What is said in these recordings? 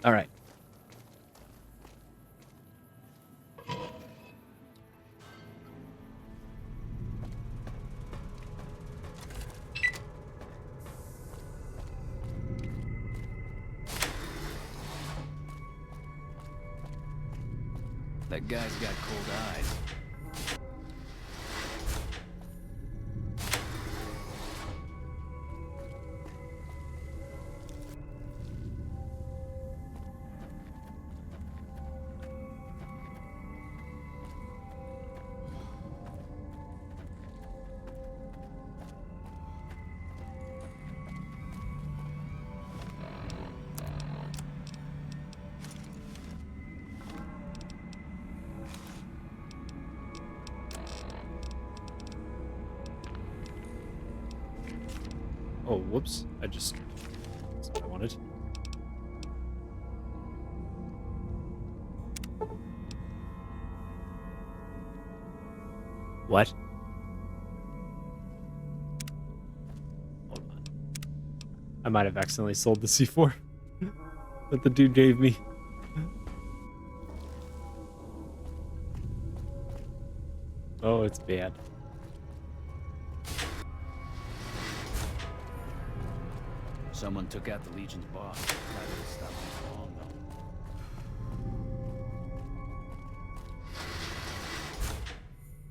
All right. That guy's got cold eyes. Oh, whoops. That's what I wanted. What? Hold on. I might have accidentally sold the C4 that the dude gave me. Oh, it's bad. Someone took out the Legion's boss. That would have stopped him long,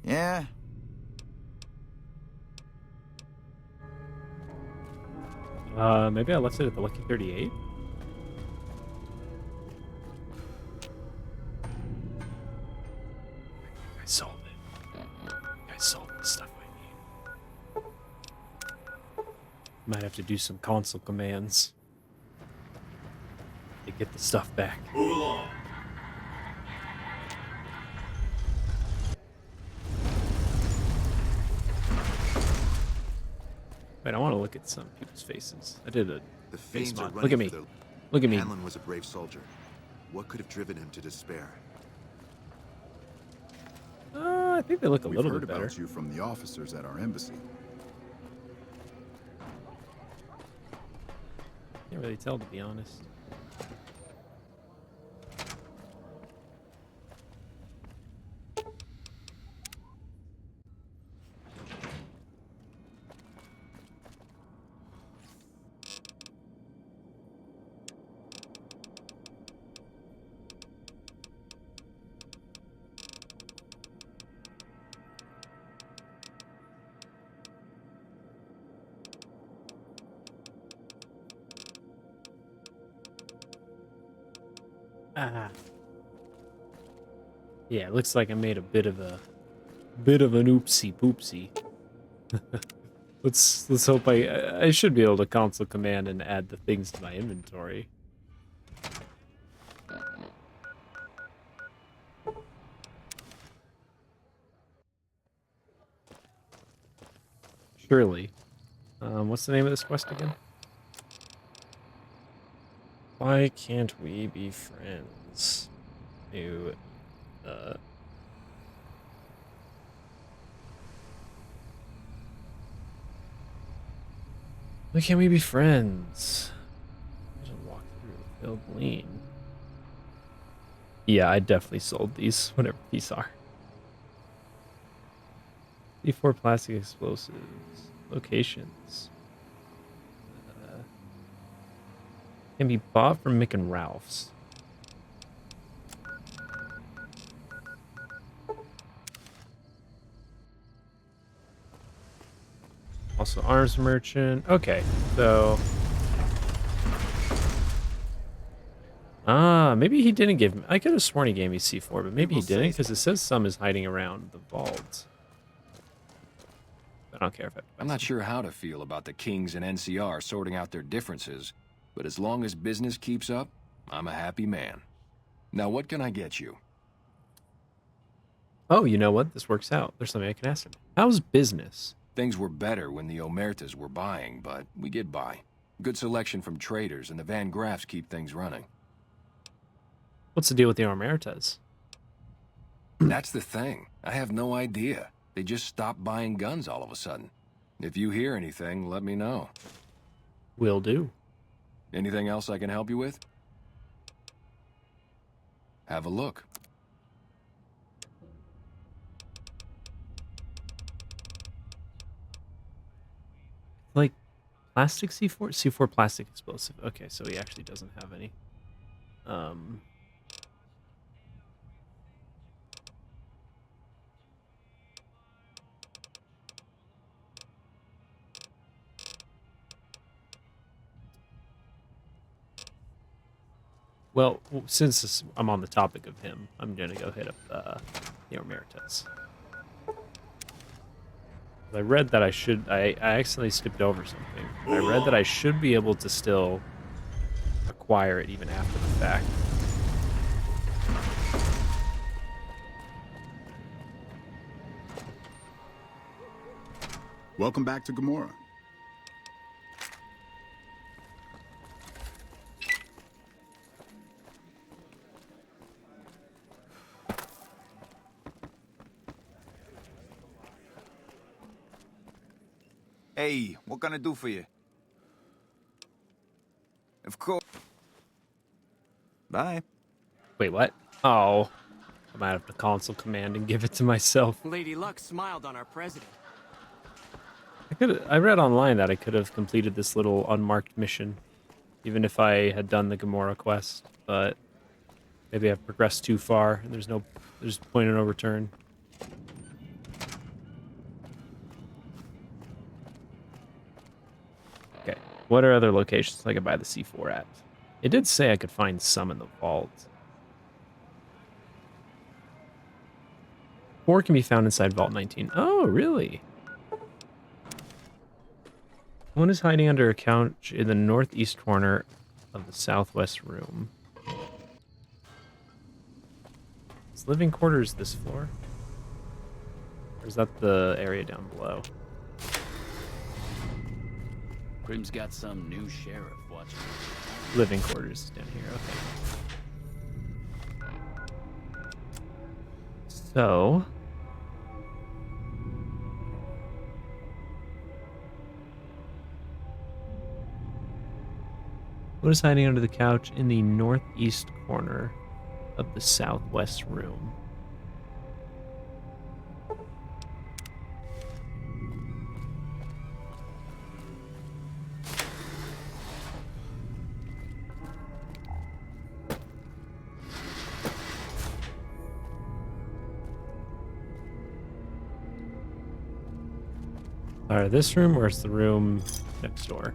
though. Yeah. Maybe I left it at the Lucky 38? I sold it. I sold the stuff I need. Might have to do some console commands to get the stuff back. Wait, I want to look at some people's faces. I did a The face fiends are mod. running Look at for me. their... Look at me. Hanlon was a brave soldier. What could have driven him to despair? I think they look a We've little heard bit better. about you from the officers at our embassy. Can't really tell, to be honest. Ah. Yeah, it looks like I made a bit of an oopsie poopsie. Let's hope I should be able to console command and add the things to my inventory. Surely. What's the name of this quest again? Why can't we be friends? New, Why can't we be friends? Just walk through filled lean. Yeah, I definitely sold these, whatever these are. C4 plastic explosives. Locations. Can be bought from Mick and Ralph's. Also arms merchant. Okay, so... maybe he didn't give me... I could have sworn he gave me C4, but maybe he didn't, because it says some is hiding around the vault. I don't care if I'm not sure how to feel about the Kings and NCR sorting out their differences, but as long as business keeps up, I'm a happy man. Now what can I get you? Oh, you know what? This works out. There's something I can ask him. How's business? Things were better when the Omertas were buying, but we get by. Good selection from traders, and the Van Graffs keep things running. What's the deal with the Omertas? That's the thing. I have no idea. They just stopped buying guns all of a sudden. If you hear anything, let me know. Will do. Anything else I can help you with? Have a look. Like plastic C4? C4 plastic explosive. Okay, so he actually doesn't have any. Well, since I'm on the topic of him, I'm gonna go hit up the Emeritus. I read that I should. I accidentally skipped over something. I read that I should be able to still acquire it even after the fact. Welcome back to Gamora. Hey, what can I do for you? Of course. Bye. Wait, what? Oh, I might have to console command and give it to myself. Lady Luck smiled on our president. I read online that I could have completed this little unmarked mission, even if I had done the Gamora quest, but maybe I've progressed too far and there's point of no return. Okay, what are other locations I could buy the C4 at? It did say I could find some in the vault. 4 can be found inside Vault 19. Oh, really? One is hiding under a couch in the northeast corner of the southwest room. Is living quarters this floor? Or is that the area down below? Grim's got some new sheriff watching. Living quarters down here, okay. So... what is hiding under the couch in the northeast corner of the southwest room? Alright, this room or it's the room next door?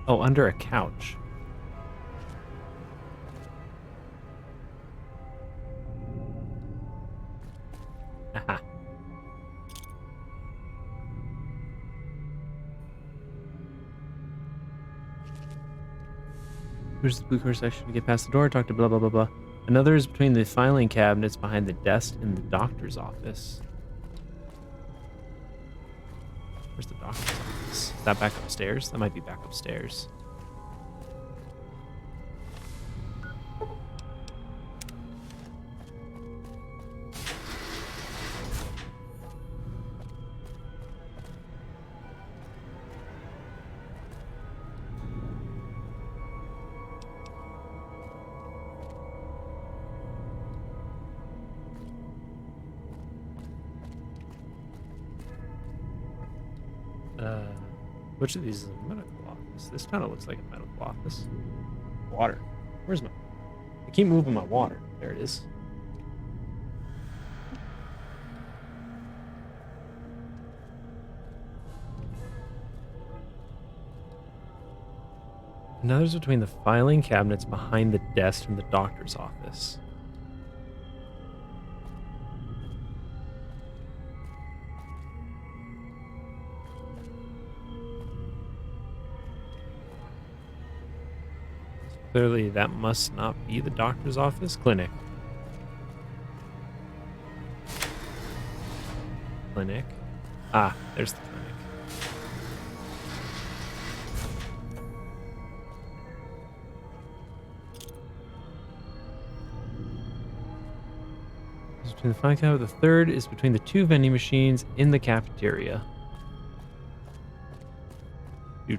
Oh, under a couch. Aha. Here's the blue core section to get past the door, talk to blah blah blah blah. Another is between the filing cabinets behind the desk in the doctor's office. Where's the doctor's office? Is that back upstairs? That might be back upstairs. Which of these is a medical office? This kind of looks like a medical office. Water. Where's my... I keep moving my water. There it is. Another's between the filing cabinets behind the desk in the doctor's office. Clearly, that must not be the doctor's office. Clinic. Clinic. Ah, there's the clinic. It's between the fine counter. The third is between the two vending machines in the cafeteria.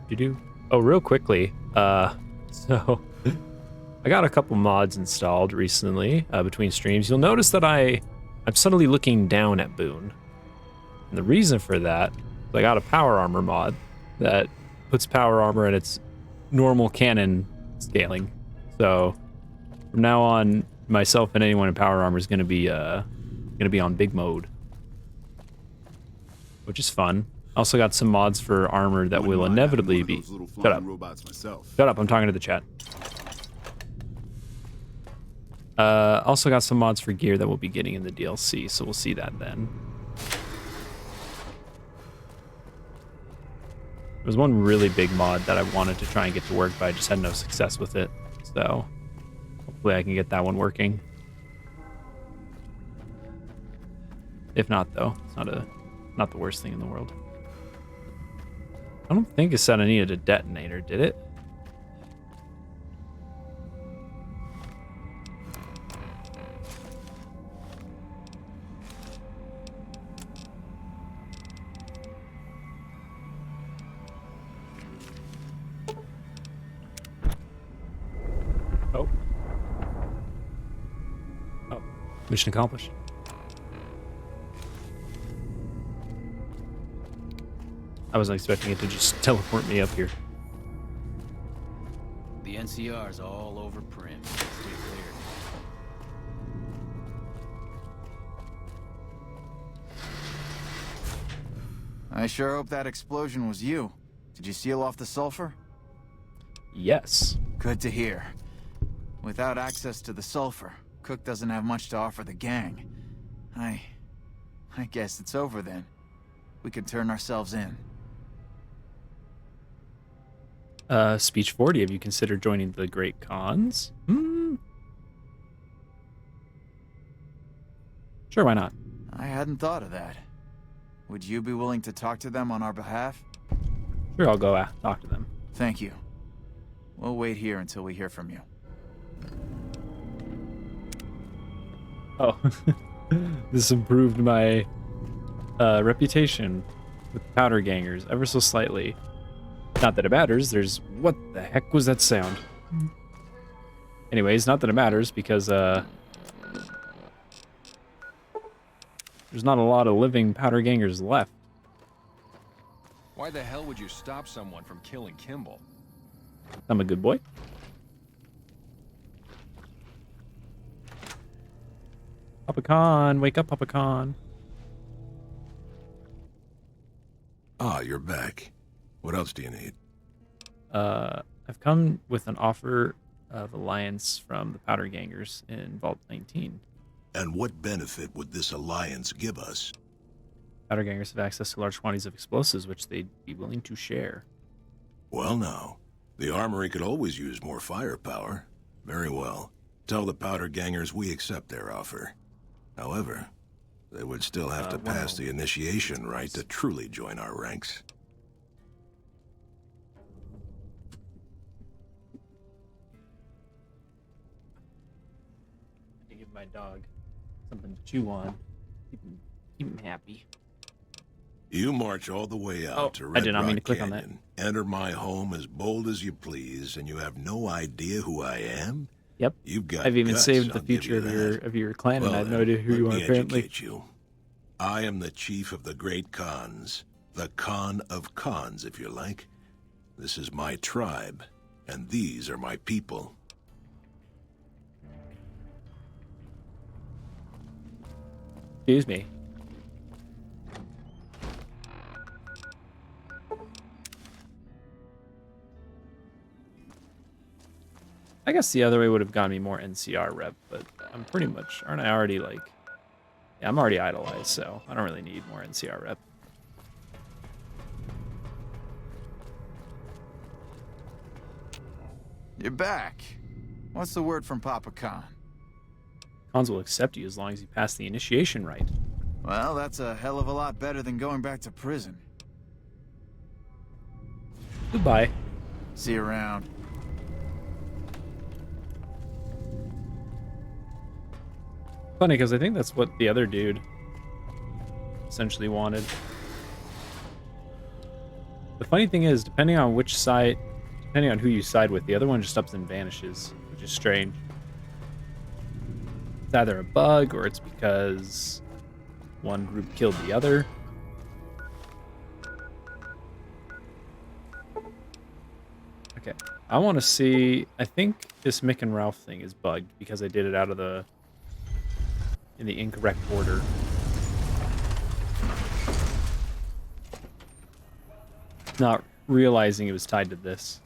Do. Oh, real quickly. So I got a couple mods installed recently between streams. You'll notice that I'm suddenly looking down at Boone. And the reason for that is I got a power armor mod that puts power armor at its normal cannon scaling. So from now on, myself and anyone in power armor is going to be on big mode, which is fun. Also got some mods for armor that will inevitably be. Shut up. Shut up. I'm talking to the chat. Also got some mods for gear that we'll be getting in the DLC, so we'll see that then. There was one really big mod that I wanted to try and get to work, but I just had no success with it. So hopefully I can get that one working. If not, though, it's not the worst thing in the world. I don't think it said I needed a detonator, did it? Oh. Oh. Mission accomplished. I wasn't expecting it to just teleport me up here. The NCR's all over Prim. Stay clear. I sure hope that explosion was you. Did you seal off the sulfur? Yes. Good to hear. Without access to the sulfur, Cook doesn't have much to offer the gang. I guess it's over then. We could turn ourselves in. Speech 40, have you considered joining the Great Khans? Sure, why not? I hadn't thought of that. Would you be willing to talk to them on our behalf? Sure, I'll go talk to them. Thank you. We'll wait here until we hear from you. Oh, this improved my reputation with powder gangers ever so slightly. Not that it matters. What the heck was that sound? Anyways, not that it matters because there's not a lot of living powder gangers left. Why the hell would you stop someone from killing Kimball? I'm a good boy. Papa Khan, wake up, Papa Khan. Ah, you're back. What else do you need? I've come with an offer of alliance from the powder gangers in Vault 19. And what benefit would this alliance give us? Powder gangers have access to large quantities of explosives, which they'd be willing to share. Well, now, the armory could always use more firepower. Very well. Tell the powder gangers we accept their offer. However, they would still have to pass the initiation rite to truly join our ranks. To give my dog something to chew on. Keep him happy. You march all the way out to Red I did not mean to Rock click on that. Canyon, enter my home as bold as you please, and you have no idea who I am? Yep. You've got I've even guts, saved the I'll give future you of that. your clan, Well, and I have no then, idea who you let are me apparently. educate you. I am the chief of the Great Khans. The Khan of Khans, if you like. This is my tribe, and these are my people. Excuse me. I guess the other way would have gotten me more NCR rep, but I'm pretty much, aren't I already like, yeah, I'm already idolized, so I don't really need more NCR rep. You're back. What's the word from Papa Khan? Cons will accept you as long as you pass the initiation rite. Well, that's a hell of a lot better than going back to prison. Goodbye. See you around. Funny, because I think that's what the other dude essentially wanted. The funny thing is, depending on who you side with, the other one just ups and vanishes, which is strange. It's either a bug or it's because one group killed the other. Okay, I want to see. I think this Mick and Ralph thing is bugged because I did it in the incorrect order. Not realizing it was tied to this.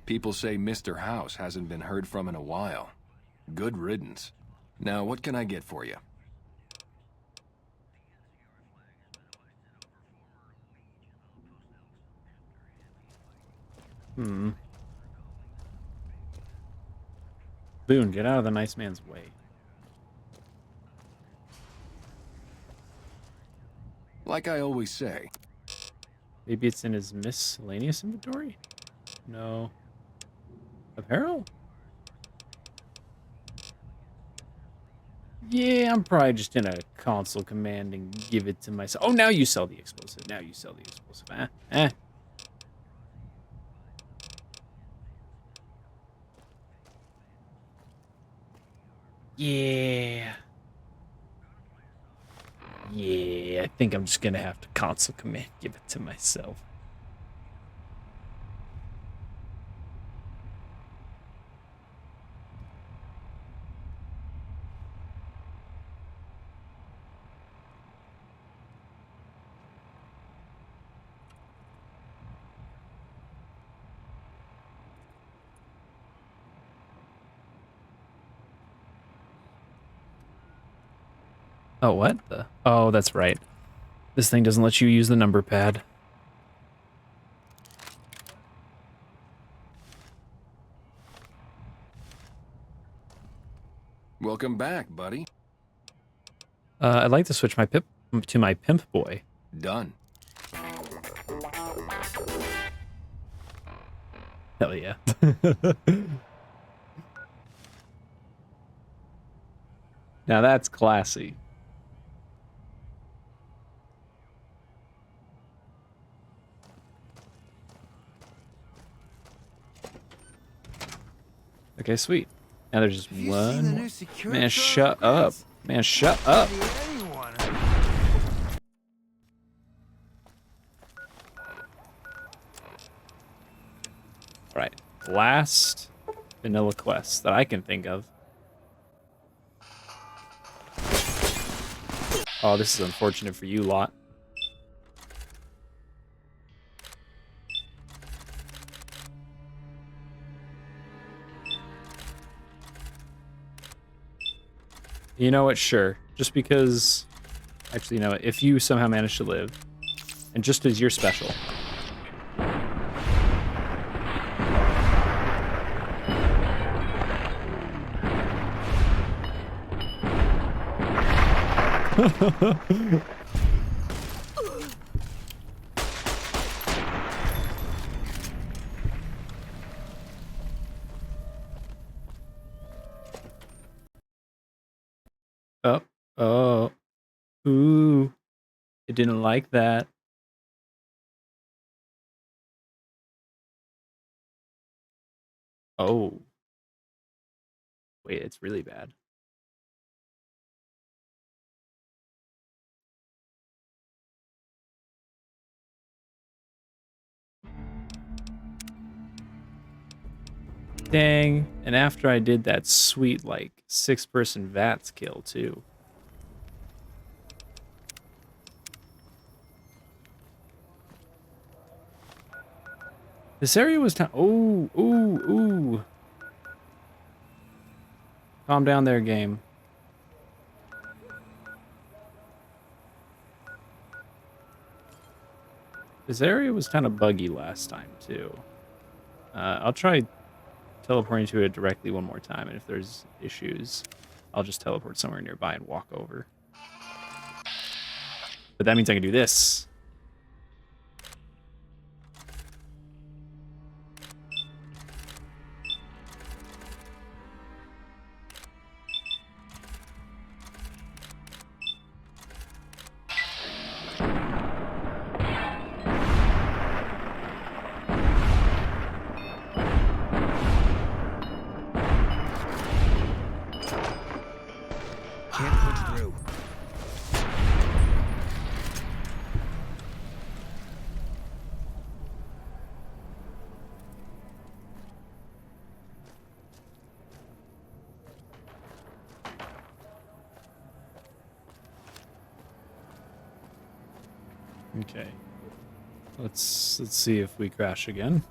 People say Mr. House hasn't been heard from in a while. Good riddance. Now, what can I get for you? Boone, get out of the nice man's way. Like I always say. Maybe it's in his miscellaneous inventory? No. Apparel? Yeah, I'm probably just in a console command and give it to myself. Oh, now you sell the explosive. Now you sell the explosive. Yeah. Yeah, I think I'm just gonna have to console command give it to myself. Oh, what the? Oh, that's right. This thing doesn't let you use the number pad. Welcome back, buddy. I'd like to switch my to my pimp boy. Done. Hell yeah. Now that's classy. Okay, sweet. Now there's just one more. Man, shut up. Man, shut up. All right, last vanilla quest that I can think of. Oh, this is unfortunate for you lot. You know what? Sure. Just because... Actually, you know what? If you somehow manage to live, and just as you're special... Oh, oh, ooh, it didn't like that. Oh, wait, it's really bad. Dang, and after I did that sweet, like, 6-person VATS kill, too. This area was ooh, ooh, ooh. Calm down there, game. This area was kind of buggy last time, too. I'll try teleporting to it directly one more time, and if there's issues, I'll just teleport somewhere nearby and walk over. But that means I can do this. Can't push through. Okay. Let's see if we crash again.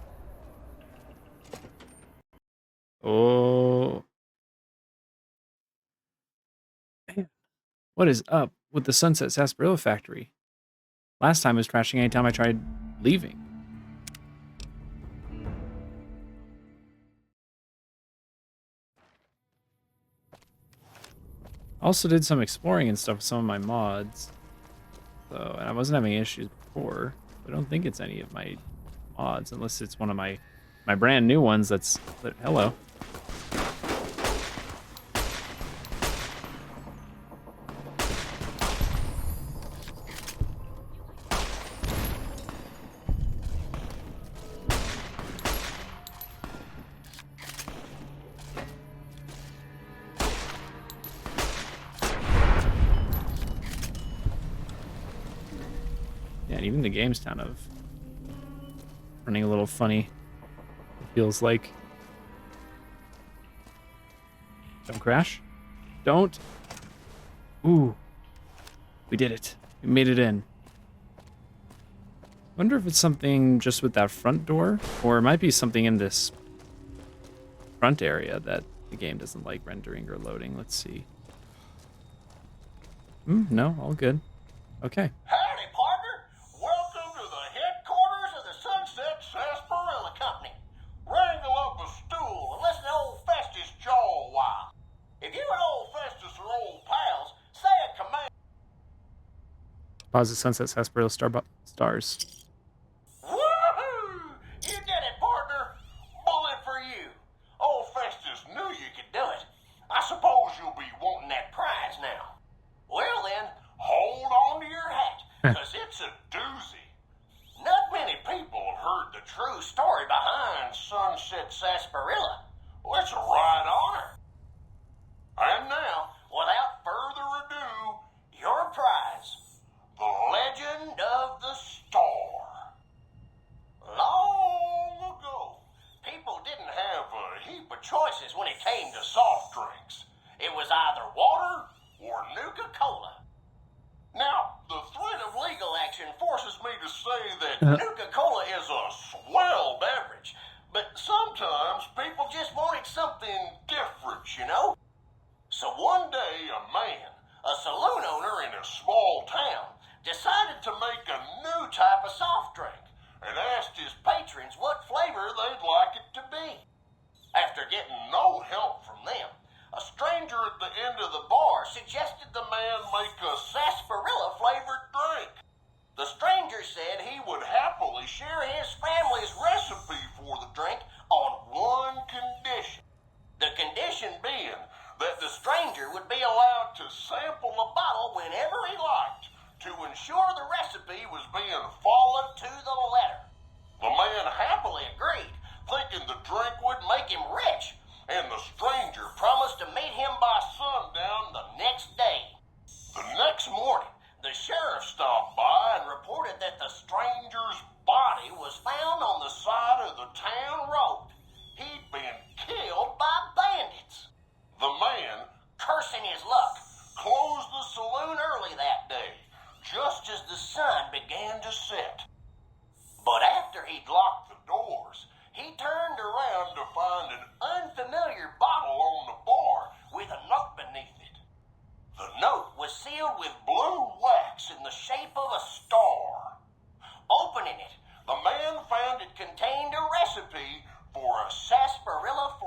Oh. Man. What is up with the Sunset Sarsaparilla factory? Last time it was crashing anytime I tried leaving. Also did some exploring and stuff with some of my mods. So, and I wasn't having issues before. I don't think it's any of my mods, unless it's one of my brand new ones that's... Hello. Yeah, and even the game's kind of running a little funny. It feels like. Don't crash. Don't. Ooh. We did it. We made it in. Wonder if it's something just with that front door, or it might be something in this front area that the game doesn't like rendering or loading. Let's see. No, all good. Okay. Howdy, partner. Welcome to the headquarters of the Sunset Sarsaparilla Company. Wrangle up a stool and listen to old Festus jaw a while. If you and old Festus are old pals, say a command. Pause the Sunset Sarsaparilla stars. Woohoo! You did it, partner. Bullet for you. Old Festus knew you could do it. I suppose you'll be wanting that prize now. Well then, hold on to your hat, because it's a doozy. Not many people have heard the true story behind Sunset Sarsaparilla. Well, it's a right honor. And now, without further ado, your prize, the Legend of the Star. Long ago, people didn't have a heap of choices when it came to soft drinks. It was either water or Nuka-Cola. Now, the threat of legal action forces me to say that Nuka-Cola is a swell beverage, but sometimes people just wanted something different, you know? So one day, a man, a saloon owner in a small town, decided to make a new type of soft drink and asked his patrons what flavor they'd like it to be. After getting no help from them, a stranger at the end of the bar suggested the man make a sarsaparilla-flavored drink. The stranger said he would happily share his family's recipe for the drink on one condition. The condition being that the stranger would be allowed to sample the bottle whenever he liked to ensure the recipe was being followed to the letter. The man happily agreed, thinking the drink would make him rich, and the stranger promised to meet him by sundown the next day. The next morning, the sheriff stopped by and reported that the stranger's body was found on the side of the town road. He'd been killed by bandits. The man, cursing his luck, closed the saloon early that day, just as the sun began to set. But after he'd locked the doors, he turned around to find an unfamiliar bottle on the bar with a note beneath it. The note was sealed with blue wax in the shape of a star. Opening it, the man found it contained a recipe for a sarsaparilla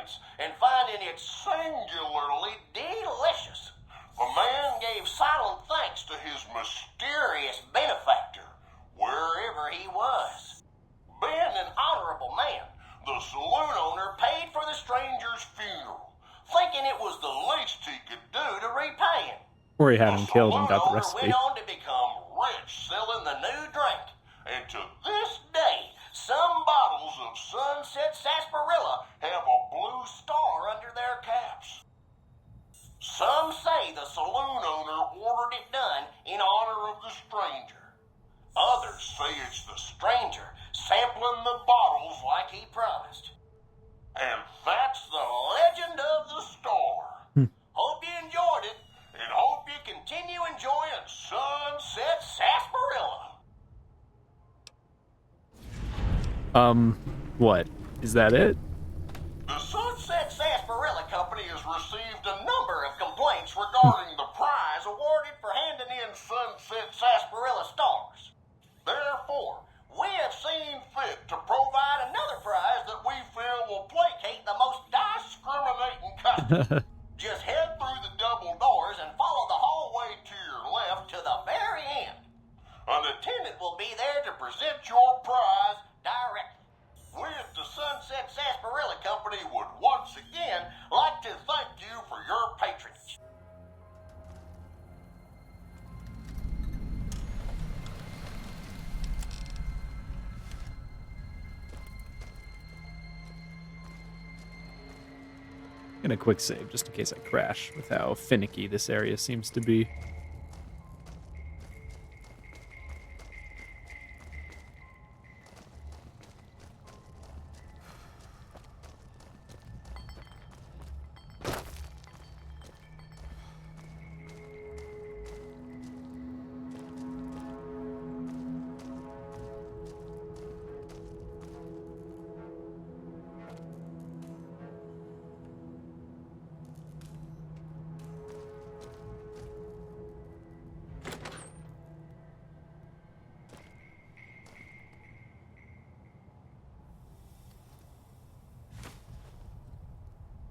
experience and finding it singularly delicious. The man gave silent thanks to his mysterious benefactor, wherever he was. Being an honorable man, the saloon owner paid for the stranger's funeral, thinking it was the least he could do to repay him. Or he had him killed and got the owner recipe. went on to become rich selling the new drink, and to this day, some bottles of Sunset Sarsaparilla have a blue star under their caps. Some say the saloon owner ordered it done in honor of the stranger. Others say it's the stranger sampling the bottles like he promised. And that's the legend of the star. Hope you enjoyed it, and hope you continue enjoying Sunset Sarsaparilla. What? Is that it? The Sunset Sarsaparilla Company has received a number of complaints regarding the prize awarded for handing in Sunset Sarsaparilla stars. Therefore, we have seen fit to provide another prize that we feel will placate the most discriminating customer. Just head through the double doors and follow the hallway to your left to the very end. An attendant will be there to present your prize directly. We at the Sunset Sarsaparilla Company would once again like to thank you for your patronage. And a quick save just in case I crash with how finicky this area seems to be.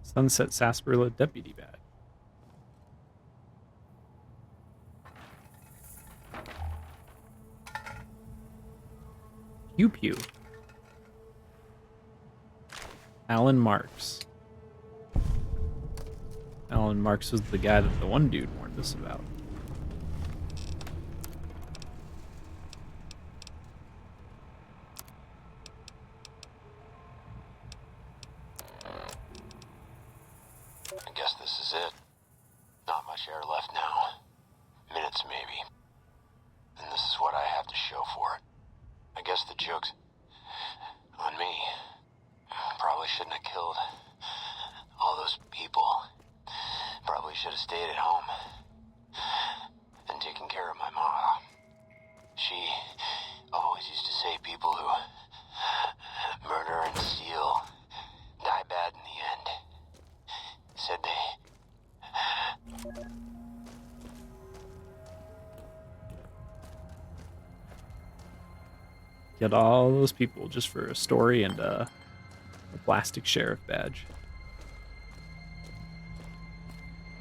Sunset Sarsaparilla Deputy Badge. Pew Pew. Alan Marks. Alan Marks was the guy that the one dude warned us about. I guess this is it. Not much air left now. Minutes, maybe. And this is what I have to show for it. I guess the joke's on me. Probably shouldn't have killed all those people. Probably should have stayed at home and taken care of my mom. She always used to say people who murder and steal die bad in the end. Said they... Get all those people just for a story and a plastic sheriff badge.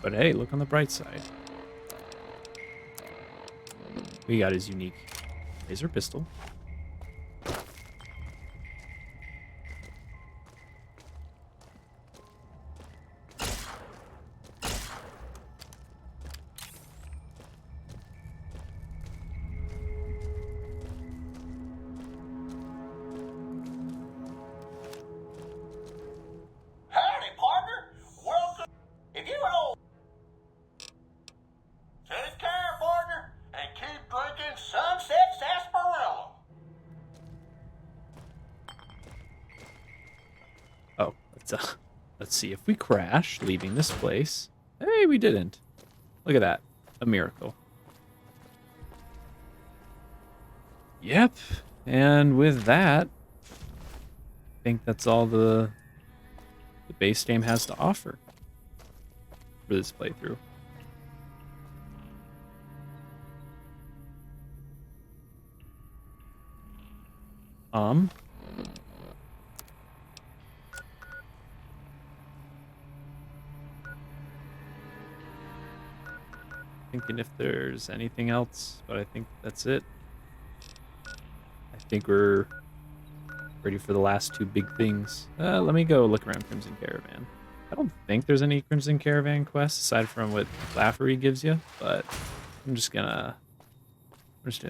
But hey, look on the bright side. We got his unique laser pistol. Howdy, partner. Welcome. If you don't take care, partner, and keep drinking Sunset Sarsaparilla. Oh, let's see if we crash leaving this place. Hey, we didn't. Look at that. A miracle. Yep. And with that, I think that's all the base game has to offer for this playthrough. thinking if there's anything else, but I think that's it. I think we're ready for the last two big things. Let me go look around Crimson Caravan. I don't think there's any Crimson Caravan quests aside from what Laffery gives you, but I'm just gonna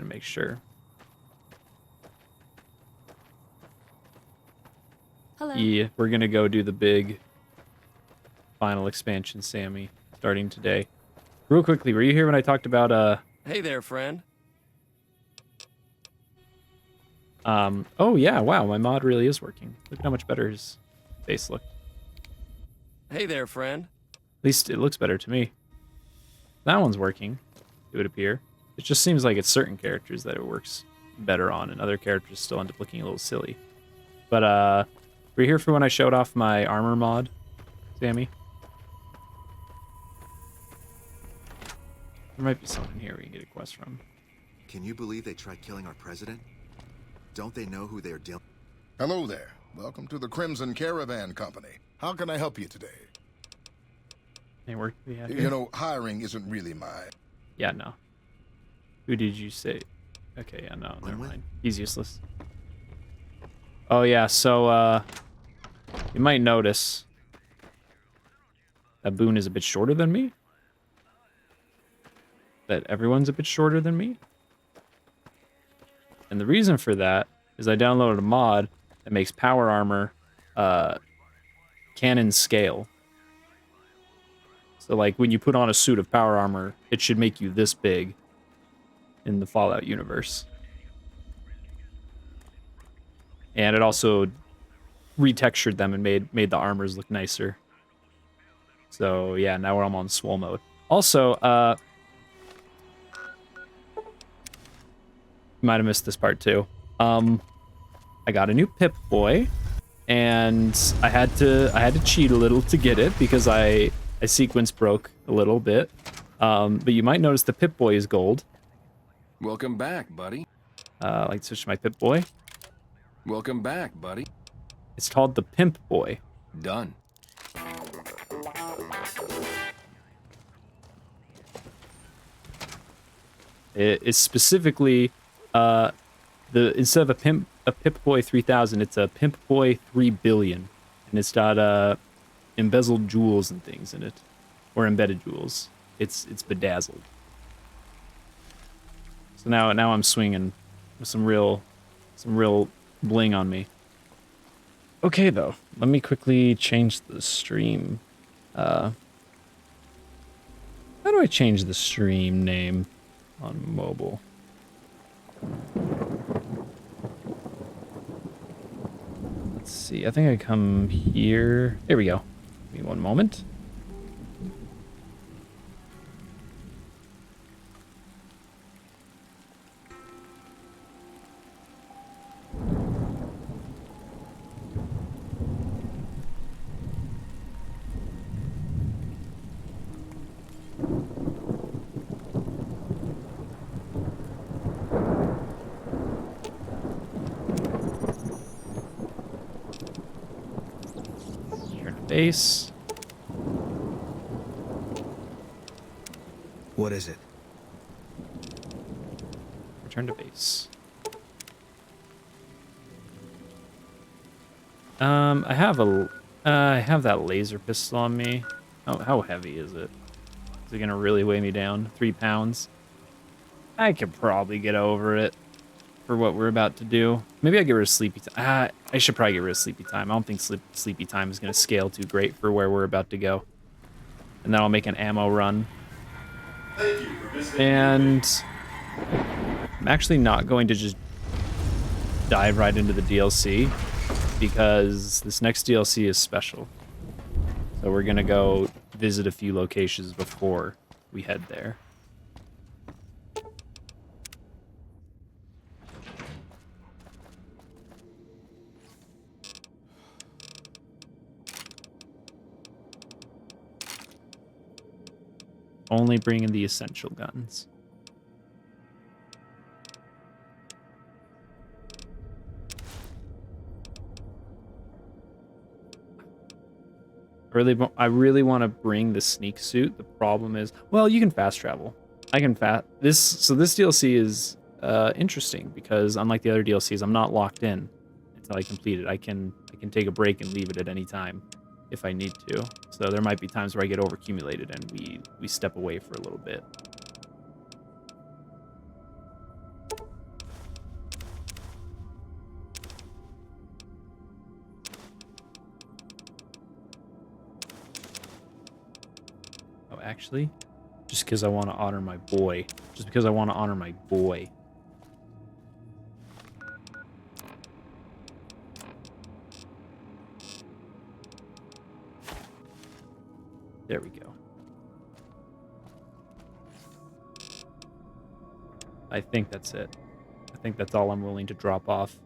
make sure. Hello. Yeah, we're gonna go do the big final expansion, Sammy, starting today. Real quickly, were you here when I talked about Hey there, friend. oh yeah, wow, my mod really is working. Look at how much better his face looked. Hey there, friend. At least it looks better to me. That one's working, it would appear. It just seems like it's certain characters that it works better on, and other characters still end up looking a little silly. But were you here for when I showed off my armor mod, Sammy? There might be someone here we can get a quest from. Can you believe they tried killing our president? Don't they know who they're dealing? Hello there. Welcome to the Crimson Caravan Company. How can I help you today? Any work we have here? You know, hiring isn't really my... Yeah, no. Who did you say? Okay, yeah, no, never mind. He's useless. Oh yeah, so you might notice that Boone is a bit shorter than me. That everyone's a bit shorter than me. And the reason for that is I downloaded a mod that makes power armor canon scale. So like when you put on a suit of power armor, it should make you this big in the Fallout universe. And it also retextured them and made the armors look nicer. So yeah, now I'm on swole mode. Also, might have missed this part too. I got a new Pip-Boy, and I had to cheat a little to get it because I sequence broke a little bit. But you might notice the Pip-Boy is gold. Welcome back, buddy. I'd like to switch to my Pip-Boy. Welcome back, buddy. It's called the Pimp Boy. Done. It is specifically instead of a Pip-Boy 3000, it's a Pimp-Boy 3 billion, and it's got embezzled jewels and things in it, or embedded jewels. It's bedazzled. So now I'm swinging with some real bling on me. Okay though, let me quickly change the stream. How do I change the stream name on mobile? Let's see, I think I come here. There we go. Give me one moment. Base. What is it? Return to base. I have that laser pistol on me. How heavy is it? Is it gonna really weigh me down? 3 pounds? I could probably get over it for what we're about to do. Maybe I get rid of sleepy time. I should probably get rid of sleepy time. I don't think sleepy time is gonna scale too great for where we're about to go. And then I'll make an ammo run. And I'm actually not going to just dive right into the DLC because this next DLC is special. So we're gonna go visit a few locations before we head there. Only bringing the essential guns. I really want to bring the sneak suit. The problem is, well, you can fast travel. I can fat this. So this DLC is interesting because unlike the other DLCs, I'm not locked in until I complete it. I can take a break and leave it at any time if I need to. So there might be times where I get overcumulated and we step away for a little bit. Oh, actually, just because I want to honor my boy. Just because I want to honor my boy. There we go. I think that's it. I think that's all I'm willing to drop off.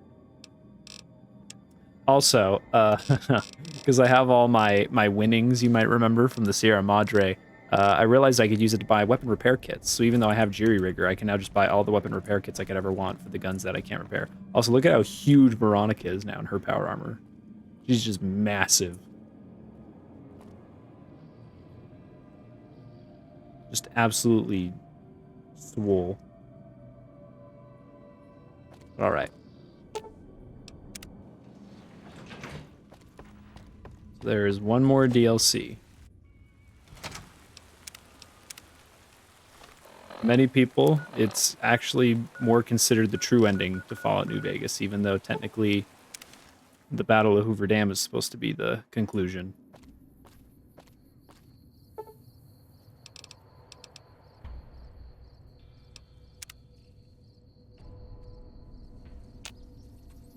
Also, because I have all my winnings, you might remember, from the Sierra Madre, I realized I could use it to buy weapon repair kits. So even though I have Jury Rigger, I can now just buy all the weapon repair kits I could ever want for the guns that I can't repair. Also, look at how huge Veronica is now in her power armor. She's just massive. Just absolutely swole. All right. So there is one more DLC. Many people, it's actually more considered the true ending to Fallout New Vegas, even though technically the Battle of Hoover Dam is supposed to be the conclusion.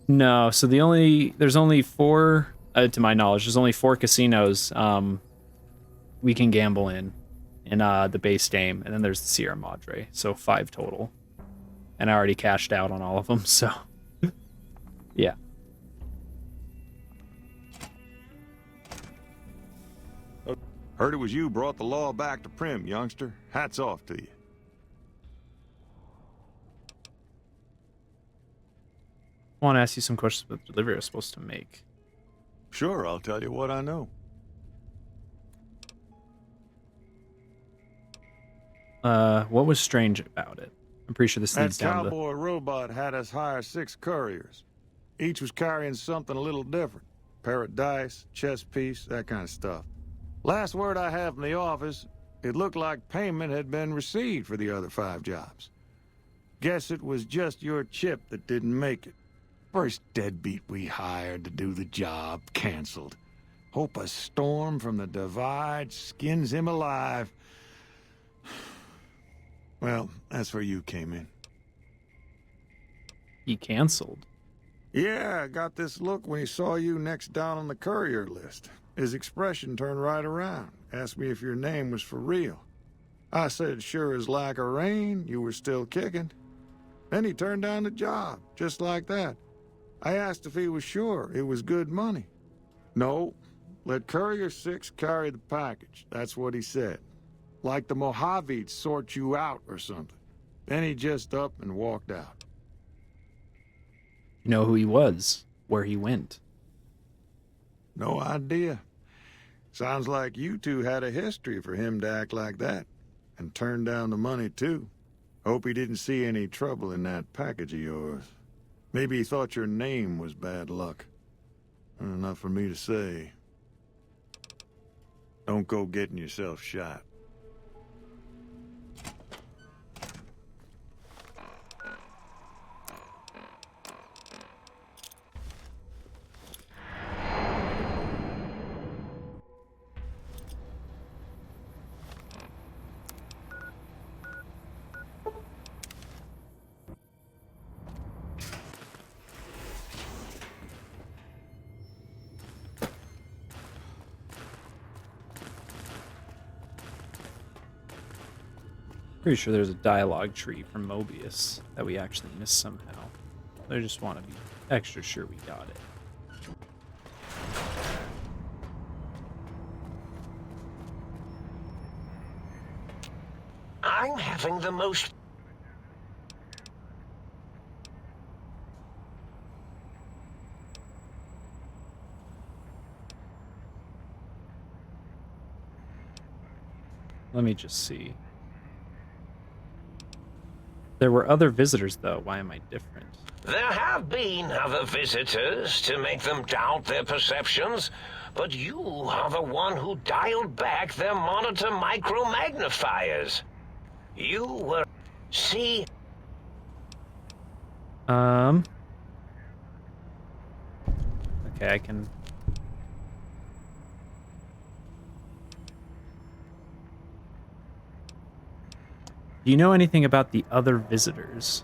No, so there's only 4, to my knowledge, there's only 4 casinos we can gamble in the base game, and then there's the Sierra Madre, so 5 total. And I already cashed out on all of them, so yeah. Heard it was you brought the law back to Prim, youngster. Hats off to you. I want to ask you some questions about the delivery I was supposed to make. Sure, I'll tell you what I know. What was strange about it? I'm pretty sure this leads That down cowboy robot had us hire 6 couriers. Each was carrying something a little different. Pair of dice, chess piece, that kind of stuff. Last word I have from the office, it looked like payment had been received for the other 5 jobs. Guess it was just your chip that didn't make it. First deadbeat we hired to do the job canceled. Hope a storm from the divide skins him alive. Well, that's where you came in. He canceled? Yeah, I got this look when he saw you next down on the courier list. His expression turned right around. Asked me if your name was for real. I said sure as like a rain, you were still kicking. Then he turned down the job, just like that. I asked if he was sure it was good money. No, let Courier 6 carry the package. That's what he said. Like the Mojaves sort you out or something. Then he just up and walked out. You know who he was, where he went. No idea. Sounds like you two had a history for him to act like that. And turn down the money, too. Hope he didn't see any trouble in that package of yours. Maybe he thought your name was bad luck. Not for me to say. Don't go getting yourself shot. Pretty sure there's a dialogue tree from Mobius that we actually missed somehow. I just want to be extra sure we got it. I'm having the most... Let me just see. There were other visitors, though. Why am I different? There have been other visitors to make them doubt their perceptions, but you are the one who dialed back their monitor micro-magnifiers. You were... See? Okay, I can... Do you know anything about the other visitors?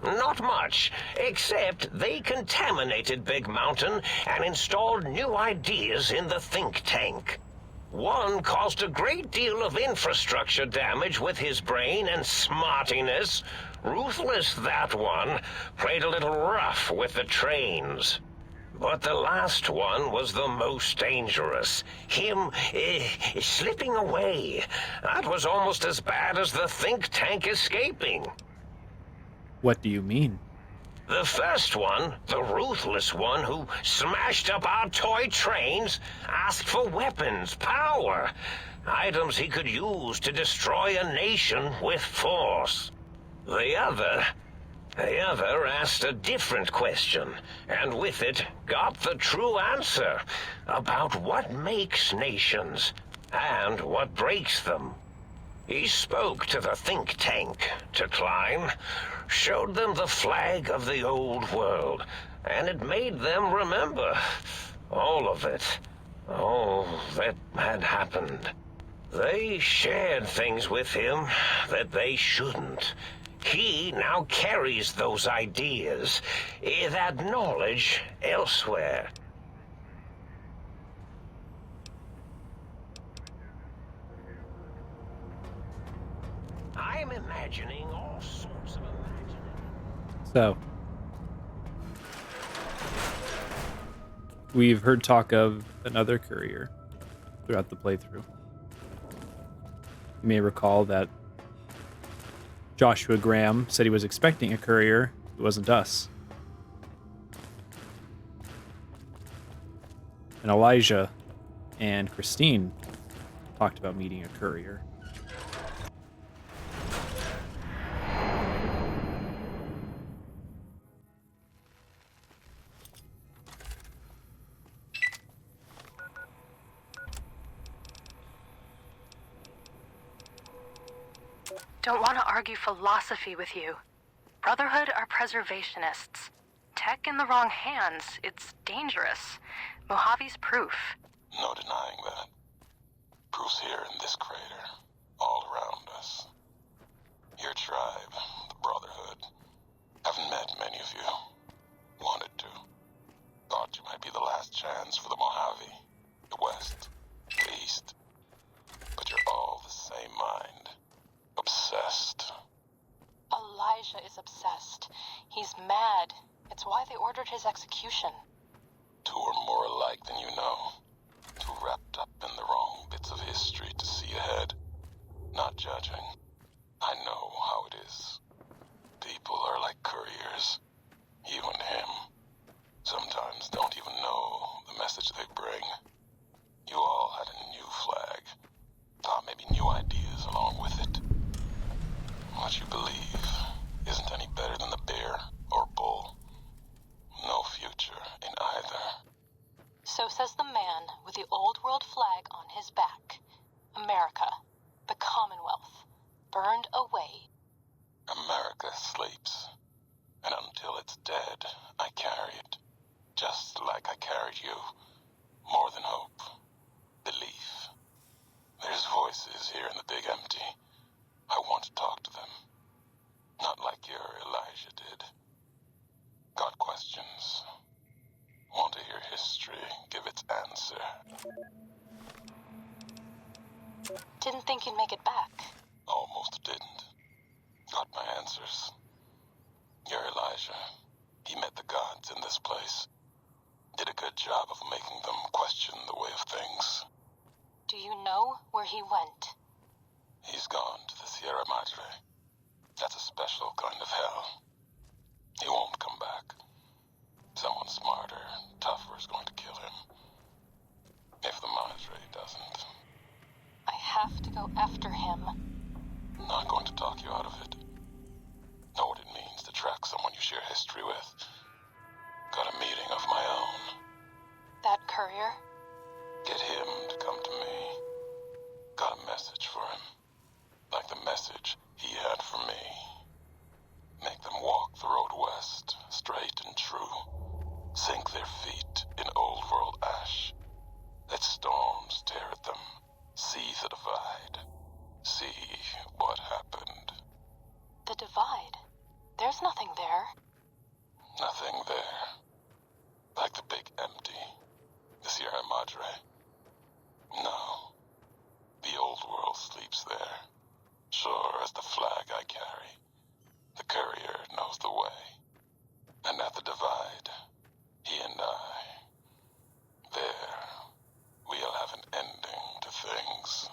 Not much, except they contaminated Big Mountain and installed new ideas in the think tank. One caused a great deal of infrastructure damage with his brain and smartiness. Ruthless, that one. Played a little rough with the trains. But the last one was the most dangerous. Him, slipping away. That was almost as bad as the think tank escaping. What do you mean? The first one, the ruthless one who smashed up our toy trains, asked for weapons, power, items he could use to destroy a nation with force. The other asked a different question, and with it got the true answer about what makes nations and what breaks them. He spoke to the think tank, to Klein, showed them the flag of the old world, and it made them remember all of it, all that had happened. They shared things with him that they shouldn't. He now carries those ideas, that knowledge elsewhere. I'm imagining all sorts of So, we've heard talk of another courier throughout the playthrough. You may recall that Joshua Graham said he was expecting a courier. It wasn't us. And Elijah and Christine talked about meeting a courier. Don't want to argue philosophy with you. Brotherhood are preservationists. Tech in the wrong hands, it's dangerous. Mojave's proof. No denying that. Proof's here in this crater, all around us. Your tribe, the Brotherhood. Haven't met many of you. Wanted to. Thought you might be the last chance for the Mojave, the West, the East. But you're all the same mind. Obsessed. Elijah is obsessed. He's mad. It's why they ordered his execution. Two are more alike than you know. Too wrapped up in the wrong bits of history to see ahead. Not judging. I know how it is. People are like couriers. You and him. Sometimes don't even know the message they bring. You all had a new flag. Thought maybe new ideas along with it. What you believe isn't any better than the bear or bull. No future in either. So says the man with the old world flag on his back. America, the Commonwealth, burned away. America sleeps. And until it's dead, I carry it. Just like I carried you. More than hope. Belief. There's voices here in the big empty. I want to talk to them. Not like your Elijah did. Got questions. Want to hear history give its answer. Didn't think you'd make it back. Almost didn't. Got my answers. Your Elijah. He met the gods in this place. Did a good job of making them question the way of things. Do you know where he went? He's gone to the Sierra Madre. That's a special kind of hell. He won't come back. Someone smarter, tougher is going to kill him. If the Madre doesn't. I have to go after him. Not going to talk you out of it. Know what it means to track someone you share history with. Got a meeting of my own. That courier? Get him to come to me. Got a message for him. Like the message he had for me. Make them walk the road west, straight and true. Sink their feet in old world ash. Let storms tear at them. See the divide. See what happened. The divide? There's nothing there. Nothing there. Like the big empty. The Sierra Madre. No. The old world sleeps there. Sure as the flag I carry. The courier knows the way. And at the divide, he and I, there, we'll have an ending to things.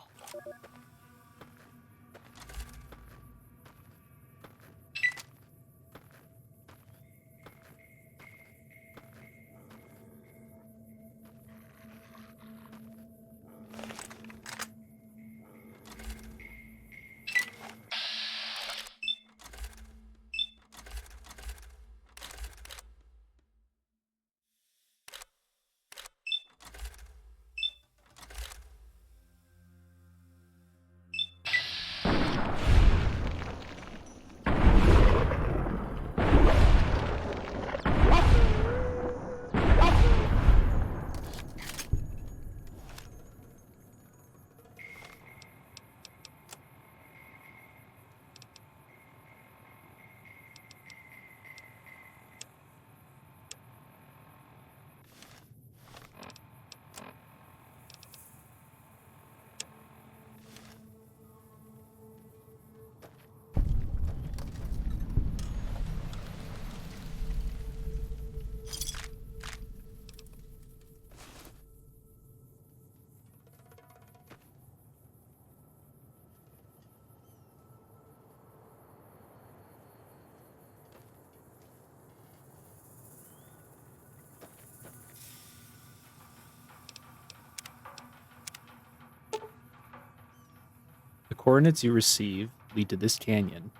The coordinates you receive lead to this canyon,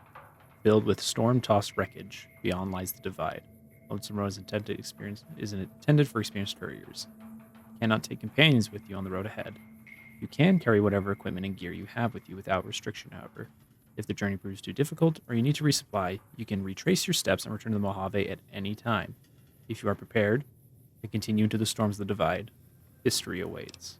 filled with storm-tossed wreckage. Beyond lies the divide. Lonesome Road is intended for experienced couriers. You cannot take companions with you on the road ahead. You can carry whatever equipment and gear you have with you without restriction, however. If the journey proves too difficult or you need to resupply, you can retrace your steps and return to the Mojave at any time. If you are prepared to continue into the storms of the divide, history awaits.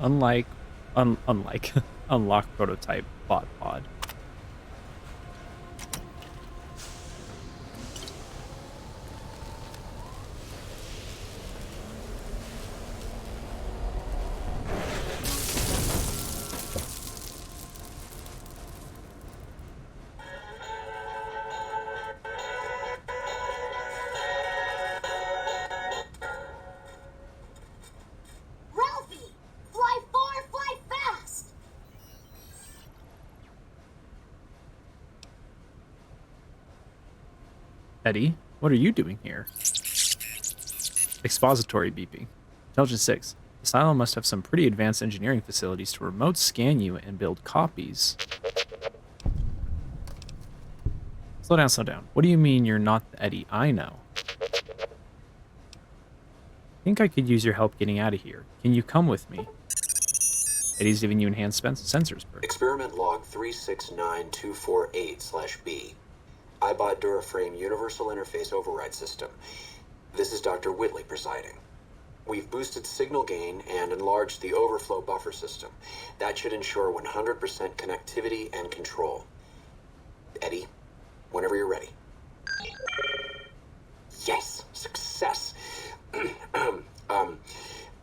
Unlike unlock prototype bot pod. Eddie, what are you doing here? Expository beeping. Intelligence 6. The silo must have some pretty advanced engineering facilities to remote scan you and build copies. Slow down, slow down. What do you mean you're not the Eddie I know? I think I could use your help getting out of here. Can you come with me? Eddie's giving you enhanced sensors perk. Experiment log 369248/B. iBot Duraframe Universal Interface Override System. This is Dr. Whitley presiding. We've boosted signal gain and enlarged the overflow buffer system. That should ensure 100% connectivity and control. Eddie, whenever you're ready. Yes, success.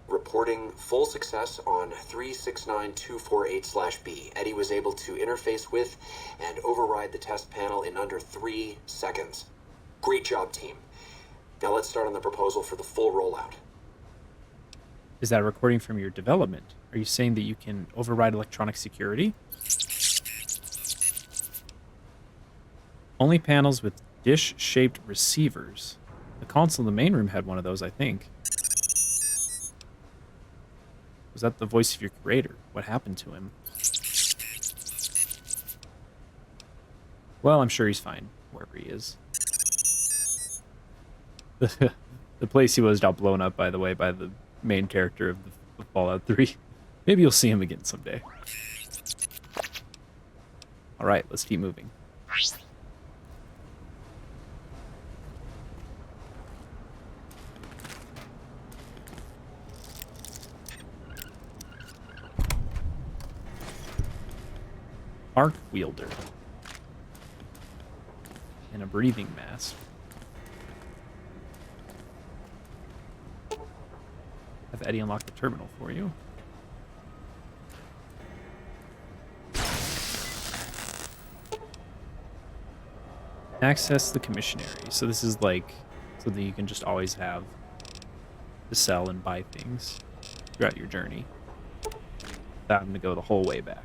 Reporting full success on 369248/B. Eddie was able to interface with and override the test panel in under 3 seconds. Great job, team. Now let's start on the proposal for the full rollout. Is that a recording from your development? Are you saying that you can override electronic security? Only panels with dish-shaped receivers. The console in the main room had one of those, I think. Was that the voice of your creator? What happened to him? Well, I'm sure he's fine, wherever he is. The place he was got blown up, by the way, by the main character of the Fallout 3. Maybe you'll see him again someday. Alright, let's keep moving. Arc wielder. And a breathing mask. Have Eddie unlock the terminal for you. Access the commissionary. So this is like so that you can just always have to sell and buy things throughout your journey without having to go the whole way back.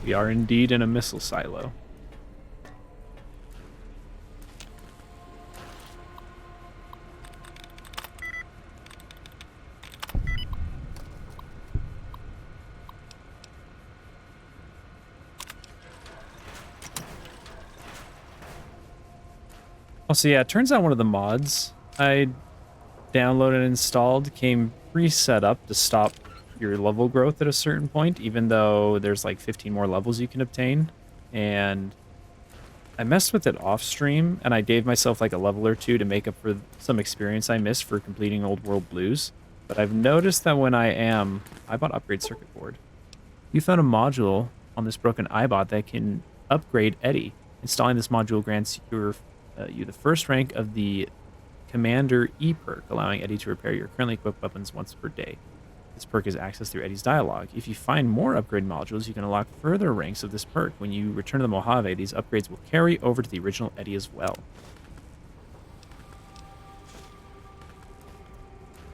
We are indeed in a missile silo. Oh, so yeah, it turns out one of the mods I downloaded and installed came pre-set up to stop your level growth at a certain point, even though there's like 15 more levels you can obtain. And I messed with it off stream, and I gave myself like a level or two to make up for some experience I missed for completing Old World Blues. But I've noticed that when I bought upgrade circuit board. You found a module on this broken iBot that can upgrade Eddie. Installing this module grants you the first rank of the Commander E perk, allowing Eddie to repair your currently equipped weapons once per day. This perk is accessed through Eddie's dialogue. If you find more upgrade modules, you can unlock further ranks of this perk. When you return to the Mojave, these upgrades will carry over to the original Eddie as well.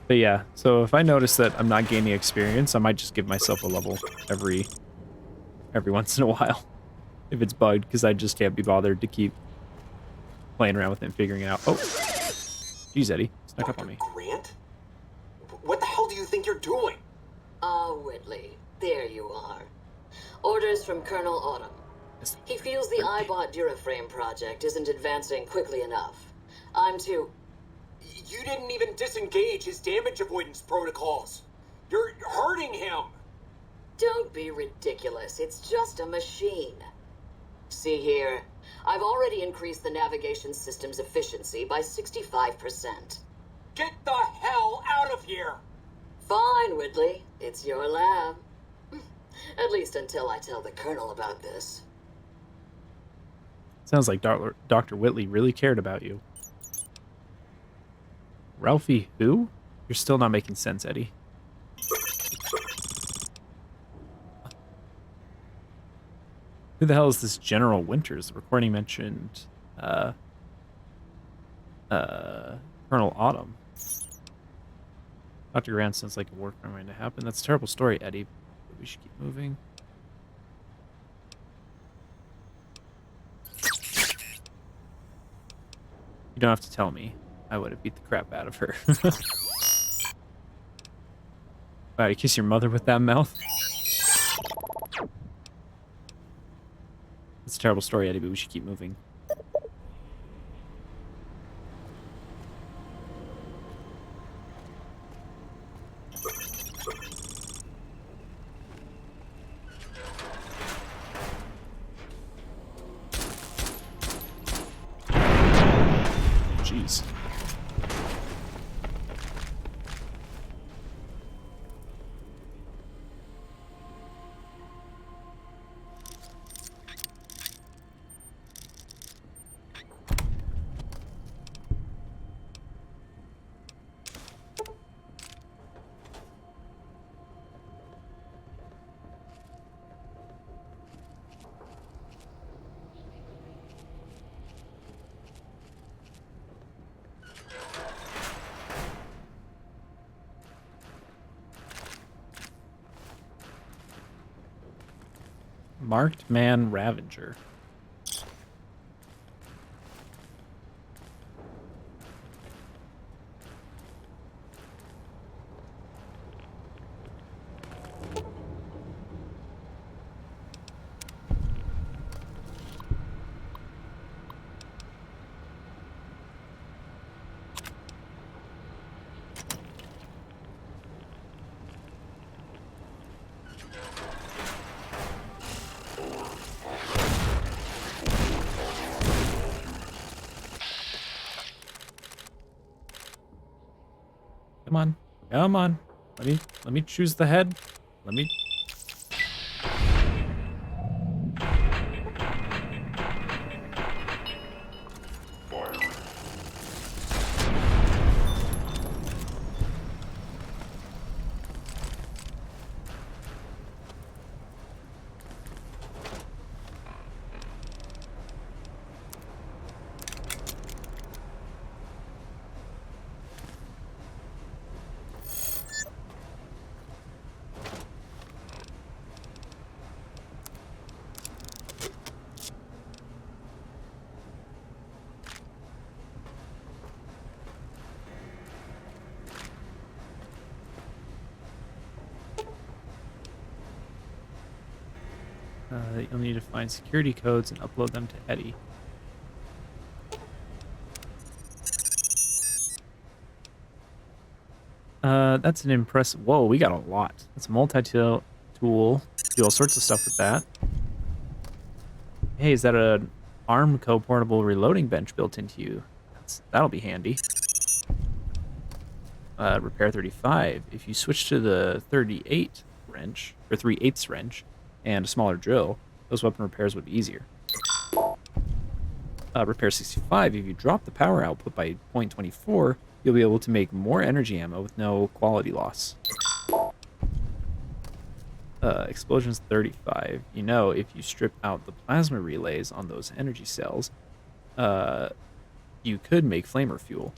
But yeah, so if I notice that I'm not gaining experience, I might just give myself a level every once in a while. If it's bugged, because I just can't be bothered to keep playing around with it and figuring it out. Oh, geez, Eddie, snuck up on me. Grant? What the hell do you think you're doing? Whitley, there you are. Orders from Colonel Autumn. He feels the iBot Duraframe project isn't advancing quickly enough. I'm to... You didn't even disengage his damage avoidance protocols. You're hurting him. Don't be ridiculous. It's just a machine. See here. I've already increased the navigation system's efficiency by 65%. Get the hell out of here! Fine, Whitley. It's your lab. At least until I tell the Colonel about this. Sounds like Dr. Whitley really cared about you. Ralphie who? You're still not making sense, Eddie. Who the hell is this General Winters? The recording mentioned Colonel Autumn. Dr. Grant sounds like a war crime waiting to happen. That's a terrible story, Eddie. But we should keep moving. You don't have to tell me. I would have beat the crap out of her. Wow, you kiss your mother with that mouth? It's a terrible story, Eddie, but we should keep moving. Jeez. Marked Man Ravager. Come on. Come on. Let me choose the head. Let me... You'll need to find security codes and upload them to Eddie. That's an impressive... Whoa, we got a lot. That's a multi-tool. Do all sorts of stuff with that. Hey, is that an Armco portable reloading bench built into you? That'll be handy. Repair 35. If you switch to the 38 wrench, or 3/8 wrench, and a smaller drill, those weapon repairs would be easier. Repair 65. If you drop the power output by 0.24, you'll be able to make more energy ammo with no quality loss. Explosions 35. You know, if you strip out the plasma relays on those energy cells, you could make flamer fuel.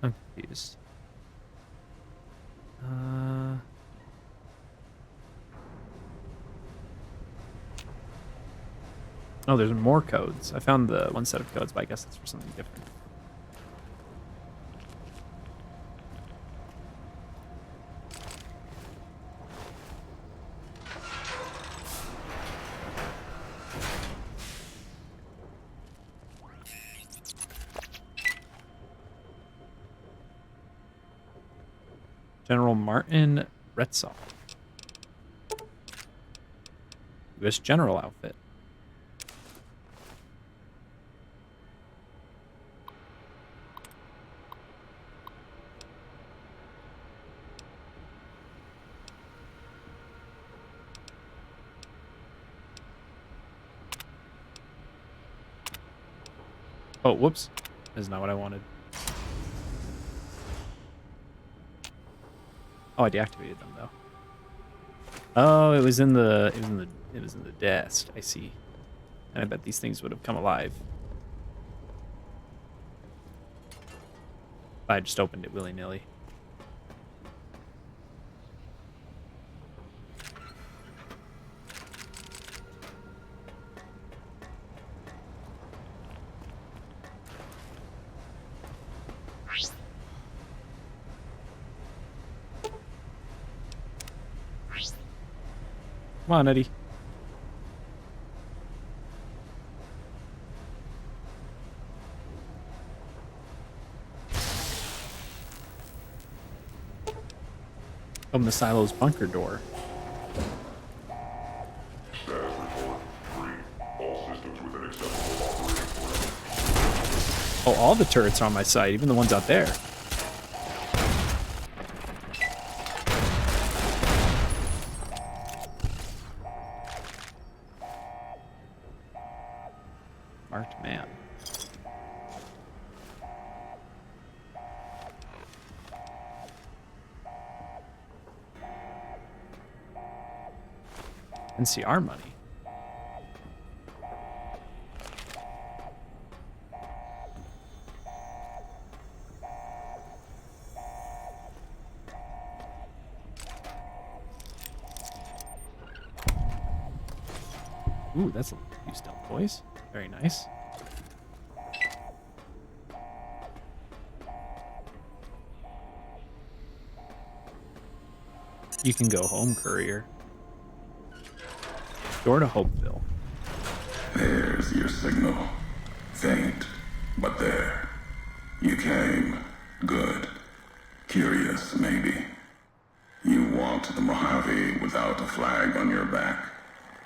I'm confused. Oh, there's more codes. I found the one set of codes, but I guess it's for something different. General Martin Retzoff. U.S. General outfit. Oh, whoops. That's not what I wanted. Oh, I deactivated them though. Oh, it was in the desk. I see. And I bet these things would have come alive. I just opened it willy-nilly. Come on, Eddie. Open the silo's bunker door. Oh, all the turrets are on my side, even the ones out there. Marked man. NCR money. Ooh, that's a few stealth boys. Very nice. You can go home, courier. Door to Hopeville. There's your signal. Faint, but there. You came. Good. Curious, maybe. You walked the Mojave without a flag on your back.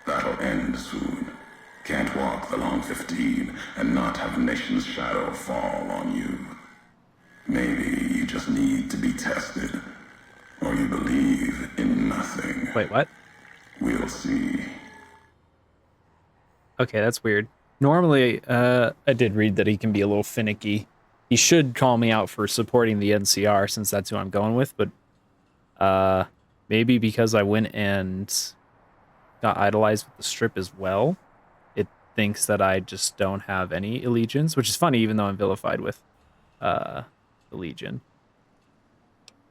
That'll end soon. Can't walk the long 15 and not have a nation's shadow fall on you. Maybe you just need to be tested. Or you believe in nothing. Wait, what? We'll see. Okay, that's weird. Normally, I did read that he can be a little finicky. He should call me out for supporting the NCR since that's who I'm going with, but maybe because I went and got idolized with the strip as well, it thinks that I just don't have any allegiance, which is funny even though I'm vilified with the Legion.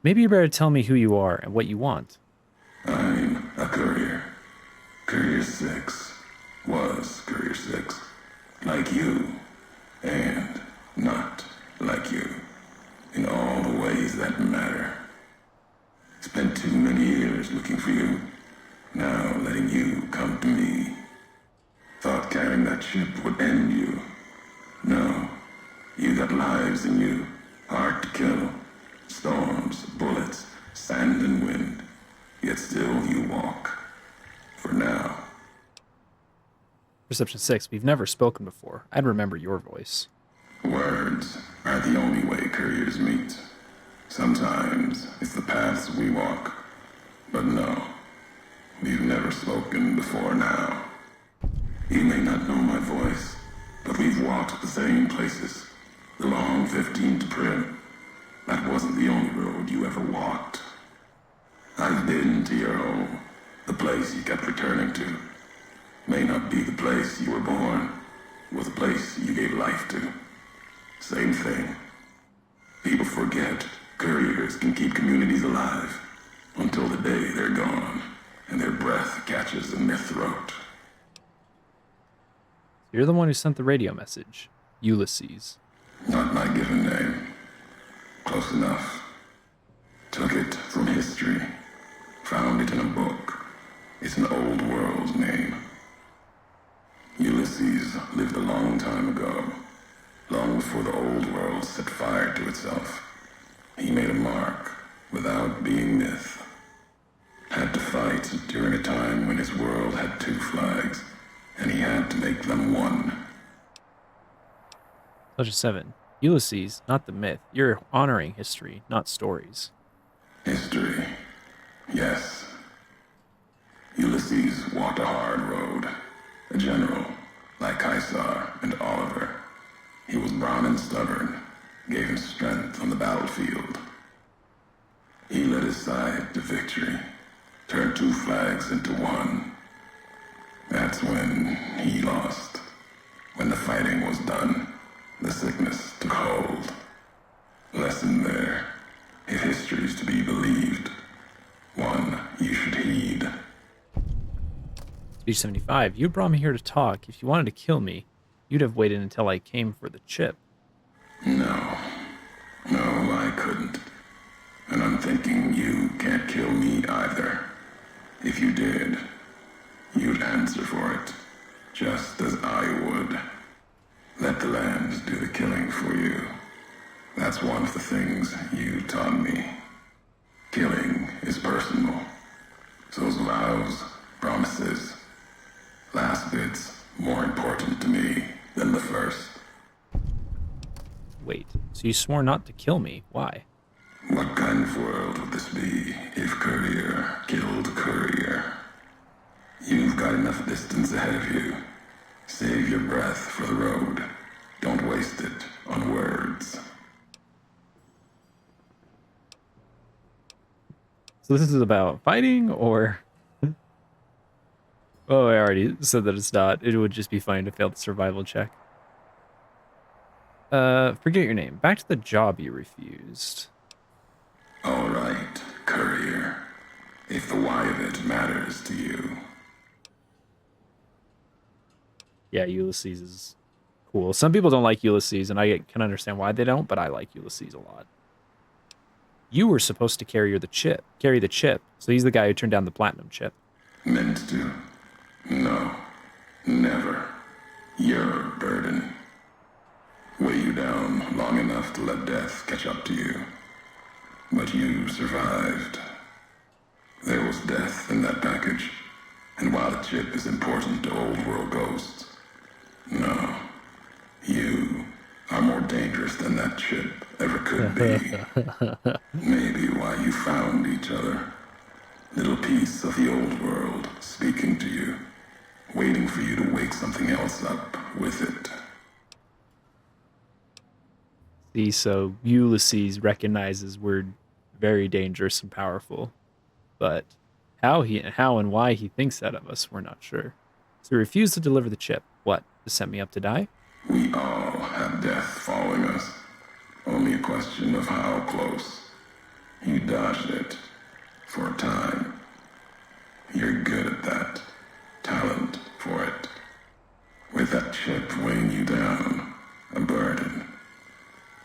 Maybe you better tell me who you are and what you want. I'm a courier. Courier 6 was Courier 6. Like you, and not like you. In all the ways that matter. Spent too many years looking for you. Now letting you come to me. Thought carrying that ship would end you. No. You got lives in you. Hard to kill. Storms, bullets, sand and wind. Yet still you walk. For now. Perception 6, we've never spoken before. I'd remember your voice. Words are the only way couriers meet. Sometimes it's the paths we walk. But no, we've never spoken before now. You may not know my voice, but we've walked the same places. The long 15 to Prim. That wasn't the only road you ever walked. I've been to your home, the place you kept returning to. May not be the place you were born, or the place you gave life to. Same thing. People forget couriers can keep communities alive until the day they're gone and their breath catches in their throat. You're the one who sent the radio message, Ulysses. Not my given name. Close enough. Took it from history. Found it in a book. It's an old world name. Ulysses lived a long time ago. Long before the old world set fire to itself. He made a mark without being myth. Had to fight during a time when his world had 2 flags, and he had to make them one. Legend 7. Ulysses, not the myth. You're honoring history, not stories. History. Yes. Ulysses walked a hard road. A general, like Caesar and Oliver. He was the battlefield. He led his side to victory, turned 2 flags into 1. That's when he lost. When the fighting was done, the sickness took hold. Lesson there. If history's to be believed, one you should heed. Speech 75. You brought me here to talk. If you wanted to kill me, you'd have waited until I came for the chip. No, I couldn't. And I'm thinking you can't kill me either. If you did, you'd answer for it, just as I would. Let the land do the killing for you. That's one of the things you taught me. Killing is personal. So's vows, promises. Last bit's more important to me than the first. Wait, so you swore not to kill me. Why? What kind of world would this be if Courier killed Courier? You've got enough distance ahead of you. Save your breath for the road. Don't waste it on words. So this is about fighting, or... Oh, I already said that it's not. It would just be fine to fail the survival check. Forget your name. Back to the job you refused. All right, Courier. If the why of it matters to you. Yeah, Ulysses is cool. Some people don't like Ulysses, and I can understand why they don't, but I like Ulysses a lot. You were supposed to carry the chip. So he's the guy who turned down the platinum chip. Meant to? No. Never. You're a burden. Weigh you down long enough to let death catch up to you. But you survived. There was death in that package. And while the chip is important to old world ghosts, no. You are more dangerous than that chip ever could be. Maybe why you found each other. Little piece of the old world speaking to you, waiting for you to wake something else up with it. See, so Ulysses recognizes we're very dangerous and powerful, but how and why he thinks that of us, we're not sure. So he refused to deliver the chip. What, to set me up to die? We all have death following us. Only a question of how close. You dodged it. For a time. You're good at that. Talent for it. With that chip weighing you down, a burden.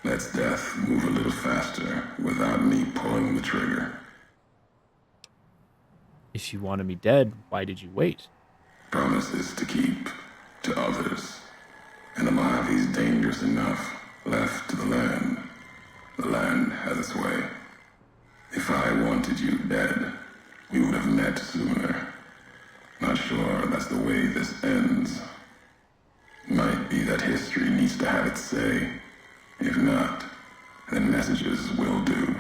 Lets death move a little faster without me pulling the trigger. If you wanted me dead, why did you wait? Promises to keep to others. And the Mojave's dangerous enough left to the land. The land has its way. If I wanted you dead, we would have met sooner. Not sure that's the way this ends. Might be that history needs to have its say. If not, then messages will do.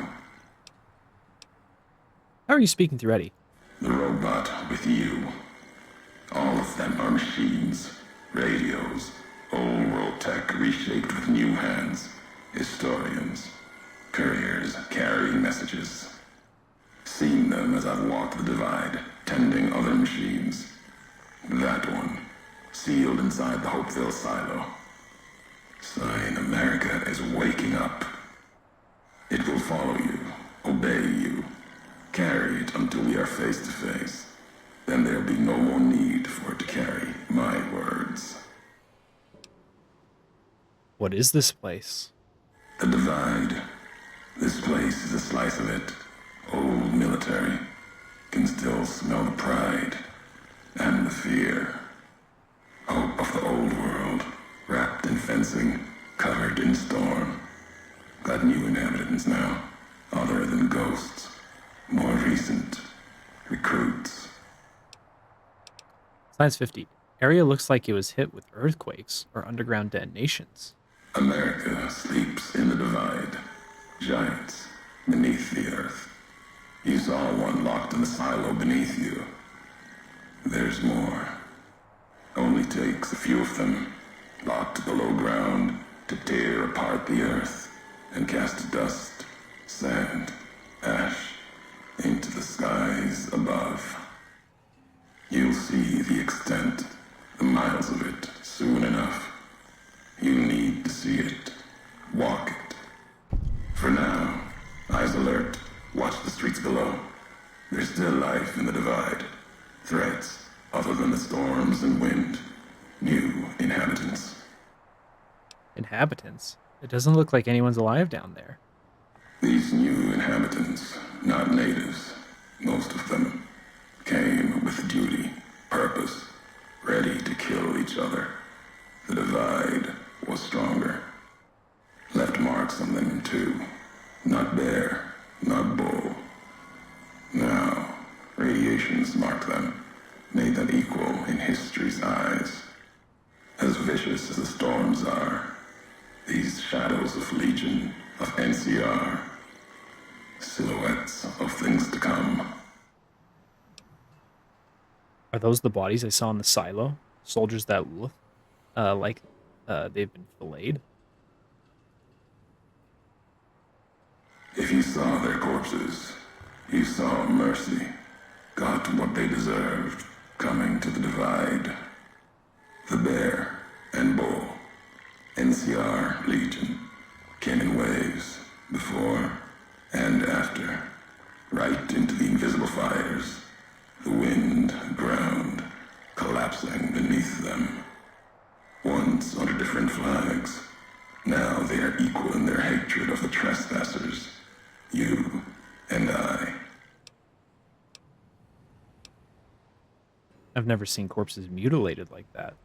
How are you speaking through Eddie? The robot with you. All of them are machines, radios, old world tech reshaped with new hands, historians, couriers carrying messages. Seen them as I've walked the divide, tending other machines. That one, sealed inside the Hopeville silo. Sign America is waking up. It will follow you, obey you, carry it until we are face to face. Then there'll be no more need for it to carry my words. What is this place? The divide. This place is a slice of it. Old military. Can still smell the pride and the fear. Hope of the old world. Wrapped in fencing, covered in storm. Got new inhabitants now, other than ghosts. More recent. Recruits. Science 50. Area looks like it was hit with earthquakes or underground detonations. America sleeps in the divide. Giants beneath the earth. You saw one locked in the silo beneath you. There's more. Only takes a few of them, locked below ground, to tear apart the earth. and cast dust, sand, ash into the skies above. You'll see the extent, the miles of it, soon enough. You need to see it. Walk it. For now, eyes alert. Watch the streets below. There's still life in the divide. Threats, other than the storms and wind. New inhabitants. Inhabitants? It doesn't look like anyone's alive down there. These new inhabitants, not natives, most of them, came with duty, purpose, ready to kill each other. The divide was stronger. Left marks on them too. Not bear, not bull. Now, radiations marked them, made them equal in history's eyes. As vicious as the storms are, these shadows of Legion, of NCR, silhouettes of things to come. Are those the bodies I saw in the silo? Soldiers that look like they've been filleted? If you saw their corpses, you saw mercy, got what they deserved, coming to the divide. The bear and bull, NCR Legion, came in waves, before and after, right into the invisible fires, the wind, ground, collapsing beneath them. Once under different flags, now they are equal in their hatred of the trespassers, you and I. I've never seen corpses mutilated like that.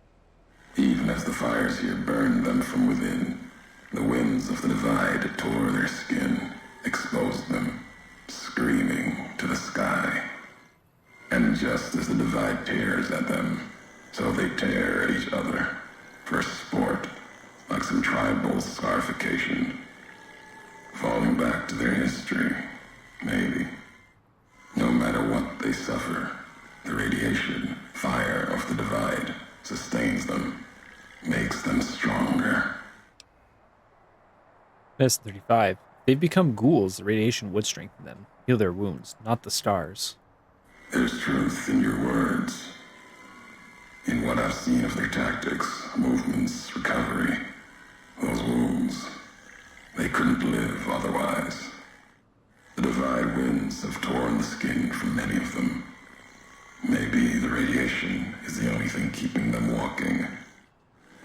Even as the fires here burned them from within, the winds of the divide tore their skin, exposed them, screaming to the sky. And just as the divide tears at them, so they tear at each other, for sport, like some tribal scarification. Falling back to their history, maybe. No matter what they suffer, the radiation, fire of the divide sustains them, makes them stronger. S-35. They've become ghouls. The radiation would strengthen them, heal their wounds, not the stars. There's truth in your words. In what I've seen of their tactics, movements, recovery. Those wounds, they couldn't live otherwise. The divide winds have torn the skin from many of them. Maybe the radiation is the only thing keeping them walking.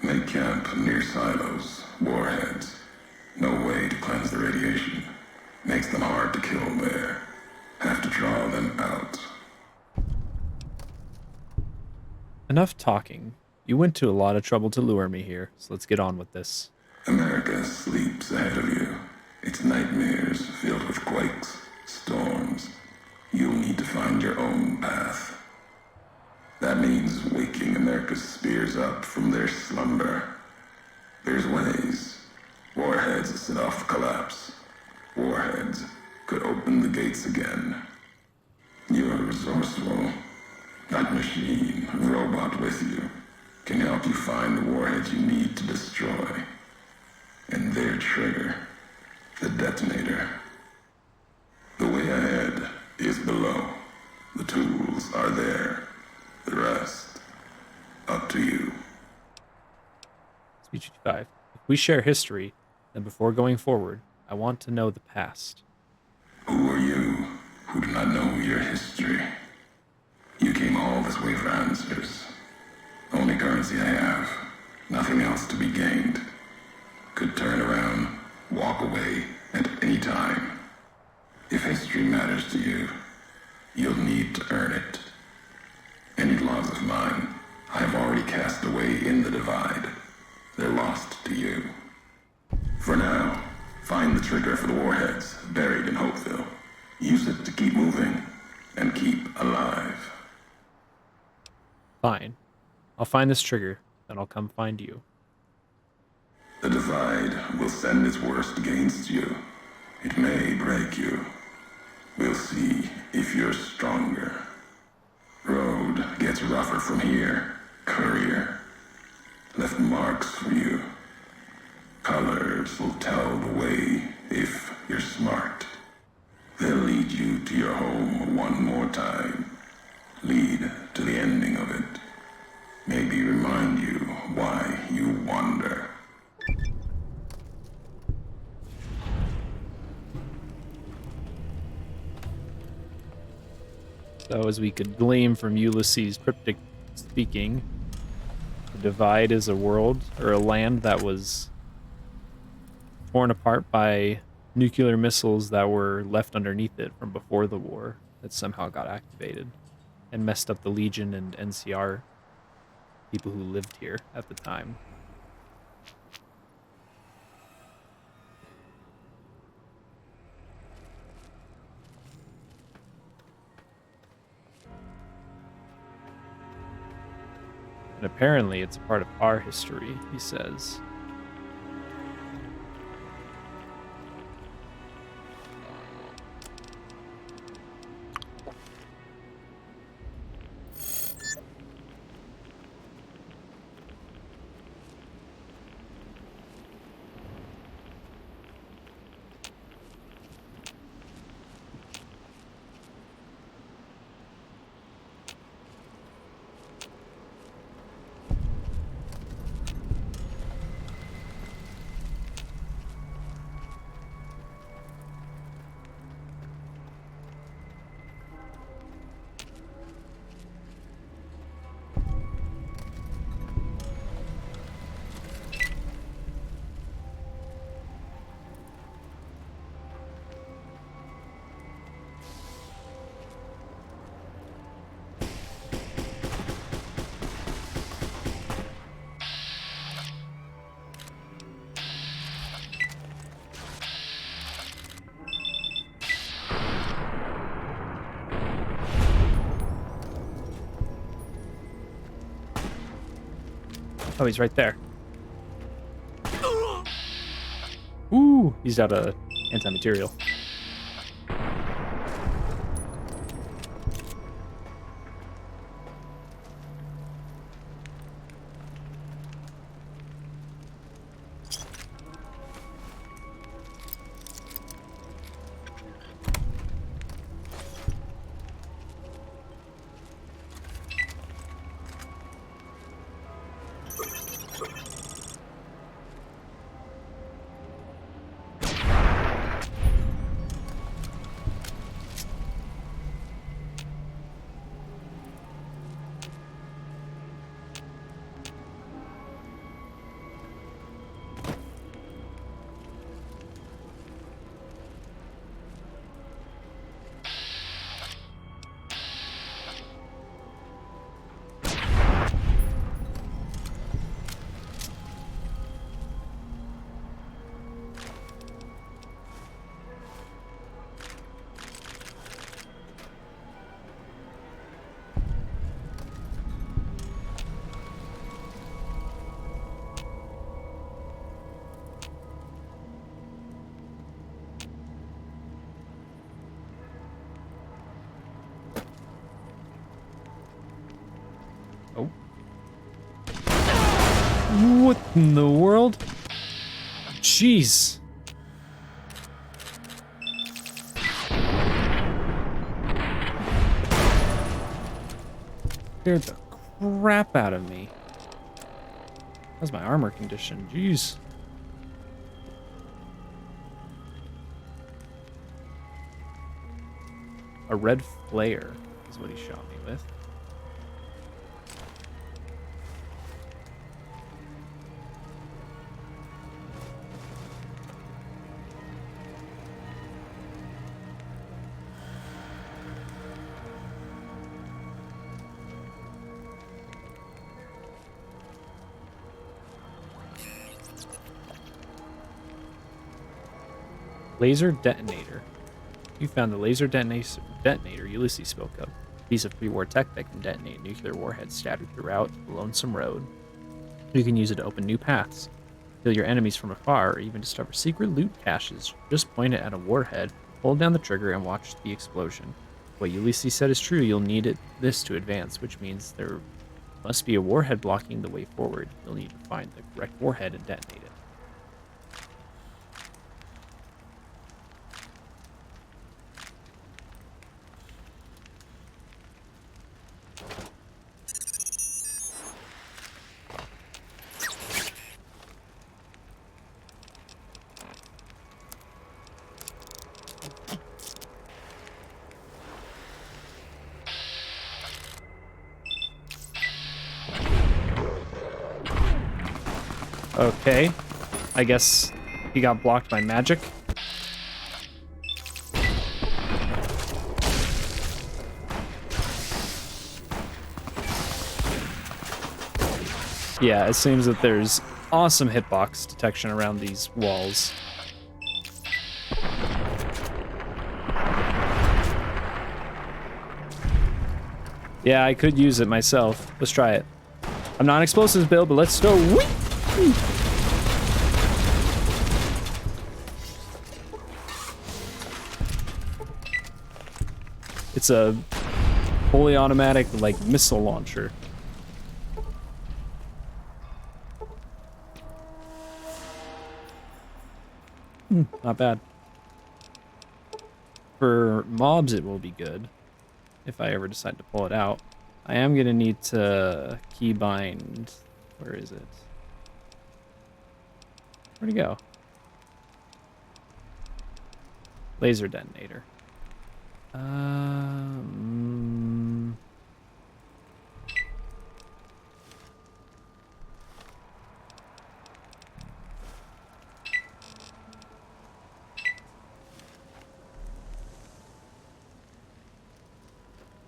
They camp near silos, warheads. No way to cleanse the radiation. Makes them hard to kill there. Have to draw them out. Enough talking. You went to a lot of trouble to lure me here, so let's get on with this. America sleeps ahead of you. Its nightmares filled with quakes, storms. You'll need to find your own path. That means waking America's spears up from their slumber. There's ways. Warheads set off collapse. Warheads could open the gates again. You're resourceful. That machine, robot with you, can help you find the warheads you need to destroy. And their trigger, the detonator. The way ahead is below. The tools are there. The rest, up to you. Speech 55. If we share history, then before going forward, I want to know the past. Who are you who do not know your history? You came all this way for answers. Only currency I have. Nothing else to be gained. Could turn around, walk away at any time. If history matters to you, you'll need to earn it. Any laws of mine, I have already cast away in the divide. They're lost to you. For now, find the trigger for the warheads buried in Hopeville. Use it to keep moving and keep alive. Fine. I'll find this trigger, then I'll come find you. The divide will send its worst against you. It may break you. We'll see if you're stronger. Road gets rougher from here. Courier left marks for you. Colors words will tell the way if you're smart. They'll lead you to your home one more time. Lead to the ending of it. Maybe remind you why you wander. So as we could glean from Ulysses' cryptic speaking, the Divide is a world, or a land that was torn apart by nuclear missiles that were left underneath it from before the war that somehow got activated and messed up the Legion and NCR people who lived here at the time. And apparently it's a part of our history, he says. Oh, he's right there. Ooh, he's out of anti-material. Oh. What in the world? Jeez. Scared the crap out of me. How's my armor condition? Jeez. A red flare is what he shot me with. Laser detonator. You found the laser detonator Ulysses spoke of. A piece of pre-war tech that can detonate nuclear warheads scattered throughout the Lonesome Road. You can use it to open new paths, kill your enemies from afar, or even discover secret loot caches. Just point it at a warhead, hold down the trigger, and watch the explosion. What Ulysses said is true. You'll need this to advance, which means there must be a warhead blocking the way forward. You'll need to find the correct warhead and detonate it. Okay. I guess he got blocked by magic. Yeah, it seems that there's awesome hitbox detection around these walls. Yeah, I could use it myself. Let's try it. I'm not an explosives build, but let's go. Whee! It's a fully automatic, like, missile launcher. Not bad. For mobs, it will be good if I ever decide to pull it out. I am gonna need to keybind. Where is it? Where'd it go? Laser detonator.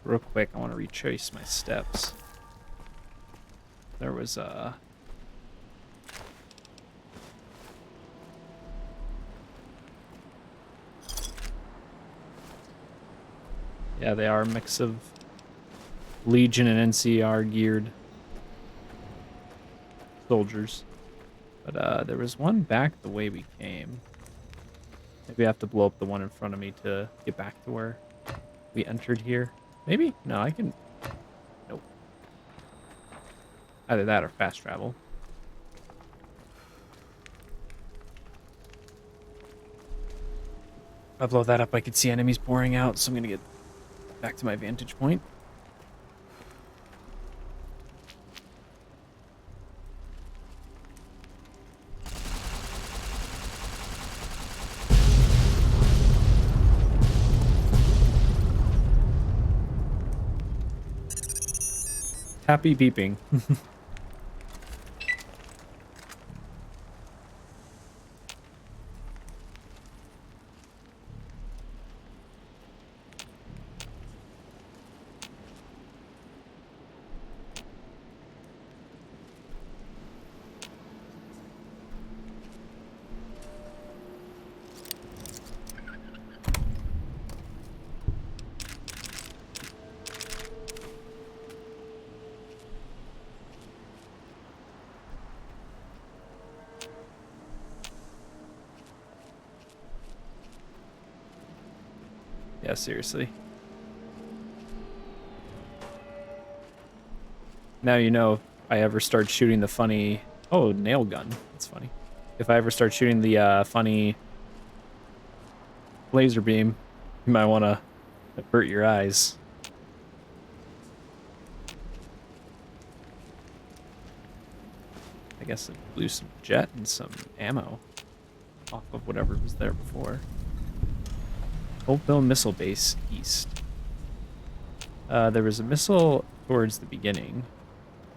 Real quick, I want to retrace my steps. There was a... Yeah, they are a mix of Legion and NCR geared soldiers. But there was one back the way we came. Maybe I have to blow up the one in front of me to get back to where we entered here. Maybe? No, I can... Nope. Either that or fast travel. If I blow that up, I could see enemies pouring out, so I'm gonna get back to my vantage point. Happy beeping. Yeah, seriously. Now you know if I ever start shooting the funny... Oh, nail gun. That's funny. If I ever start shooting the funny laser beam, you might want to avert your eyes. I guess it blew some jet and some ammo off of whatever was there before. Hopeville Missile Base East. There was a missile towards the beginning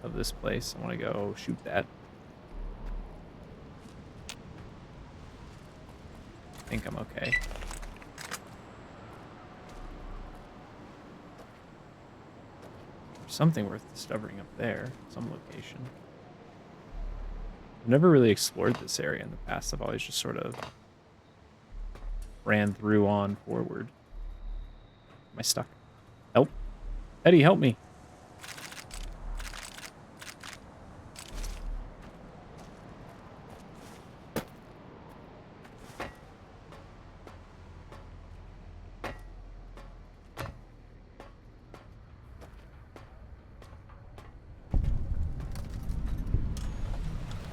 of this place. I want to go shoot that. I think I'm okay. There's something worth discovering up there, some location. I've never really explored this area in the past. I've always just sort of ran through on forward. Am I stuck? Help. Eddie, help me.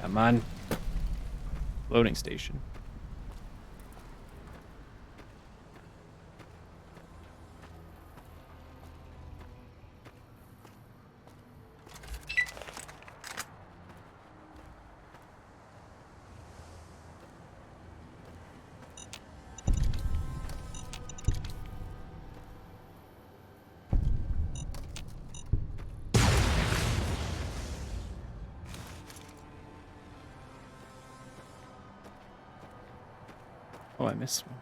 Come on. Loading station. Oh, I missed one.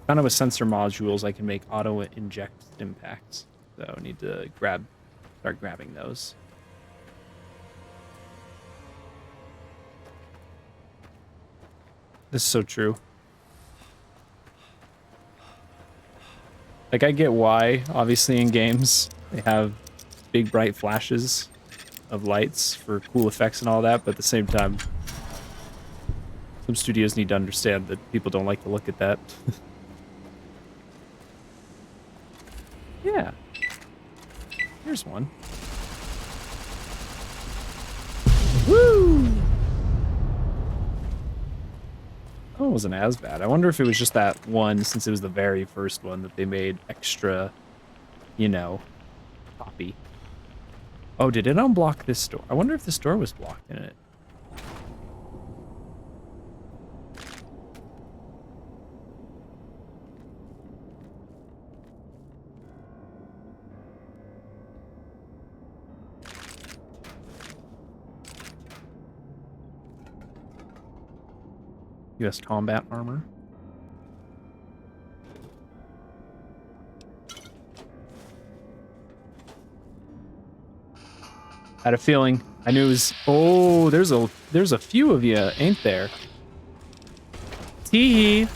Kind of with sensor modules, I can make auto inject stim packs. So I need to start grabbing those. This is so true. Like, I get why, obviously, in games, they have big, bright flashes of lights for cool effects and all that, but at the same time, some studios need to understand that people don't like to look at that. Yeah. Here's one. Woo! Oh, it wasn't as bad. I wonder if it was just that one, since it was the very first one, that they made extra, you know, poppy. Oh, did it unblock this door? I wonder if this door was blocked in it. US combat armor. Had a feeling. I knew it was. Oh, there's a few of you, ain't there? Tee.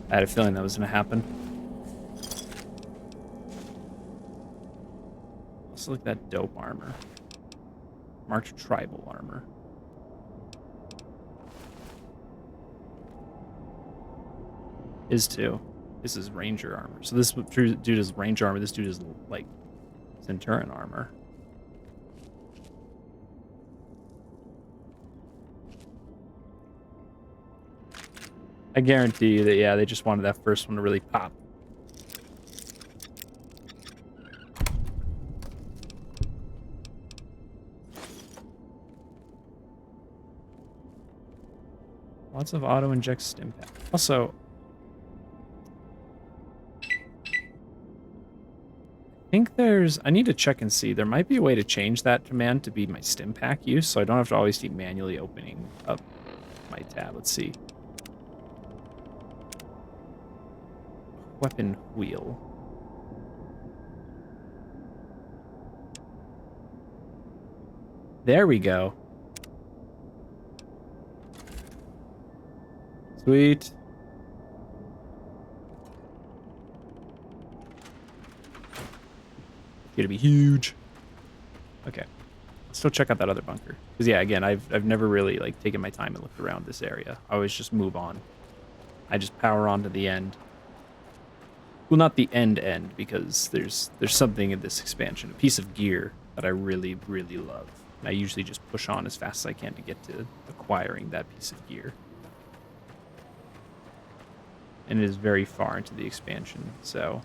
I had a feeling that was going to happen. Let's look at that dope armor. Marked tribal armor. Is too. This is ranger armor. So this dude is ranger armor. This dude is like centurion armor. I guarantee you that, yeah, they just wanted that first one to really pop. Lots of auto-inject stim pack. Also, I think I need to check and see. There might be a way to change that command to be my stim pack use, so I don't have to always keep manually opening up my tab. Let's see. Weapon wheel. There we go. Sweet. Gonna be huge. Okay. Let's go check out that other bunker. Because yeah, again, I've never really like taken my time and looked around this area. I always just move on. I just power on to the end. Well, not the end, because there's something in this expansion, a piece of gear that I really, really love. And I usually just push on as fast as I can to get to acquiring that piece of gear. And it is very far into the expansion, so...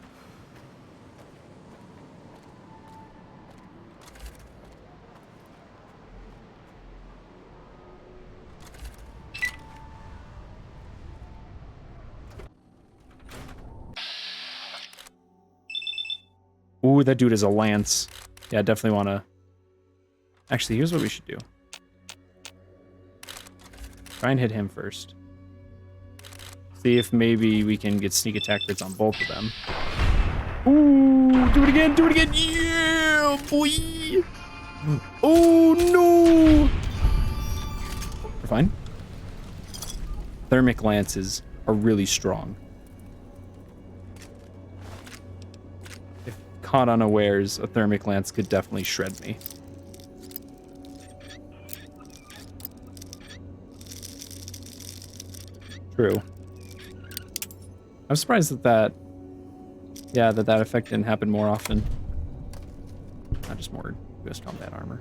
Ooh, that dude is a lance. Yeah, I definitely want to... Actually, here's what we should do. Try and hit him first. See if maybe we can get sneak attack crits on both of them. Ooh, do it again, do it again. Yeah, boy. Oh, no. We're fine. Thermic lances are really strong. Caught unawares, a thermic lance could definitely shred me. True. I'm surprised that effect didn't happen more often. Not just more US combat armor.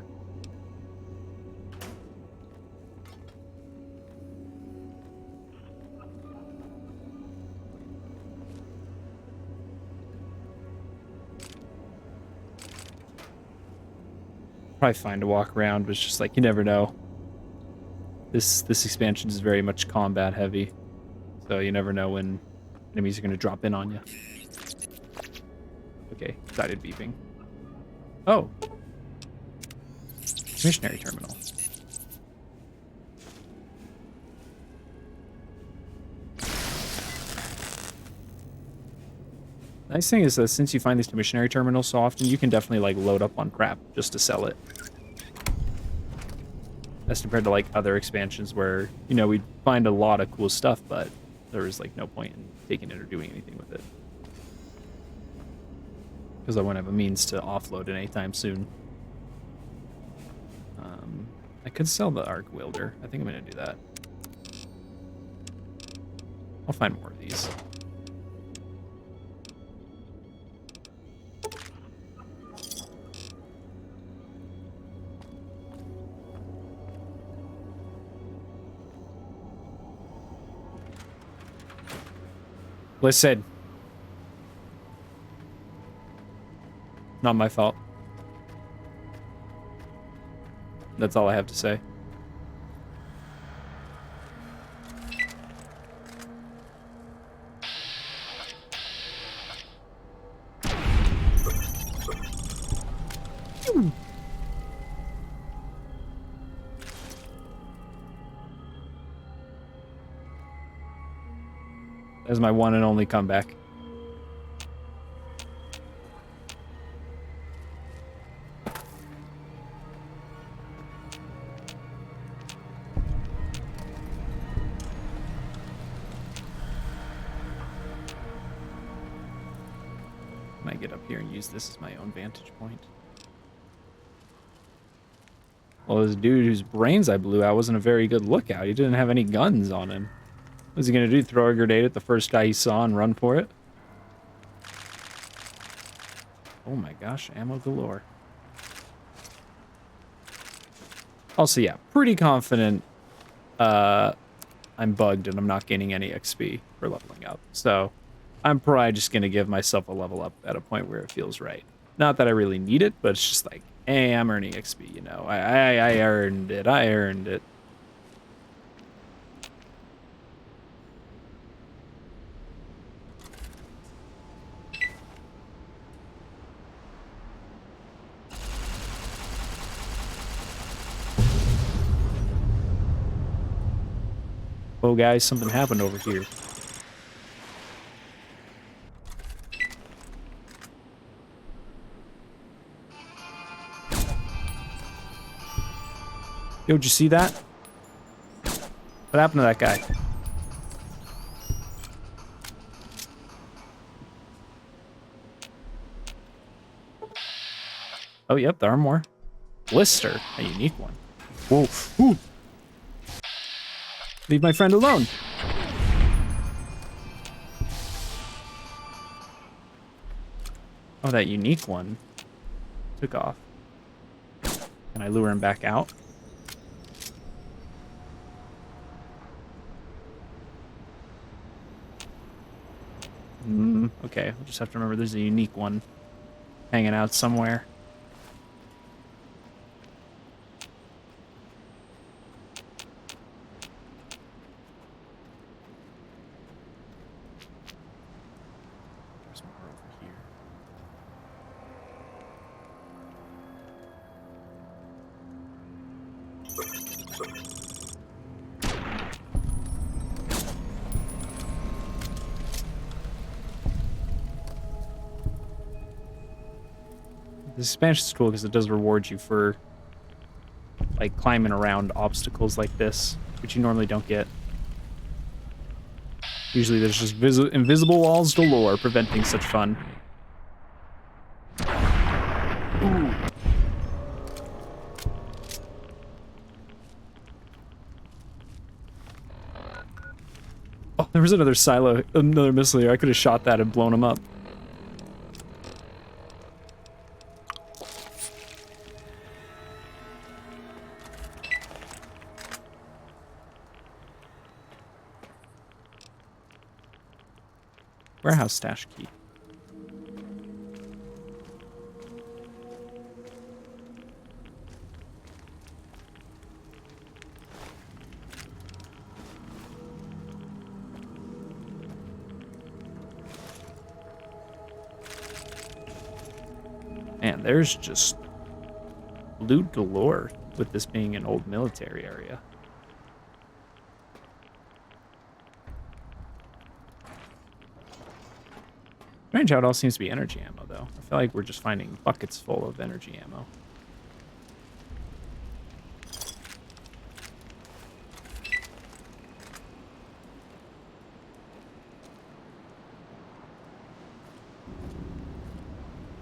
Probably fine to walk around, but it's just like, you never know. This expansion is very much combat heavy, so you never know when enemies are going to drop in on you. Okay, decided beeping. Oh. Missionary terminal. Nice thing is that since you find these missionary terminals so often, you can definitely like load up on crap just to sell it. As compared to like other expansions where, you know, we'd find a lot of cool stuff, but there was like no point in taking it or doing anything with it. Because I wouldn't have a means to offload it anytime soon. I could sell the arc wielder. I think I'm gonna do that. I'll find more of these. Listen. Not my fault. That's all I have to say. That's my one and only comeback. Can I get up here and use this as my own vantage point? Well, this dude whose brains I blew out wasn't a very good lookout. He didn't have any guns on him. What's he gonna do? Throw a grenade at the first guy he saw and run for it? Oh my gosh, ammo galore. Also, yeah, pretty confident I'm bugged and I'm not gaining any XP for leveling up. So I'm probably just gonna give myself a level up at a point where it feels right. Not that I really need it, but it's just like, hey, I'm earning XP, you know. I earned it. I earned it. Oh, guys, something happened over here. Yo, did you see that? What happened to that guy? Oh, yep, there are more. Blister, a unique one. Whoa. Ooh. Leave my friend alone. Oh, that unique one took off. Can I lure him back out? Okay, we'll just have to remember there's a unique one hanging out somewhere. There's more over here. This expansion is cool because it does reward you for like climbing around obstacles like this, which you normally don't get. Usually there's just invisible walls galore preventing such fun. Ooh. Oh, there was another silo, another missile here. I could have shot that and blown him up. Warehouse stash key. Man, there's just loot galore with this being an old military area. Strange how it all seems to be energy ammo, though. I feel like we're just finding buckets full of energy ammo.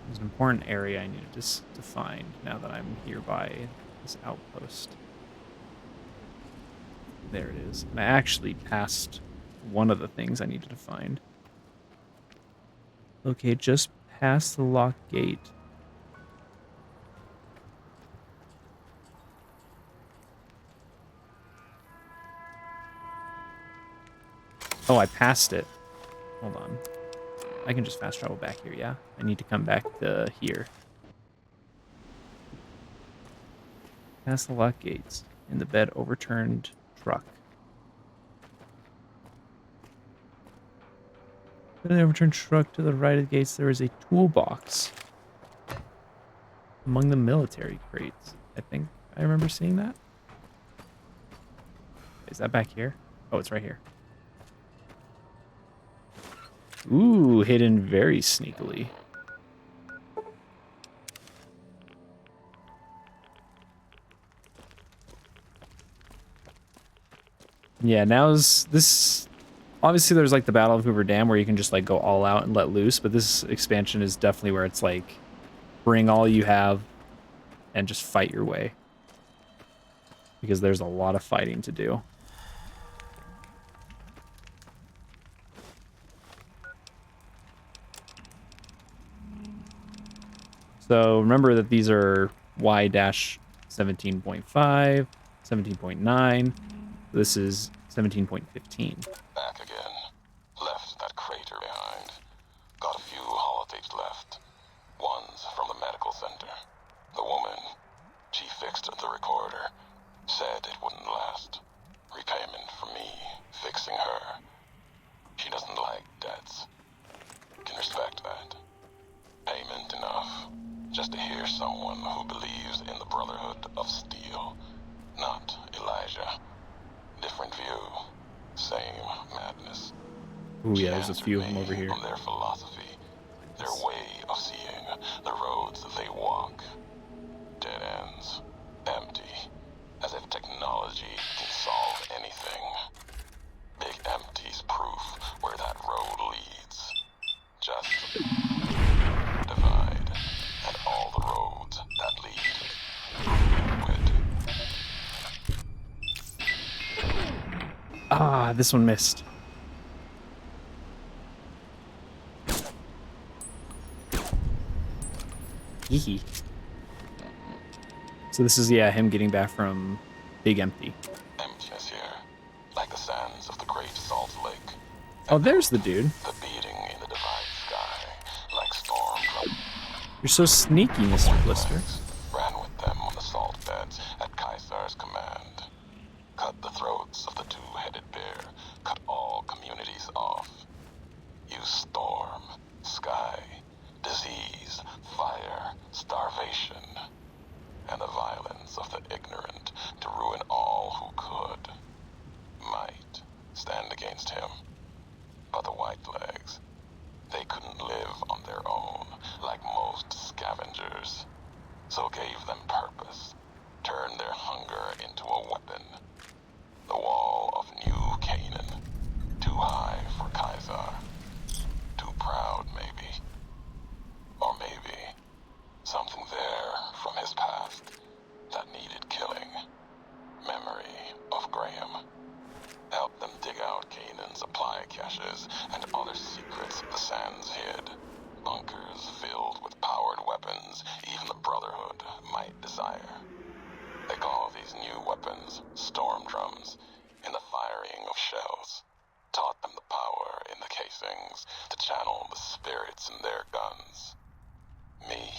There's an important area I needed to find now that I'm here by this outpost. There it is. And I actually passed one of the things I needed to find. Okay, just past the locked gate. Oh, I passed it. Hold on. I can just fast travel back here, yeah? I need to come back to here. Past the locked gates. In the bed overturned truck. In the overturned truck to the right of the gates, there is a toolbox. Among the military crates. I think I remember seeing that. Is that back here? Oh, it's right here. Ooh, hidden very sneakily. Yeah, now's this. Obviously, there's like the Battle of Hoover Dam where you can just like go all out and let loose, but this expansion is definitely where it's like bring all you have and just fight your way. Because there's a lot of fighting to do. So remember that these are Y-17.5, 17.9. This is 17.15. Back again. Left that crater behind. Got a few holotapes left. One's from the medical center. The woman, she fixed the recorder. Said it wouldn't last. Repayment for me, fixing her. She doesn't like debts. Can respect that. Payment enough. Just to hear someone who believes in the Brotherhood of Steel. Not Elijah. Different view. Same madness. Ooh, yeah, there's a few of them over here. On their philosophy, their way of seeing, the roads they walk. Dead ends. Empty. As if technology can solve anything. Big empty's proof where that road leads. Just divide. And all the roads that lead. Ah, this one missed. Hee. So this is, yeah, him getting back from Big Empty. Emptiness here, like the sands of the Great Salt Lake. Oh, there's the dude. The beating in the divine sky, like storm from... You're so sneaky, Mr. Blister. Ran with them on the salt beds at Caesar's command. Cut the throats of the two-headed bear. Cut all communities off. Use storm, sky, disease, fire, starvation, and the violence of the ignorant to ruin all who could. Might stand against him. But the Whitelegs, they couldn't live on their own like most scavengers. So gave them purpose. Turned their hunger into a weapon. The wall of New Canaan. Too high for Caesar. Too proud, maybe. Or maybe something there from his past that needed killing. Memory of Graham. Helped them dig out Canaan's supply caches and other secrets the sands hid. Bunkers filled with powered weapons even the Brotherhood might desire. They call these new weapons storm drums in the firing of shells. Taught them the power in the casings to channel the spirits in their guns. Me,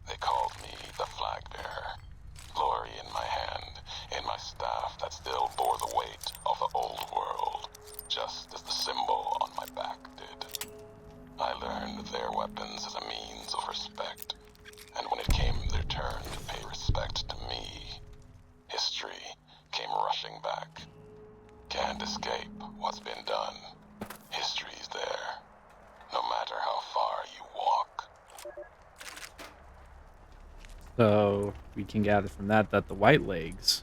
they called me the flag bearer. Glory in my hand, in my staff that still bore the weight of the old world, just as the symbol on my back did. I learned their weapons as a means of respect, So we can gather from that that the Whitelegs,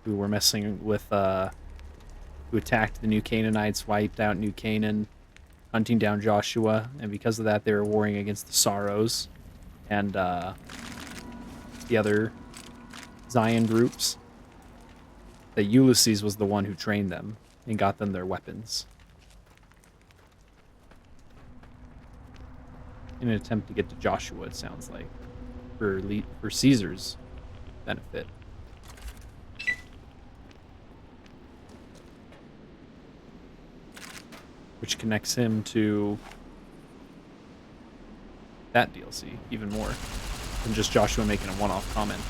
who were messing with, who attacked the New Canaanites, wiped out New Canaan, hunting down Joshua, and because of that, they were warring against the Sorrows and the other Zion groups. That Ulysses was the one who trained them and got them their weapons in an attempt to get to Joshua, it sounds like, for Caesar's benefit. Which connects him to that DLC even more than just Joshua making a one-off comment.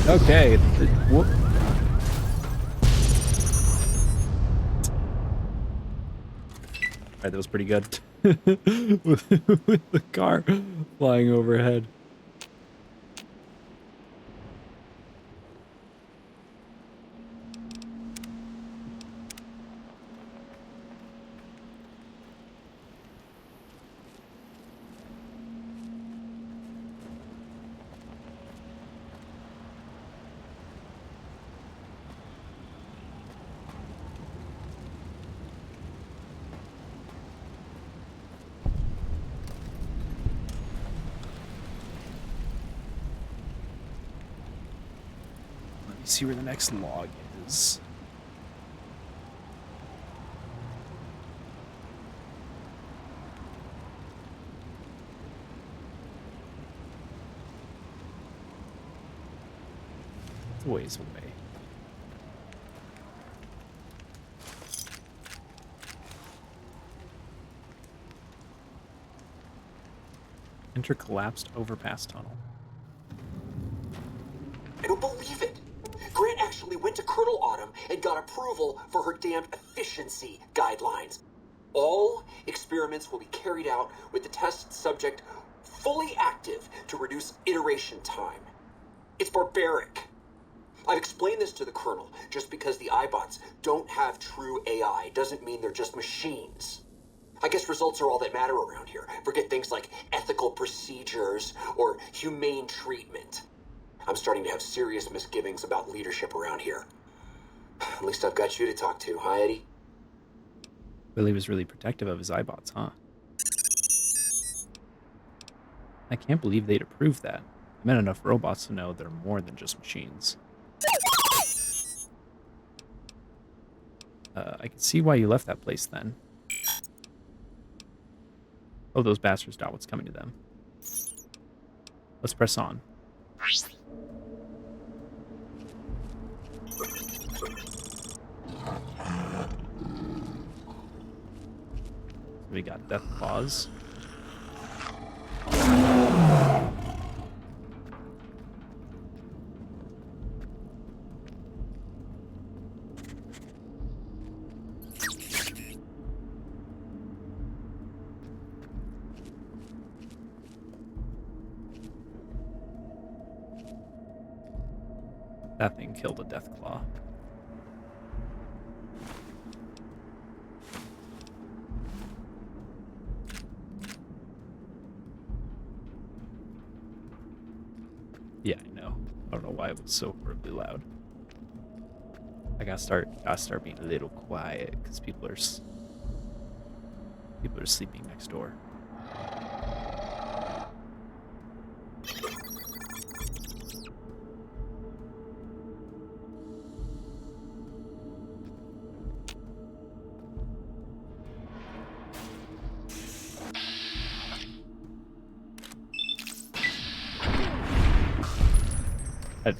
Okay. Whoop. Alright, that was pretty good. with the car flying overhead. See where the next log is. It's a ways away. Enter collapsed overpass tunnel. I don't believe it. Grant actually went to Colonel Autumn and got approval for her damned efficiency guidelines. All experiments will be carried out with the test subject fully active to reduce iteration time. It's barbaric. I've explained this to the Colonel. Just because the iBots don't have true AI doesn't mean they're just machines. I guess results are all that matter around here. Forget things like ethical procedures or humane treatment. I'm starting to have serious misgivings about leadership around here. At least I've got you to talk to, huh, Eddie? Billy was really protective of his iBots, huh? I can't believe they'd approve that. I met enough robots to know they're more than just machines. I can see why you left that place then. Oh, those bastards doubt what's coming to them. Let's press on. We got death claws. That thing killed a death claw. Yeah, I know. I don't know why it was so horribly loud. I gotta start being a little quiet because people are sleeping next door.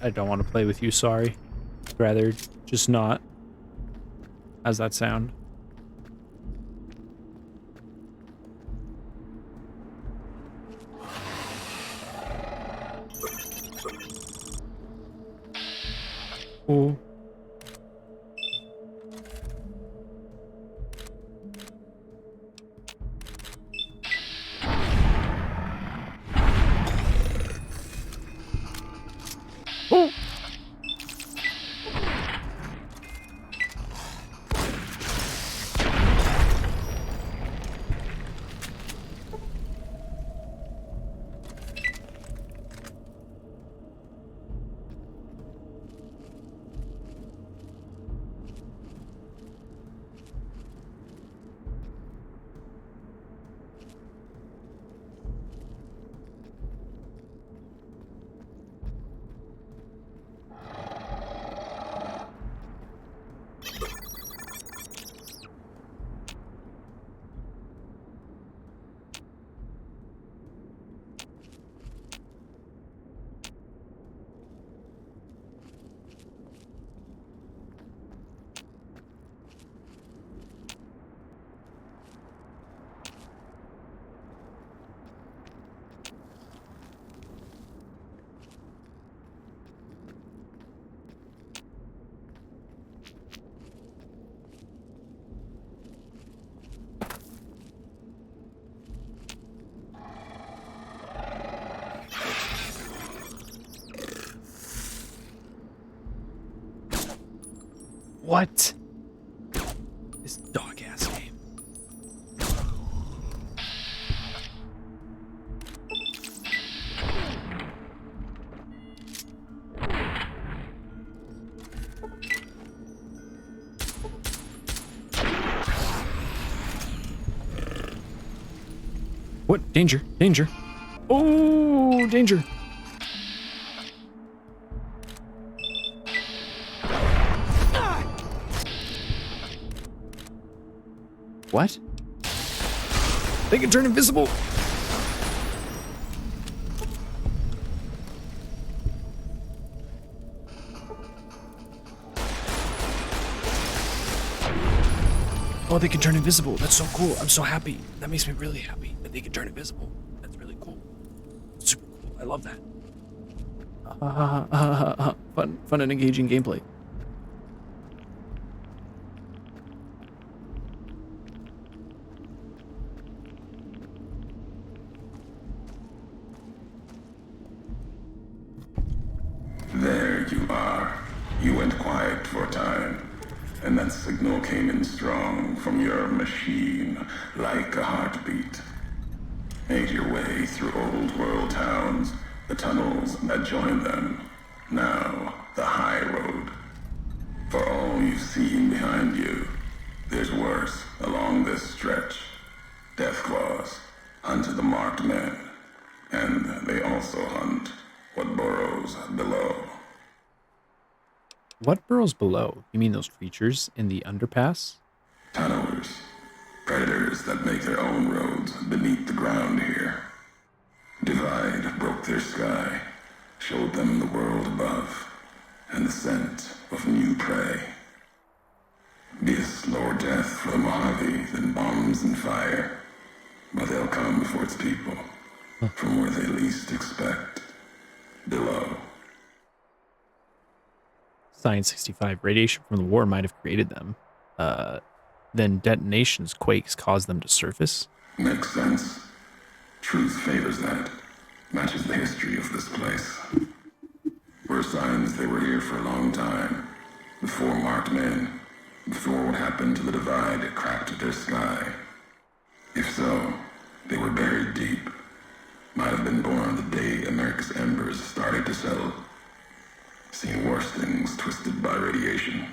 I don't want to play with you, sorry. I'd rather just not. How's that sound? Oh. What? This dog-ass game. What? Danger. Danger. Oh, danger. What? They can turn invisible. Oh, they can turn invisible. That's so cool. I'm so happy. That makes me really happy that they can turn invisible. That's really cool. Super cool. I love that. Fun and engaging gameplay. There you are. You went quiet for a time, and that signal came in strong from your machine, like a heartbeat. Made your way through old world towns, the tunnels that join them. Now, the high road. For all you've seen behind you, there's worse along this stretch. Death claws hunt the marked men, and they also hunt what burrows below. What burrows below? You mean those creatures in the underpass? Tunnelers. Predators that make their own roads beneath the ground here. Divide broke their sky, showed them the world above, and the scent of new prey. Be a slower death for the Mojave than bombs and fire, but they'll come for its people, from where they least expect, below. Science 65. Radiation from the war might have created them. Then detonations, quakes, caused them to surface. Makes sense. Truth favors that. Matches the history of this place. Were signs they were here for a long time. Before marked men. Before what happened to the divide cracked their sky. If so, they were buried deep. Might have been born the day America's embers started to settle. Seen worse things twisted by radiation.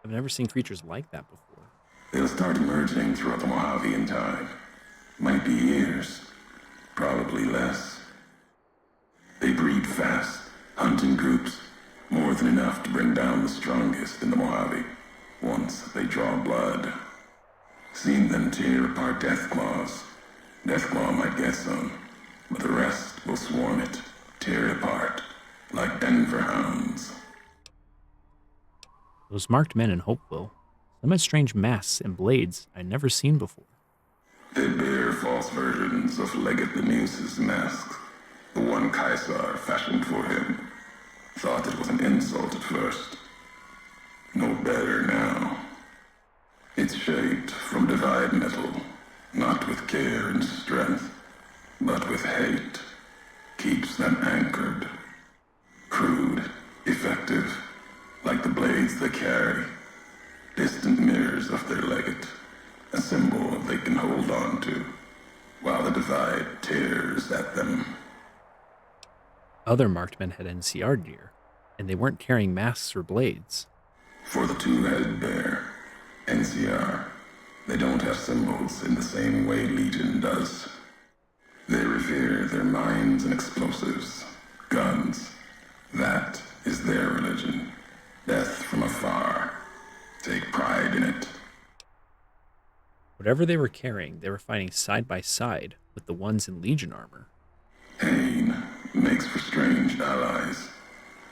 I've never seen creatures like that before. They'll start emerging throughout the Mojave in time. Might be years. Probably less. They breed fast, hunt in groups. More than enough to bring down the strongest in the Mojave. Once they draw blood. Seen them tear apart Deathclaws. Deathclaw might get some, but the rest will swarm it, tear it apart, like Denver hounds. Those marked men in Hopeville. Some had strange masks and blades I'd never seen before. They bear false versions of Legate Benuse's masks. The one Caesar fashioned for him. Thought it was an insult at first. No better now. It's shaped from divide metal, not with care and strength, but with hate. Keeps them anchored. Crude, effective, like the blades they carry. Distant mirrors of their legate, a symbol they can hold on to, while the divide tears at them. Other marked men had NCR gear, and they weren't carrying masks or blades. For the two-headed bear, NCR, they don't have symbols in the same way Legion does. They revere their mines and explosives, guns. That is their religion. Death from afar. Take pride in it. Whatever they were carrying, they were fighting side by side with the ones in Legion armor. Pain makes for strange allies.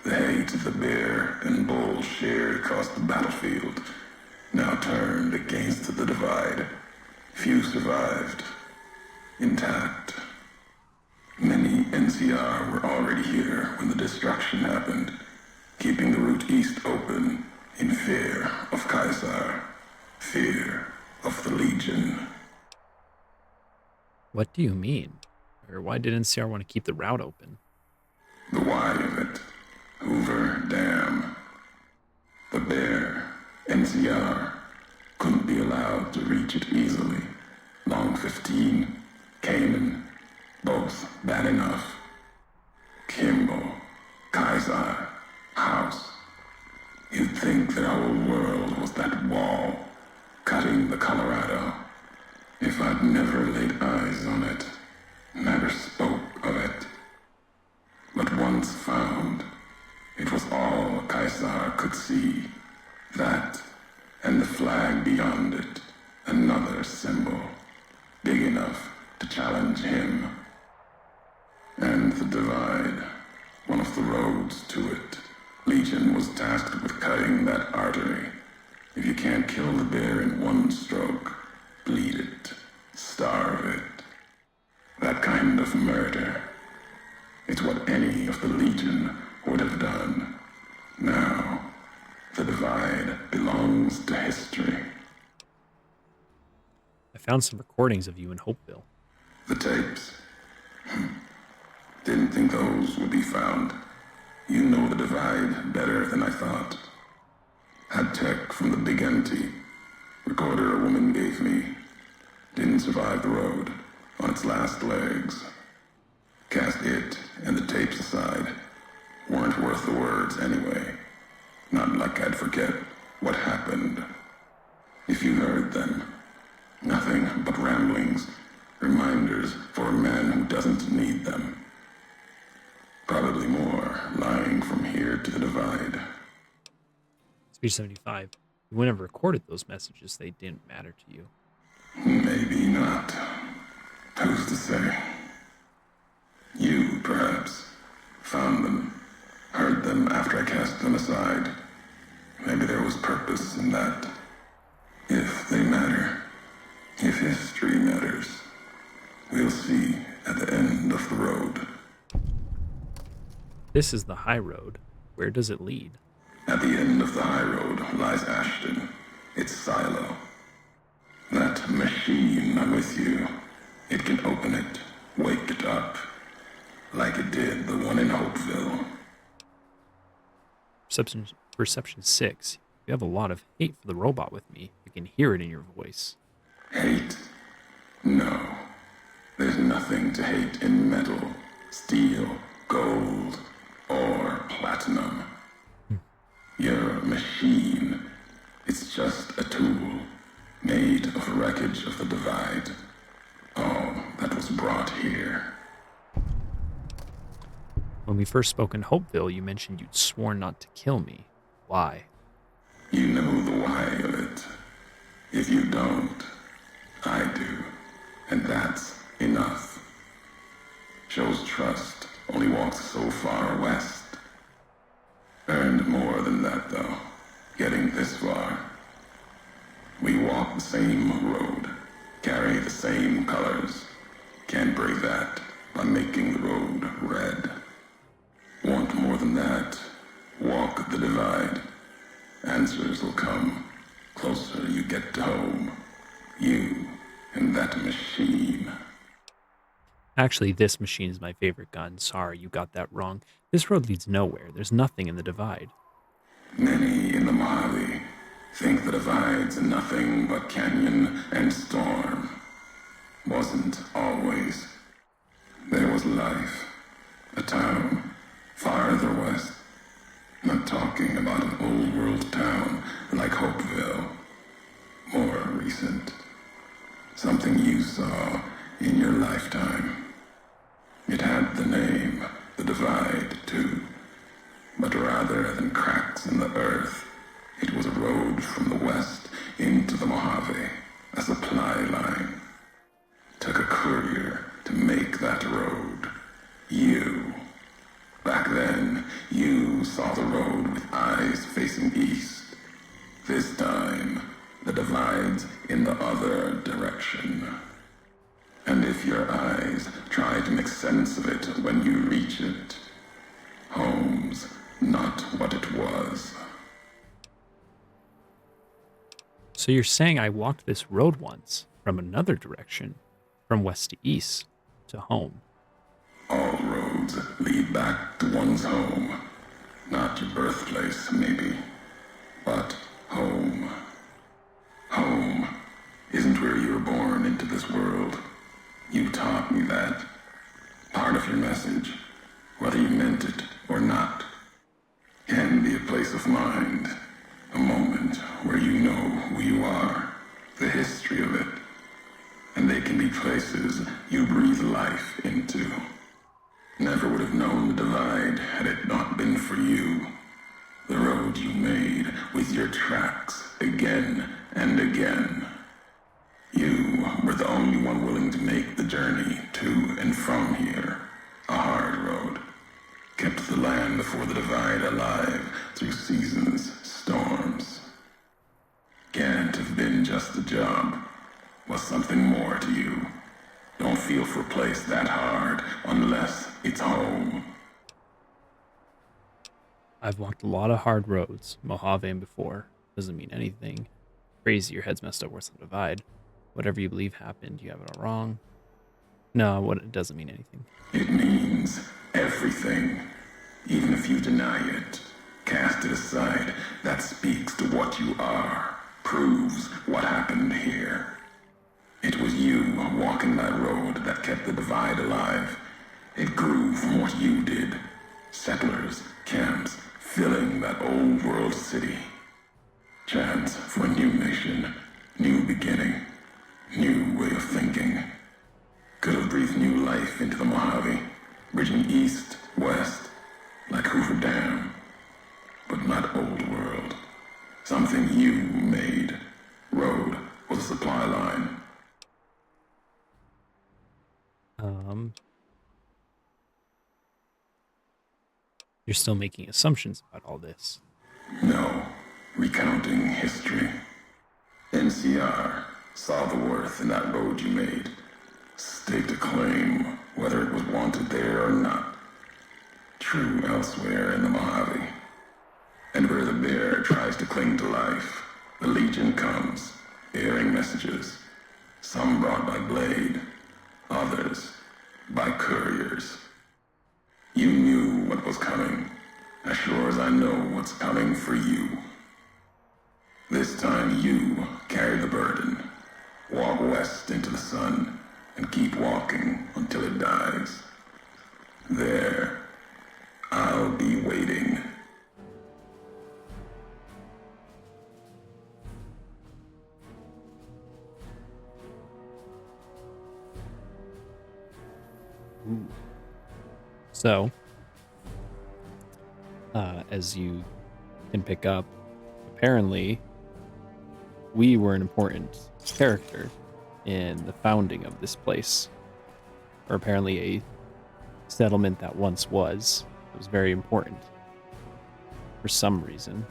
The hate the bear and bull shared across the battlefield, now turned against the divide. Few survived. Intact. Many NCR were already here when the destruction happened, keeping the route east open in fear of Caesar, fear of the Legion. What do you mean? Or why did NCR want to keep the route open? The why of it. Hoover Dam. The bear, NCR, couldn't be allowed to reach it easily. Long 15, Cayman, both bad enough. Kimball, Kaiser, House. You'd think their whole world was that wall, cutting the Colorado. If I'd never laid eyes on it, never spoke of it. But once found, it was all Kaiser could see. That, and the flag beyond it, another symbol, big enough to challenge him. And the divide, one of the roads to it. Legion was tasked with cutting that artery. If you can't kill the bear in one stroke, bleed it, starve it. That kind of murder. It's what any of the Legion would have done. Now, the divide belongs to history. I found some recordings of you in Hopeville. The tapes. Didn't think those would be found. You know the divide better than I thought. Had tech from the Big Empty. Recorder a woman gave me. Didn't survive the road. On its last legs. Cast it and the tapes aside. Weren't worth the words anyway. Not like I'd forget what happened. If you heard them. Nothing but ramblings. Reminders for a man who doesn't need them. Probably more lying from here to the divide. Speech 75. You wouldn't have recorded those messages. They didn't matter to you. Maybe not. Who's to say? You, perhaps, found them, heard them after I cast them aside. Maybe there was purpose in that. If they matter, if history matters, we'll see at the end of the road. This is the high road. Where does it lead? At the end of the high road lies Ashton, its silo. That machine with you, it can open it, wake it up, like it did the one in Hopeville. Perception 6. You have a lot of hate for the robot with me. I can hear it in your voice. Hate? No. There's nothing to hate in metal, steel, gold, or platinum. You're a machine. It's just a tool, made of wreckage of the divide. All that was brought here. When we first spoke in Hopeville, you mentioned you'd sworn not to kill me. Why? You know the why of it. If you don't, I do. And that's enough. Shows trust, only walks so far west. Earned more than that, though, getting this far. We walk the same road, carry the same colors. Can't break that by making the road red. Want more than that? Walk the divide. Answers will come. Closer you get to home. You and that machine. Actually, this machine is my favorite gun. Sorry, you got that wrong. This road leads nowhere. There's nothing in the divide. Many in the Mojave think the divide's nothing but canyon and storm. Wasn't always. There was life. A town farther west. Not talking about an old world town like Hopeville. More recent. Something you saw in your lifetime. It had the name, the divide, too. But rather than cracks in the earth, it was a road from the west into the Mojave, a supply line. Took a courier to make that road. You. Back then, you saw the road with eyes facing east. This time, the divide's in the other direction. And if your eyes try to make sense of it when you reach it, home's not what it was. So you're saying I walked this road once, from another direction, from west to east, to home. All roads roads lead back to one's home. Not your birthplace, maybe, but home. Home isn't where you were born into this world. You taught me that. Part of your message, whether you meant it or not, can be a place of mind, a moment where you know who you are, the history of it, and they can be places you breathe life into. Never would have known the divide had it not been for you. The road you made with your tracks again and again. You were the only one willing to make the journey to and from here. A hard road. Kept the land before the divide alive through seasons, storms. Can't have been just a job. Was something more to you. Don't feel for a place that hard unless it's home. I've walked a lot of hard roads, Mojave before. Doesn't mean anything. Crazy, your head's messed up worse than divide. Whatever you believe happened, you have it all wrong. No, what it doesn't mean anything. It means everything. Even if you deny it, cast it aside, that speaks to what you are. Proves what happened here. It was you walking that road that kept the divide alive. It grew from what you did. Settlers, camps, filling that old world city. Chance for a new nation, new beginning, new way of thinking. Could have breathed new life into the Mojave, bridging east, west, like Hoover Dam. But not old world. Something you made. Road was a supply line. You're still making assumptions about all this. No, recounting history. NCR saw the worth in that road you made. Staked a claim, whether it was wanted there or not. True elsewhere in the Mojave. And where the bear tries to cling to life, the Legion comes, bearing messages. Some brought by blade, others by couriers. You knew what was coming, as sure as I know what's coming for you. This time you carry the burden. Walk west into the sun, and keep walking until it dies. There, I'll be waiting. Ooh. So, as you can pick up, apparently we were an important character in the founding of this place. Or apparently a settlement that once was. It was very important. For some reason.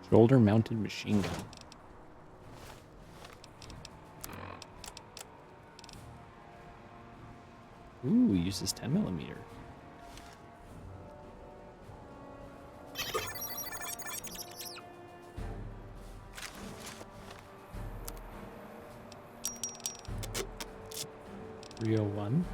Shoulder-mounted machine gun. Ooh, uses 10mm. .301.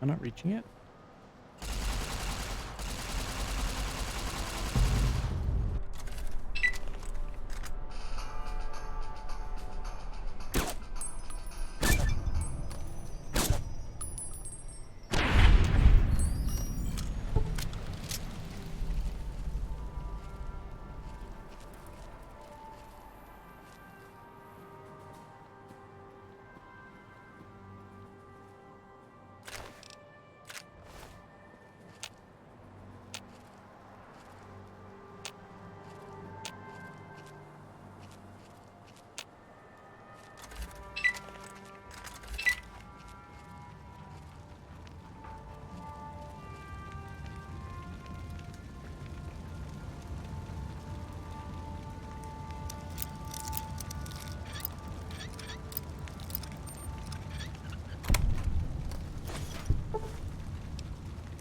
I'm not reaching it.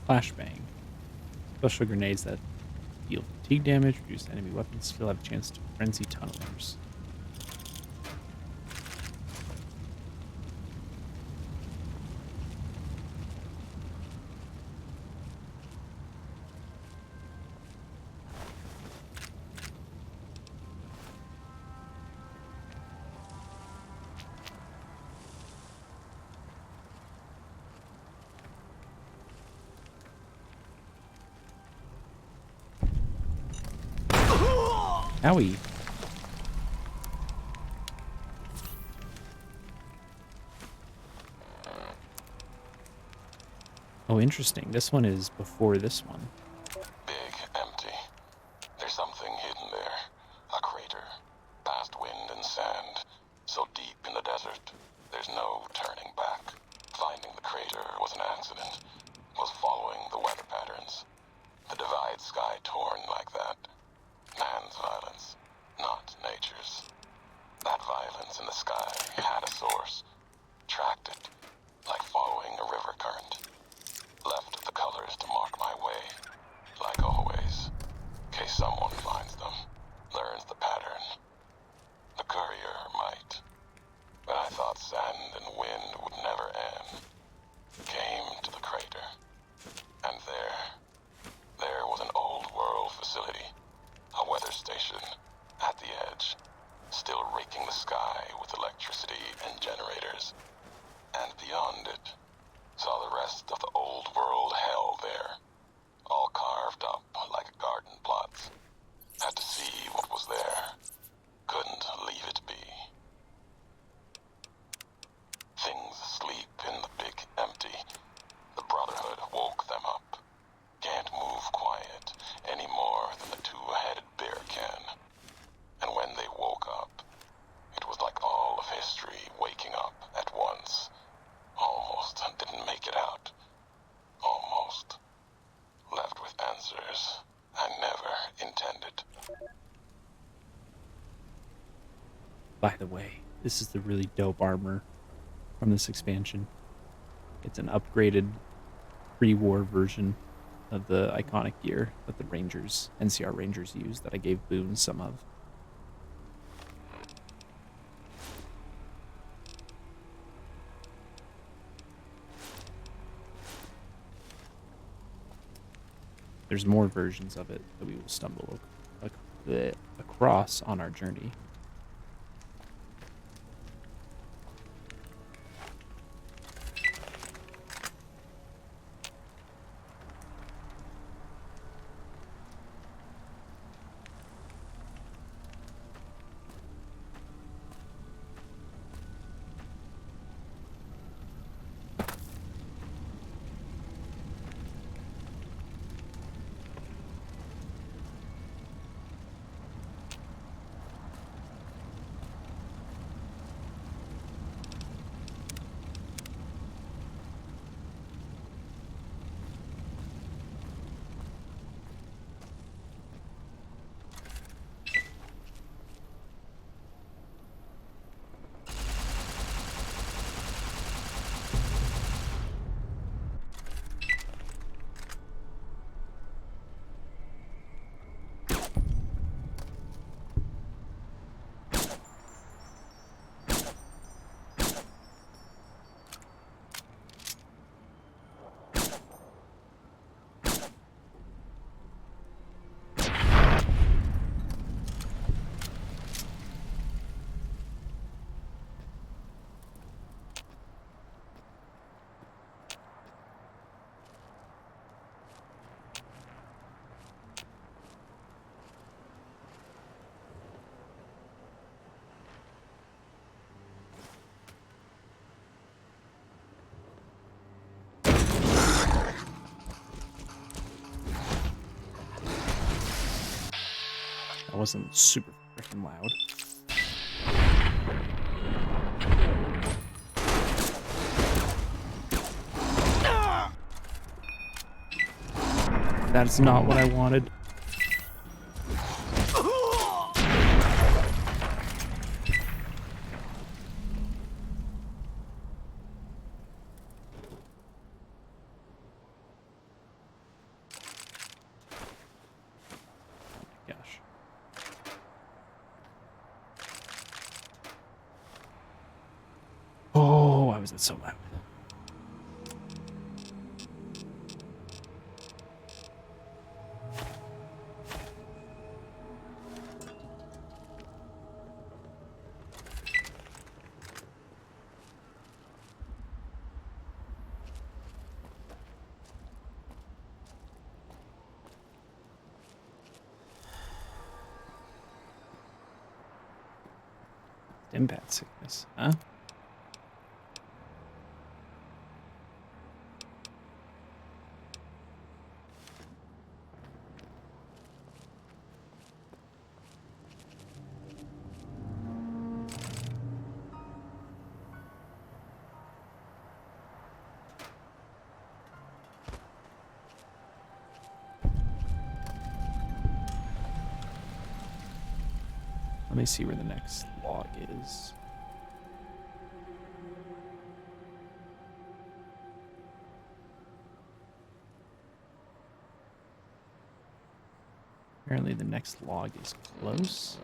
Flashbang. Special grenades that deal fatigue damage, reduce enemy weapons, still have a chance to frenzy tunnelers. Owie. Oh, interesting. This one is before this one. Big, empty. There's something hidden there. A crater. Past wind and sand. So deep in the desert, there's no turning back. Finding the crater was an accident. Was following the weather patterns. The divide sky torn like that. Man's violence, not nature's. That violence in the sky had a source. Tracked it, like following a river current. Left the colors to mark my way, like always. In case someone finds them, learns the pattern. The courier might. But I thought sand and wind would never end. Came to the crater. And there was an old world facility. A weather station at the edge, still raking the sky with electricity and generators. And beyond it, saw the rest of the old world hell there, all carved up like garden plots. Had to see what was there. Couldn't leave it be. Things asleep in the big empty. The Brotherhood woke them up. Can't move quiet any more than the two-headed bear can. And when they woke up, it was like all of history waking up at once. Almost didn't make it out. Almost. Left with answers I never intended. By the way, this is the really dope armor from this expansion. It's an upgraded pre-war version of the iconic gear that the Rangers, NCR Rangers use that I gave Boone some of. There's more versions of it that we will stumble across on our journey. wasn't super freaking loud. That's not what I wanted. Gosh. Oh, why was it so loud? Stimpat sickness, huh? Let me see where the next log is. Apparently the next log is close.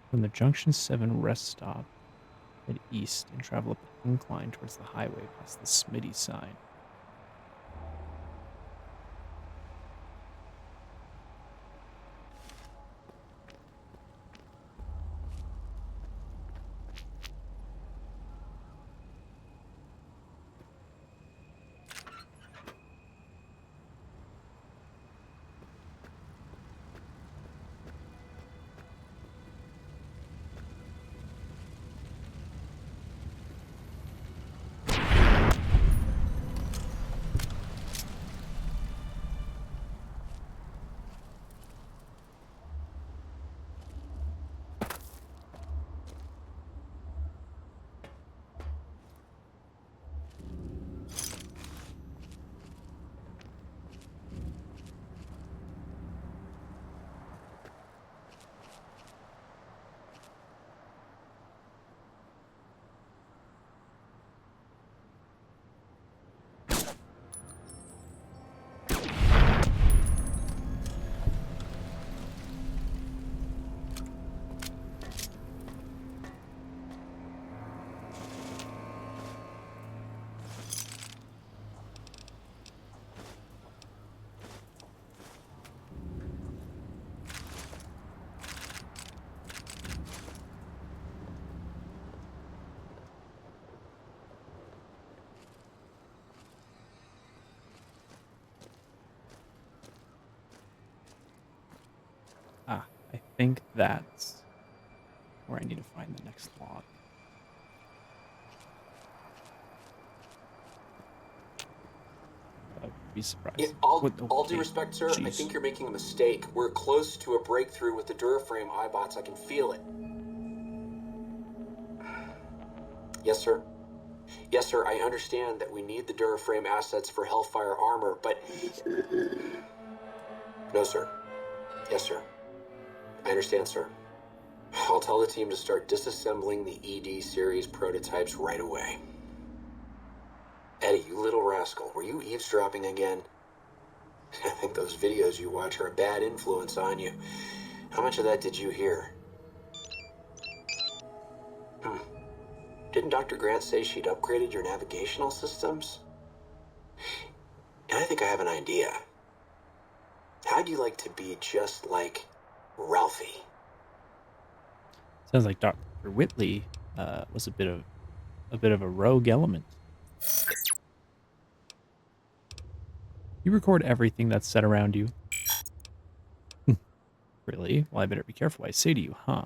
From the Junction 7 rest stop, head east and travel up an incline towards the highway past the Smitty sign. Ah, I think that's where I need to find the next log. I'd be surprised. All due respect, sir, I think you're making a mistake. We're close to a breakthrough with the Duraframe iBots. I can feel it. Yes, sir. Yes, sir, I understand that we need the Duraframe assets for Hellfire armor, but... No, sir. Yes, sir. I understand, sir. I'll tell the team to start disassembling the ED series prototypes right away. Eddie, you little rascal, were you eavesdropping again? I think those videos you watch are a bad influence on you. How much of that did you hear? Didn't Dr. Grant say she'd upgraded your navigational systems? And I think I have an idea. How'd you like to be just like Ralphie? Sounds like Dr. Whitley was a bit of a rogue element. You record everything that's said around you. Really? Well, I better be careful what I say to you, huh?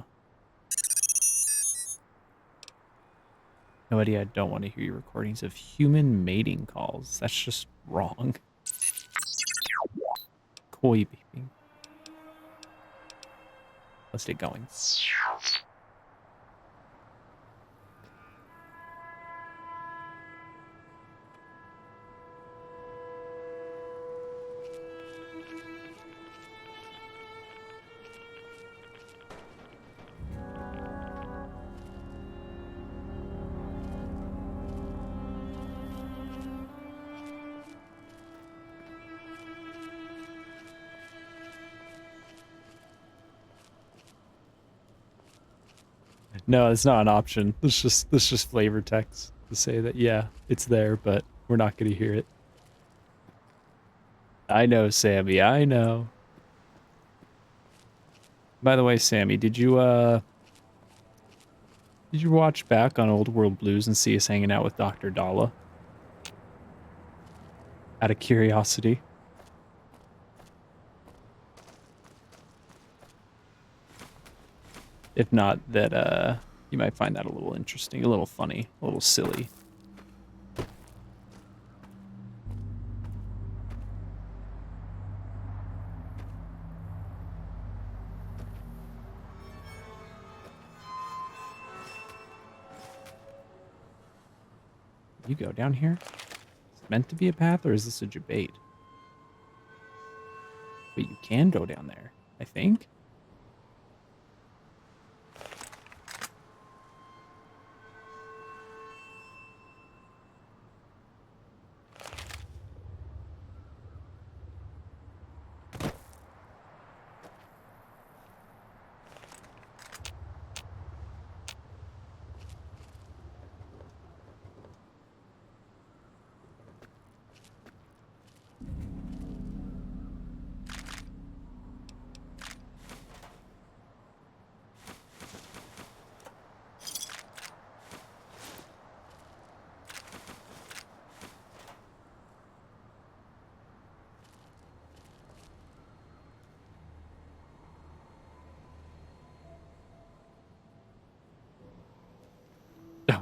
No idea, I don't want to hear your recordings of human mating calls. That's just wrong. Koi beeping. Let's get going. No, it's not an option. It's just flavor text to say that yeah, it's there, but we're not gonna hear it. I know, Sammy, I know. By the way, Sammy, did you watch back on Old World Blues and see us hanging out with Dr. Dalla? Out of curiosity. If not, that you might find that a little interesting, a little funny, a little silly. You go down here? Is it meant to be a path, or is this a debate? But you can go down there, I think.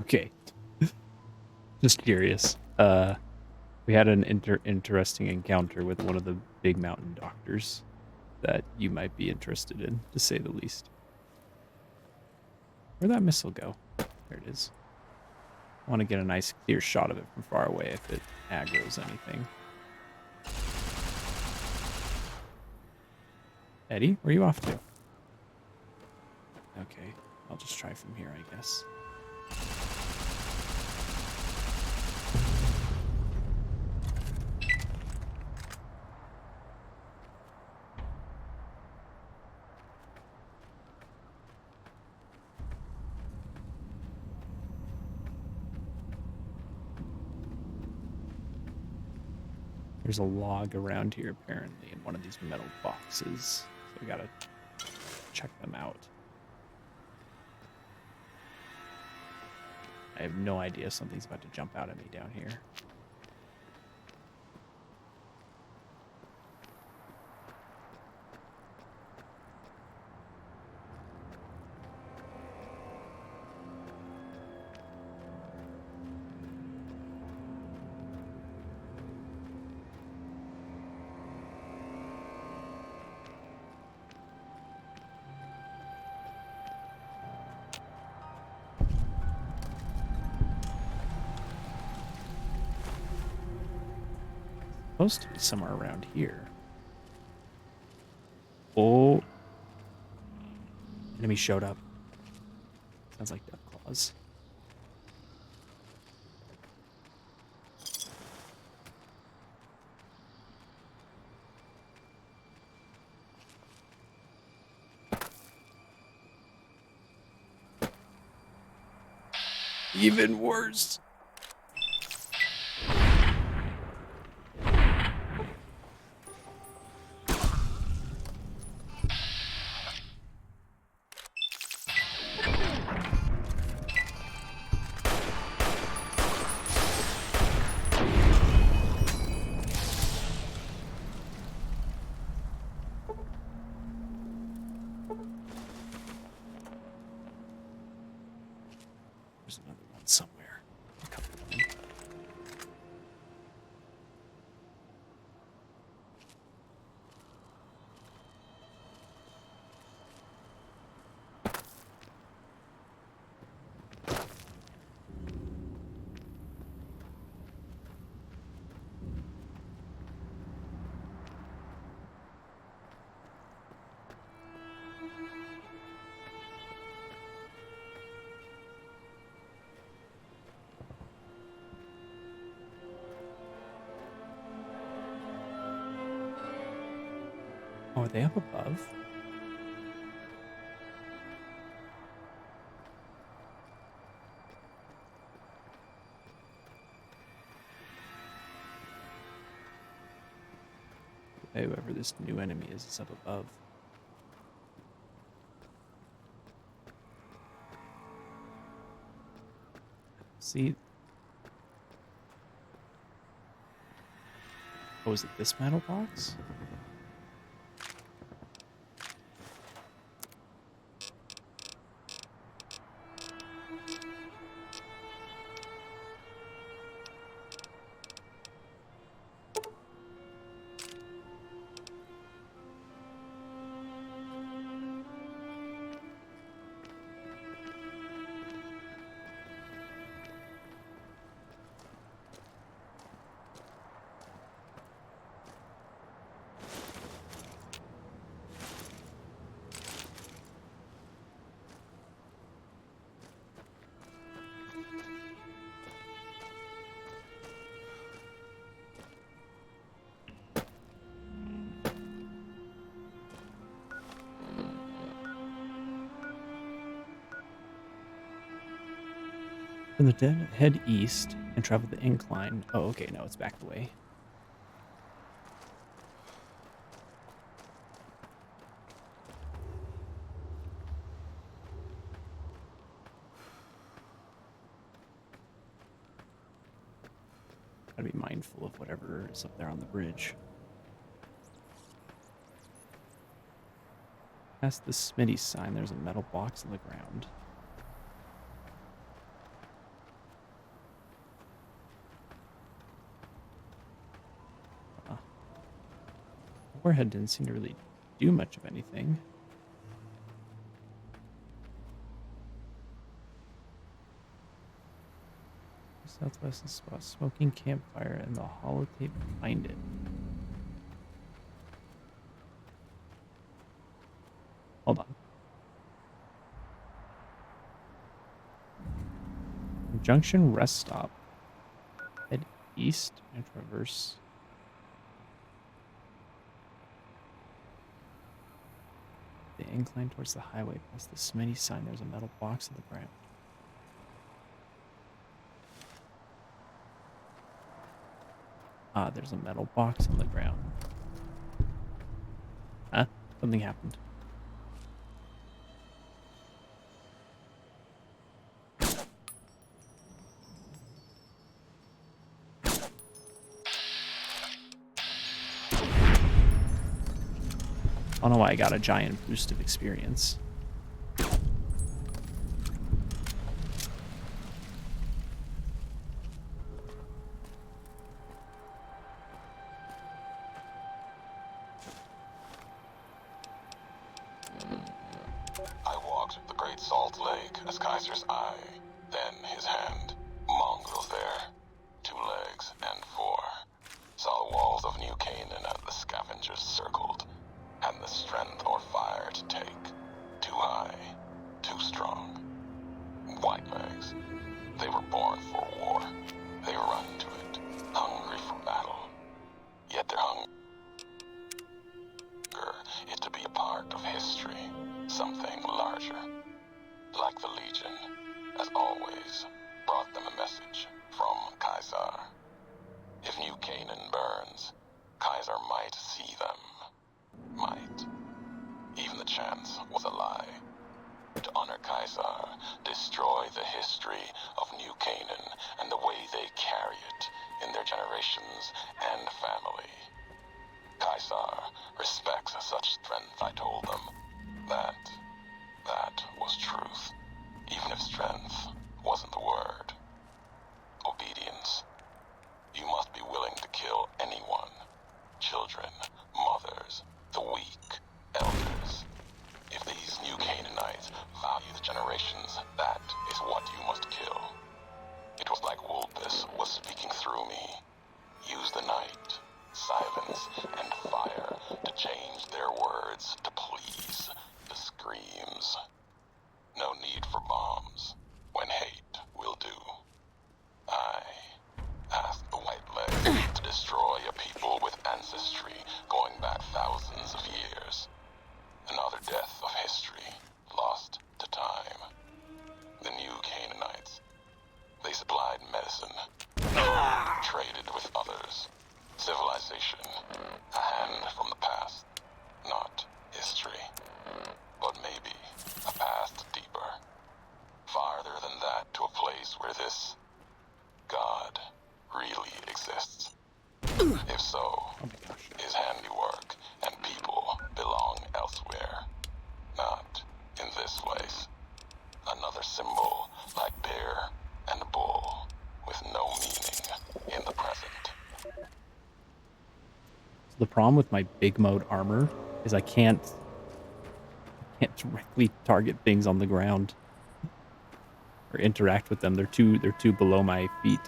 Okay. Just curious. We had an interesting encounter with one of the big mountain doctors that you might be interested in, to say the least. Where'd that missile go? There it is. I want to get a nice clear shot of it from far away if it aggroes anything. Eddie, where are you off to? Okay, I'll just try from here, I guess. There's a log around here, apparently, in one of these metal boxes. So we gotta check them out. I have no idea something's about to jump out at me down here. Supposed to be somewhere around here. Oh. Enemy showed up. Sounds like Death Claws. Even worse. There's another one somewhere. A couple of them. Oh, are they up above? Whoever this new enemy is up above. See? Oh, is it this metal box? From the den, head east and travel the incline. Oh, okay, no, it's back the way. Gotta be mindful of whatever is up there on the bridge. Past the Smitty sign, there's a metal box on the ground. Warhead didn't seem to really do much of anything. Southwest spot, smoking campfire, and the holotape behind it. Hold on. Junction rest stop. Head east and traverse. The incline towards the highway. Past the Smitty sign, there's a metal box on the ground. Ah, there's a metal box on the ground. Huh? Something happened. I don't know why I got a giant boost of experience. I walked the Great Salt Lake as Kaiser's eye, then his hand. Mongrels there, 2 legs and 4. Saw the walls of New Canaan as the scavengers circled, and the strength or fire to take. Too high, too strong. White legs. They were born for war. They run to it, hungry for battle. Yet their hunger is to be a part of history, something larger. Like the Legion, as always, brought them a message from Kaiser. If New Canaan burns, Kaiser might see them. Might. Even the chance was a lie. To honor Kaiser, destroy the history of New Canaan and the way they carry it in their generations and family. Kaiser respects such strength, I told them. That was truth. Even if strength wasn't the word. That is what you must kill. It was like Wulpus was speaking through me. Use the night, silence, and fire to change their words to please the screams. No need for bombs when hate will do. I asked the White Legs to destroy a people with ancestry going back thousands of years. Another death of history, lost to time. The new Canaanites. They supplied medicine, traded with others. Civilization, a hand from the past, not history. But maybe a past deeper. Farther than that to a place where this God really exists. If so, his handiwork and people belong elsewhere. Not in this place. Another symbol like bear and bull with no meaning in the present. So the problem with my big mode armor is I can't directly target things on the ground or interact with them. They're too below my feet.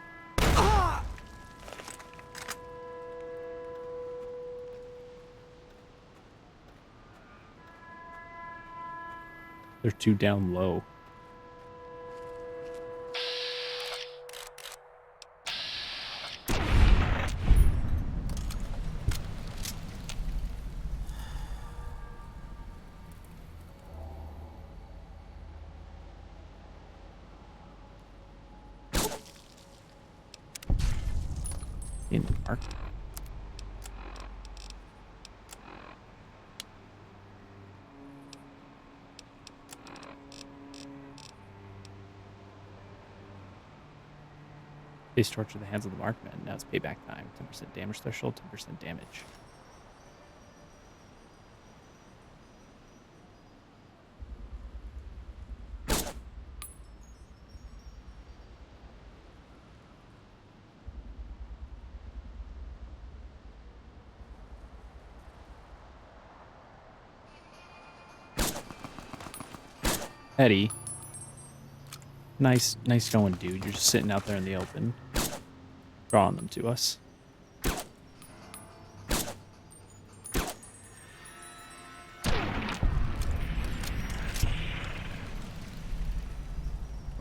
They're too down low. In the mark. Face torture the hands of the markman. Now it's payback time. 10% damage threshold, 10% damage. Eddie. Nice going, dude. You're just sitting out there in the open. Drawing them to us.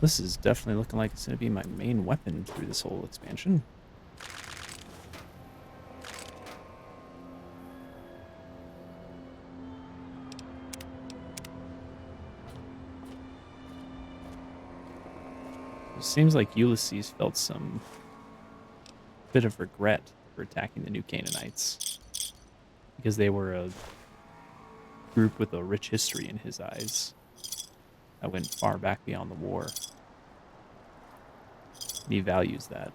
This is definitely looking like it's going to be my main weapon through this whole expansion. It seems like Ulysses felt some bit of regret for attacking the new Canaanites, because they were a group with a rich history in his eyes that went far back beyond the war. And he values that.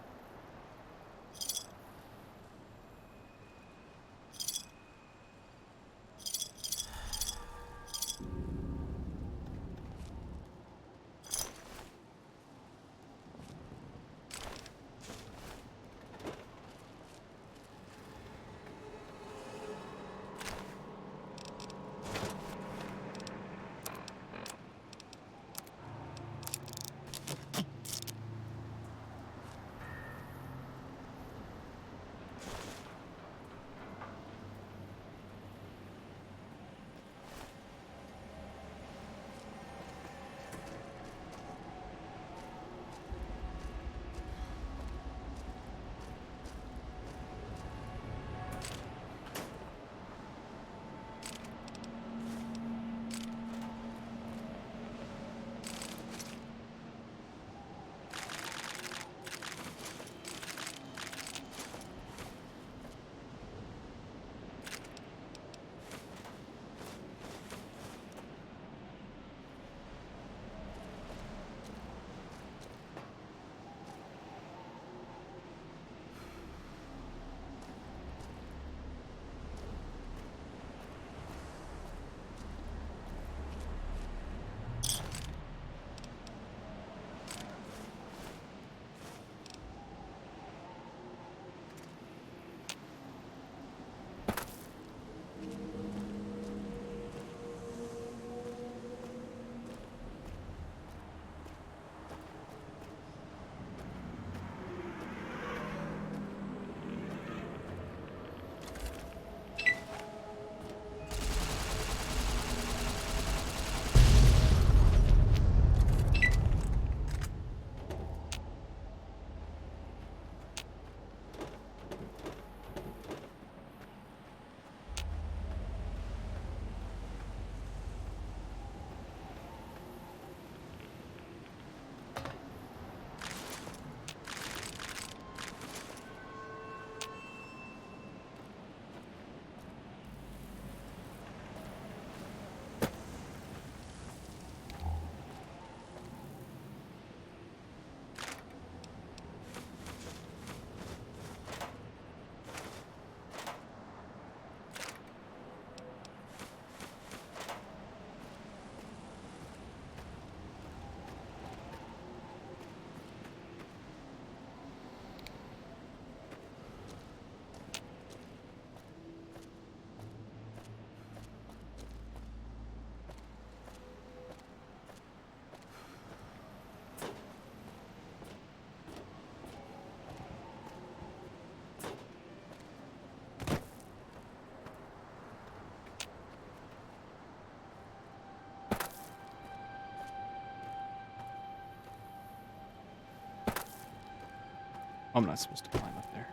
I'm not supposed to climb up there.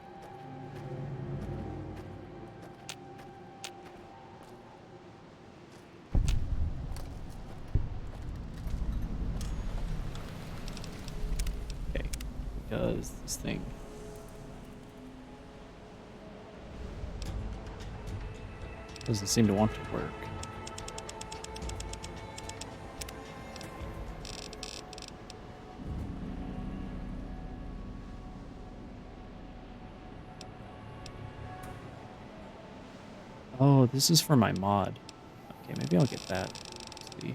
Okay, does this thing. Doesn't seem to want to work. Oh, this is for my mod. Okay, maybe I'll get that. Let's see.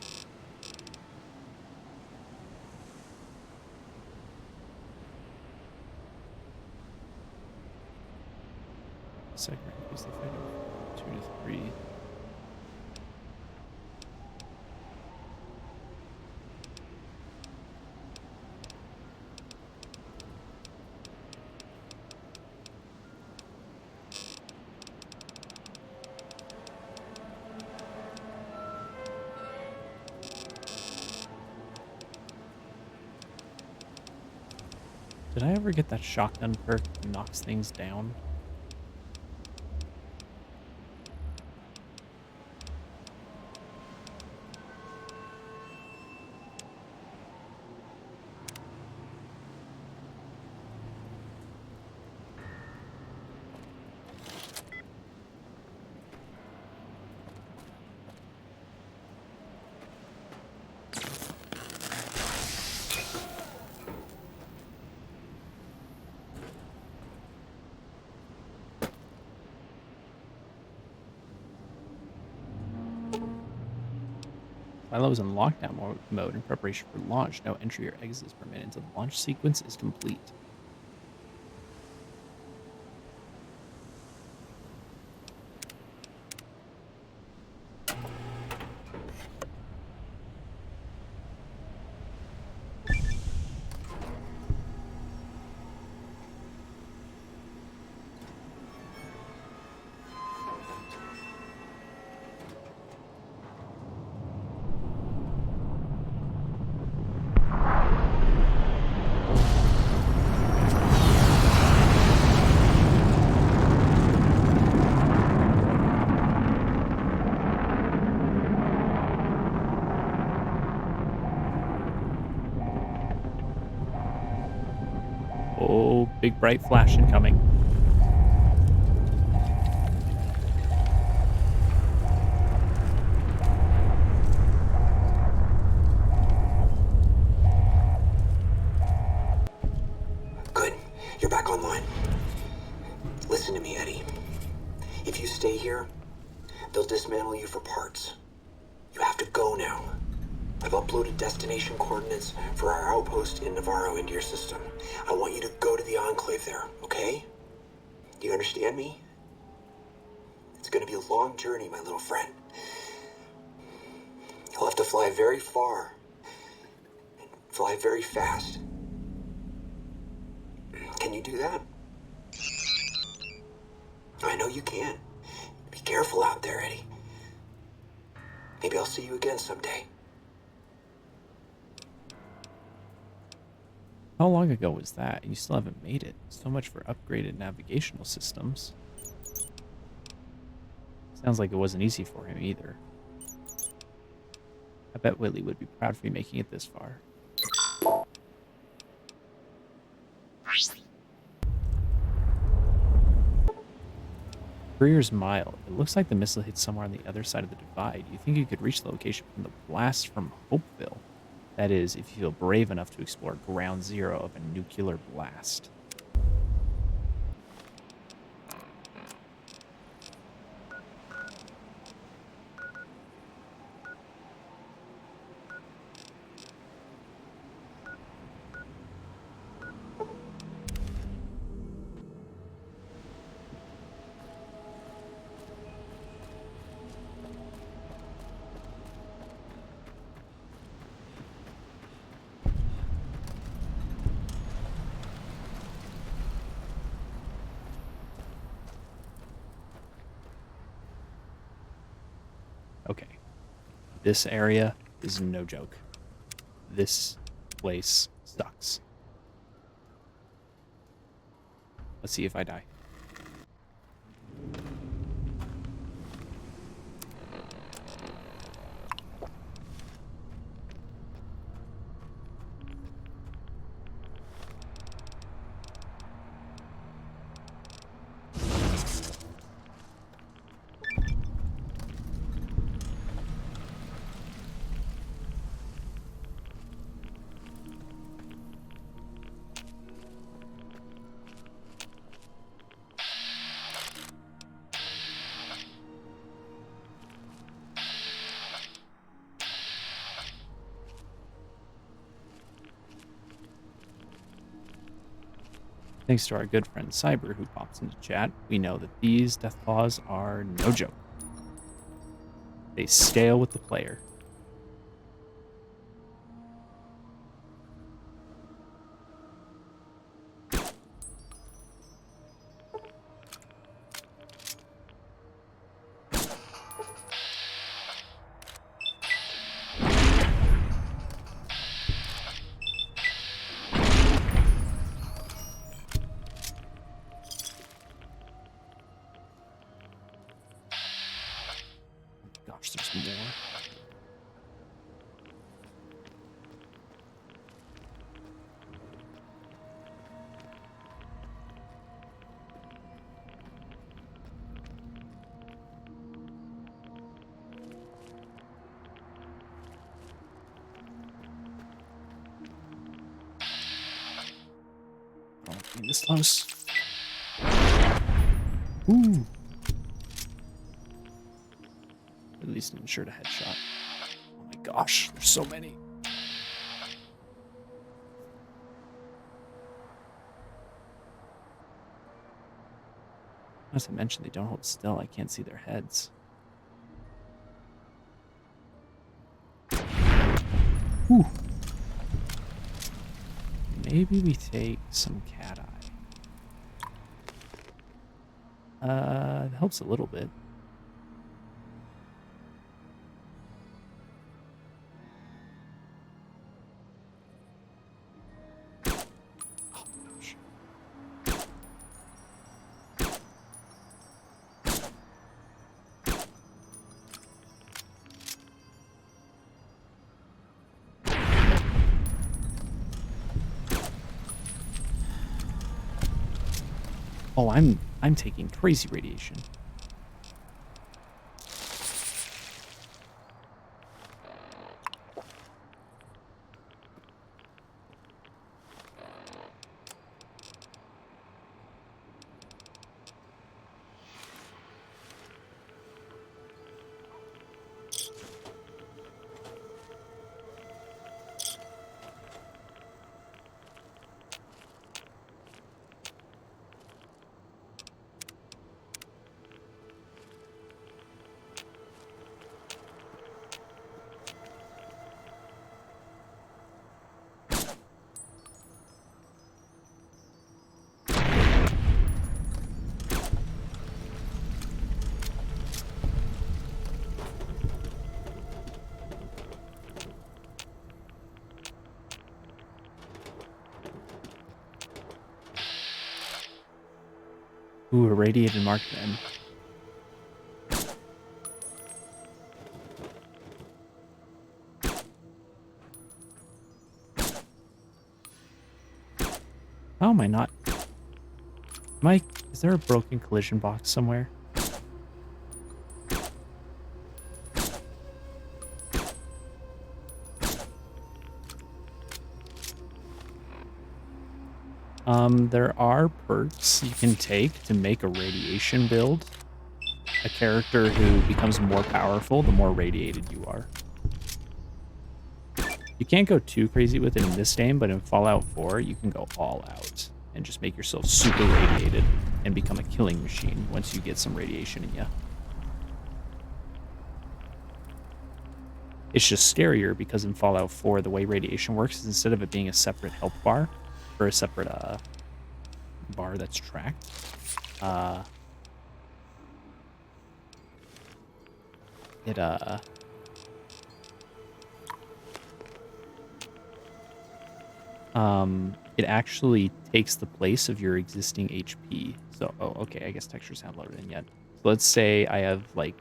Second, increase the effect of 2 to 3. Did I ever get that shotgun perk that knocks things down? Silo is in lockdown mode in preparation for launch. No entry or exit is permitted until the launch sequence is complete. Oh, big bright flash incoming. Good. You're back online. Listen to me, Eddie. If you stay here, they'll dismantle you for parts. You have to go now. I've uploaded destination coordinates for our outpost in Navarro into your system. I want you to go to the Enclave there, okay? Do you understand me? It's gonna be a long journey, my little friend. You'll have to fly very far. And fly very fast. Can you do that? I know you can. Be careful out there, Eddie. Maybe I'll see you again someday. How long ago was that? You still haven't made it. So much for upgraded navigational systems. Sounds like it wasn't easy for him either. I bet Whitley would be proud for you making it this far. Courier's Mile. It looks like the missile hit somewhere on the other side of the divide. You think you could reach the location from the blast from Hopeville? That is, if you feel brave enough to explore ground zero of a nuclear blast. Okay. This area is no joke. This place sucks. Let's see if I die. Thanks to our good friend Cyber, who pops into chat, we know that these death claws are no joke. They scale with the player. Gosh, there's more. Oh, being this close. Ooh. At least ensured a headshot. Oh my gosh, there's so many. As I mentioned, they don't hold still. I can't see their heads. Whew. Maybe we take some cat eye. It helps a little bit. Oh, gosh. Oh, I'm taking crazy radiation. Ooh, irradiated marksman. How am I not? Mike, is there a broken collision box somewhere? There are perks you can take to make a radiation build. A character who becomes more powerful the more radiated you are. You can't go too crazy with it in this game, but in Fallout 4, you can go all out and just make yourself super radiated and become a killing machine once you get some radiation in you. It's just scarier because in Fallout 4, the way radiation works is instead of it being a separate health bar or a separate bar that's tracked, it actually takes the place of your existing HP. So, oh, okay, I guess textures haven't loaded in yet. So let's say I have like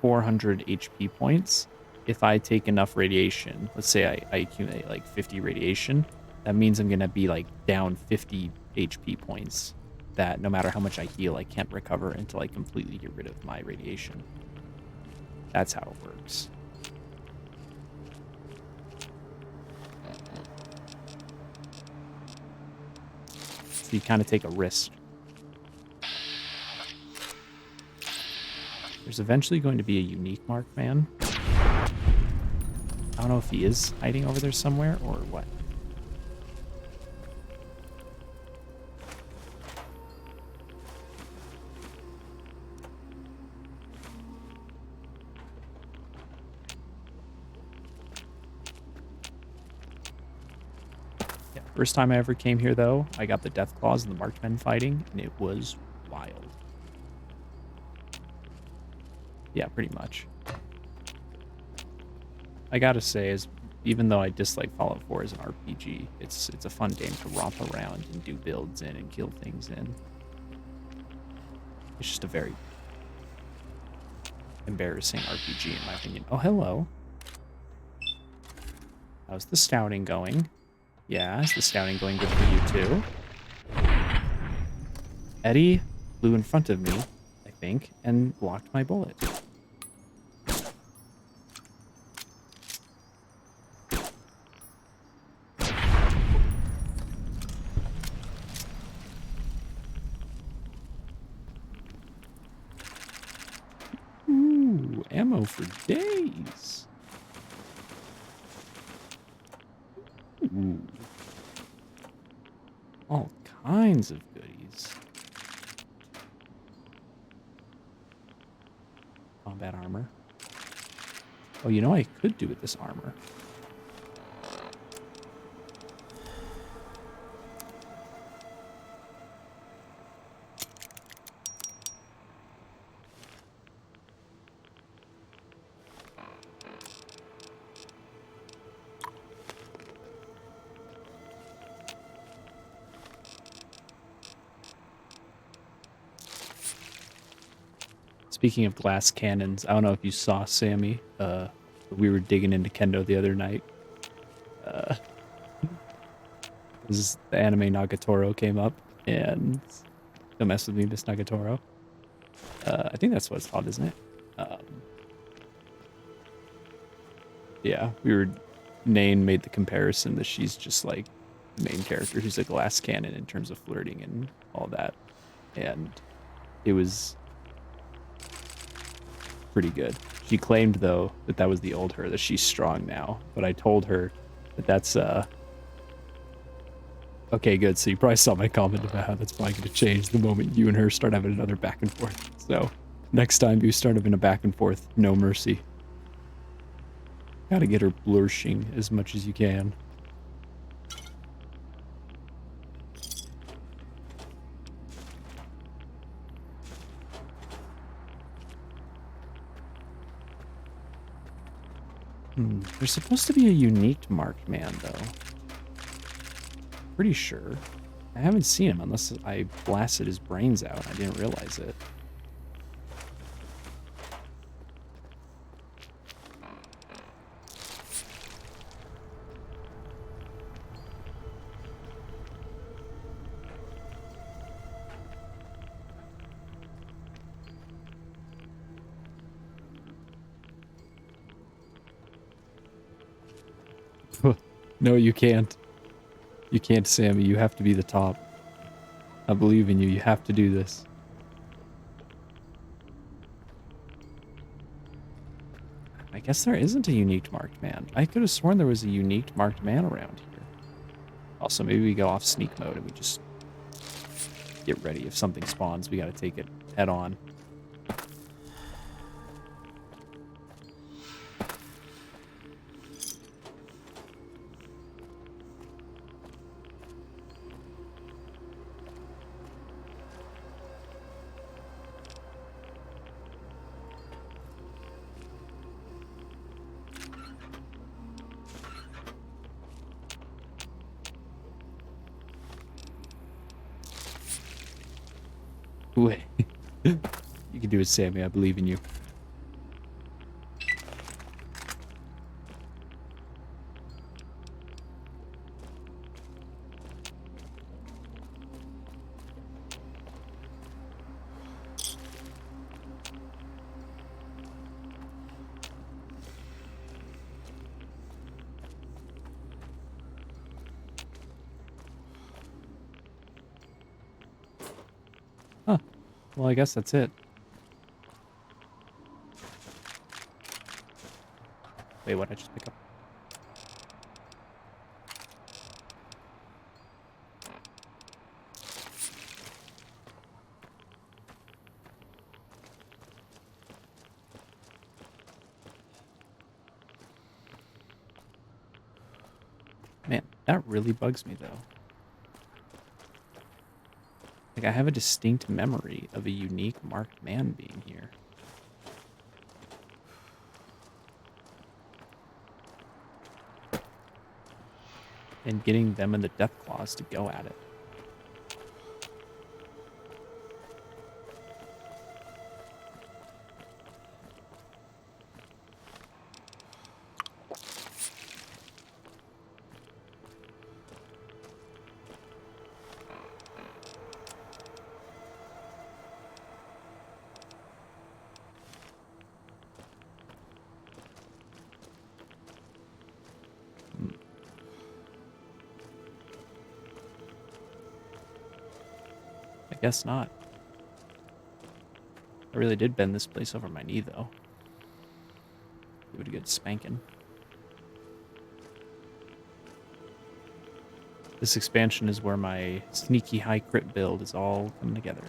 400 HP points. If I take enough radiation, let's say I accumulate like 50 radiation, that means I'm going to be like down 50 HP points that no matter how much I heal, I can't recover until I completely get rid of my radiation. That's how it works. So you kind of take a risk. There's eventually going to be a unique marked man. I don't know if he is hiding over there somewhere or what. Yeah, first time I ever came here, though, I got the Death Claws and the marked men fighting, and it was wild. Yeah, pretty much. I gotta say, even though I dislike Fallout 4 as an RPG, it's a fun game to romp around and do builds in and kill things in. It's just a very embarrassing RPG in my opinion. Oh, hello. How's the scouting going? Yeah, is the scouting going good for you too? Eddie flew in front of me, I think, and blocked my bullet. Ooh, ammo for days. Ooh. All kinds of goodies. Combat armor. Oh, you know what I could do with this armor? Speaking of glass cannons, I don't know if you saw Sammy. We were digging into Kendo the other night. The anime Nagatoro came up, and don't mess with me, Miss Nagatoro. I think that's what it's called, isn't it? Yeah, Nain made the comparison that she's just like the main character who's a glass cannon in terms of flirting and all that, and it was pretty good. She claimed, though, that was the old her, that she's strong now. But I told her that that's, okay, good. So you probably saw my comment about how that's probably going to change the moment you and her start having another back and forth. So next time you start having a back and forth, no mercy. Gotta get her blushing as much as you can. There's supposed to be a unique marked man, though. Pretty sure. I haven't seen him unless I blasted his brains out. I didn't realize it. No, you can't. You can't, Sammy. You have to be the top. I believe in you. You have to do this. I guess there isn't a unique marked man. I could have sworn there was a unique marked man around here. Also, maybe we go off sneak mode and we just get ready. If something spawns, we gotta take it head on. Wait. You can do it, Sammy. I believe in you. Huh. Well, I guess that's it. Wait, what did I just pick up? Man, that really bugs me, though. Like, I have a distinct memory of a unique marked man being here. And getting them and the Death Claws to go at it. I guess not. I really did bend this place over my knee, though. Give it a good spanking. This expansion is where my sneaky high crit build is all coming together.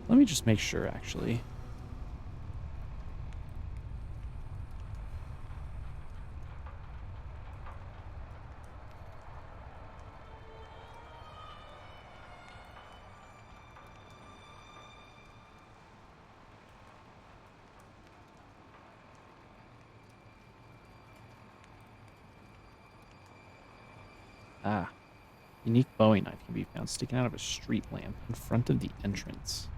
Let me just make sure, actually. Ah. Unique Bowie knife can be found sticking out of a street lamp in front of the entrance.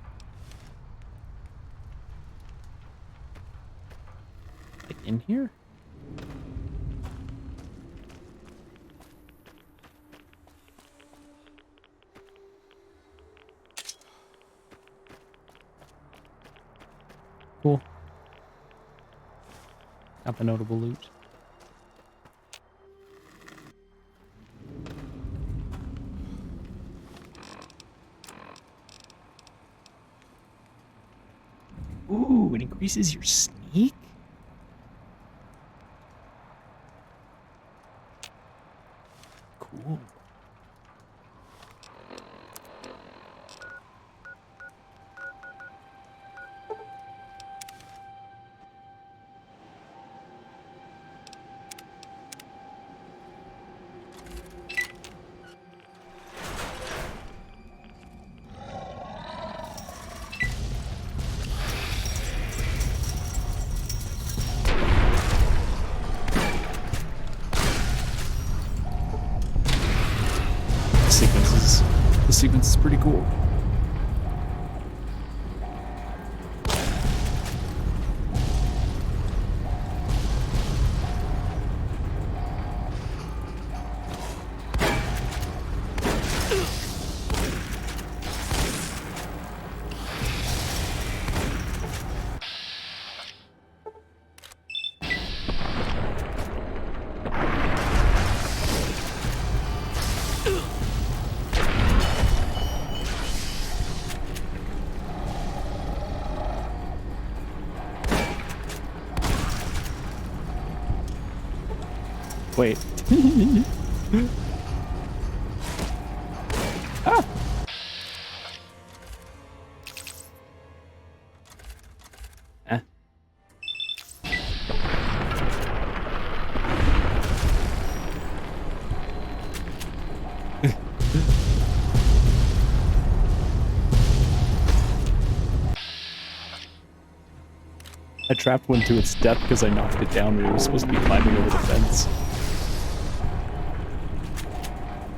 Like in here? Cool. Got the notable loot. Ooh, it increases your sneak? Cool. The sequence is pretty cool. Wait. Ah! Eh. I trapped one to its death because I knocked it down when it was supposed to be climbing over the fence.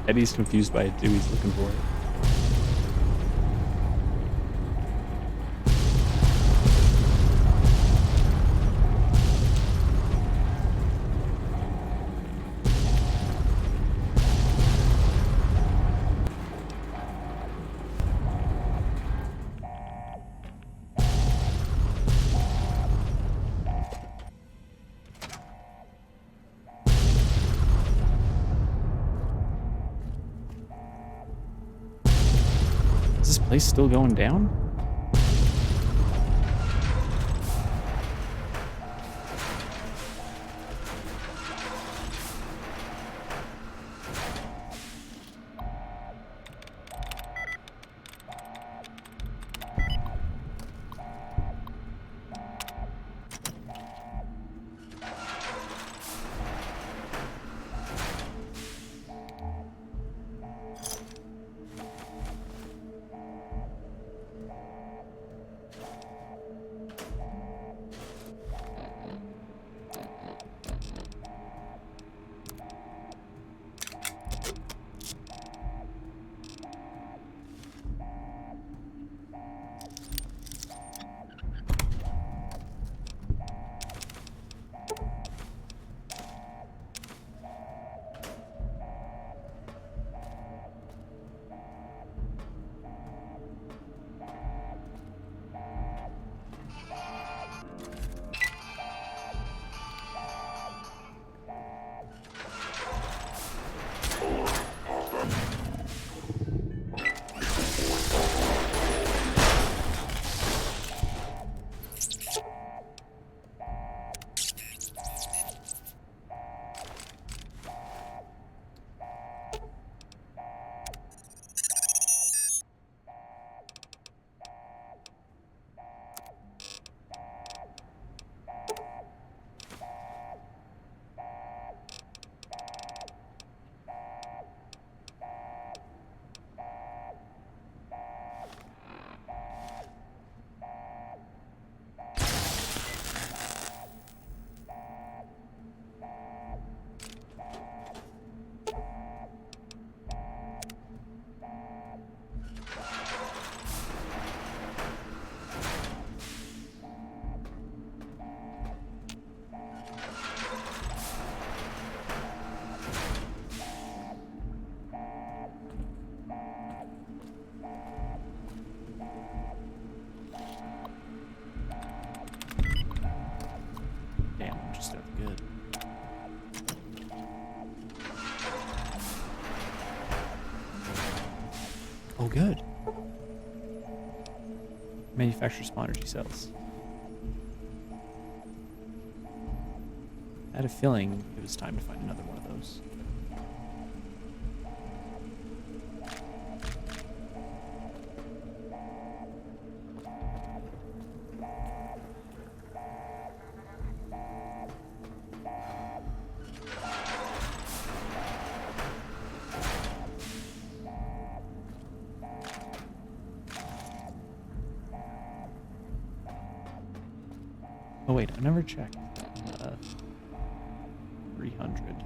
Eddie's confused by it too, he's looking for it. Is this place still going down? Oh, good. Manufacture small energy cells. I had a feeling it was time to find another one of those. Oh wait, I never checked. 300.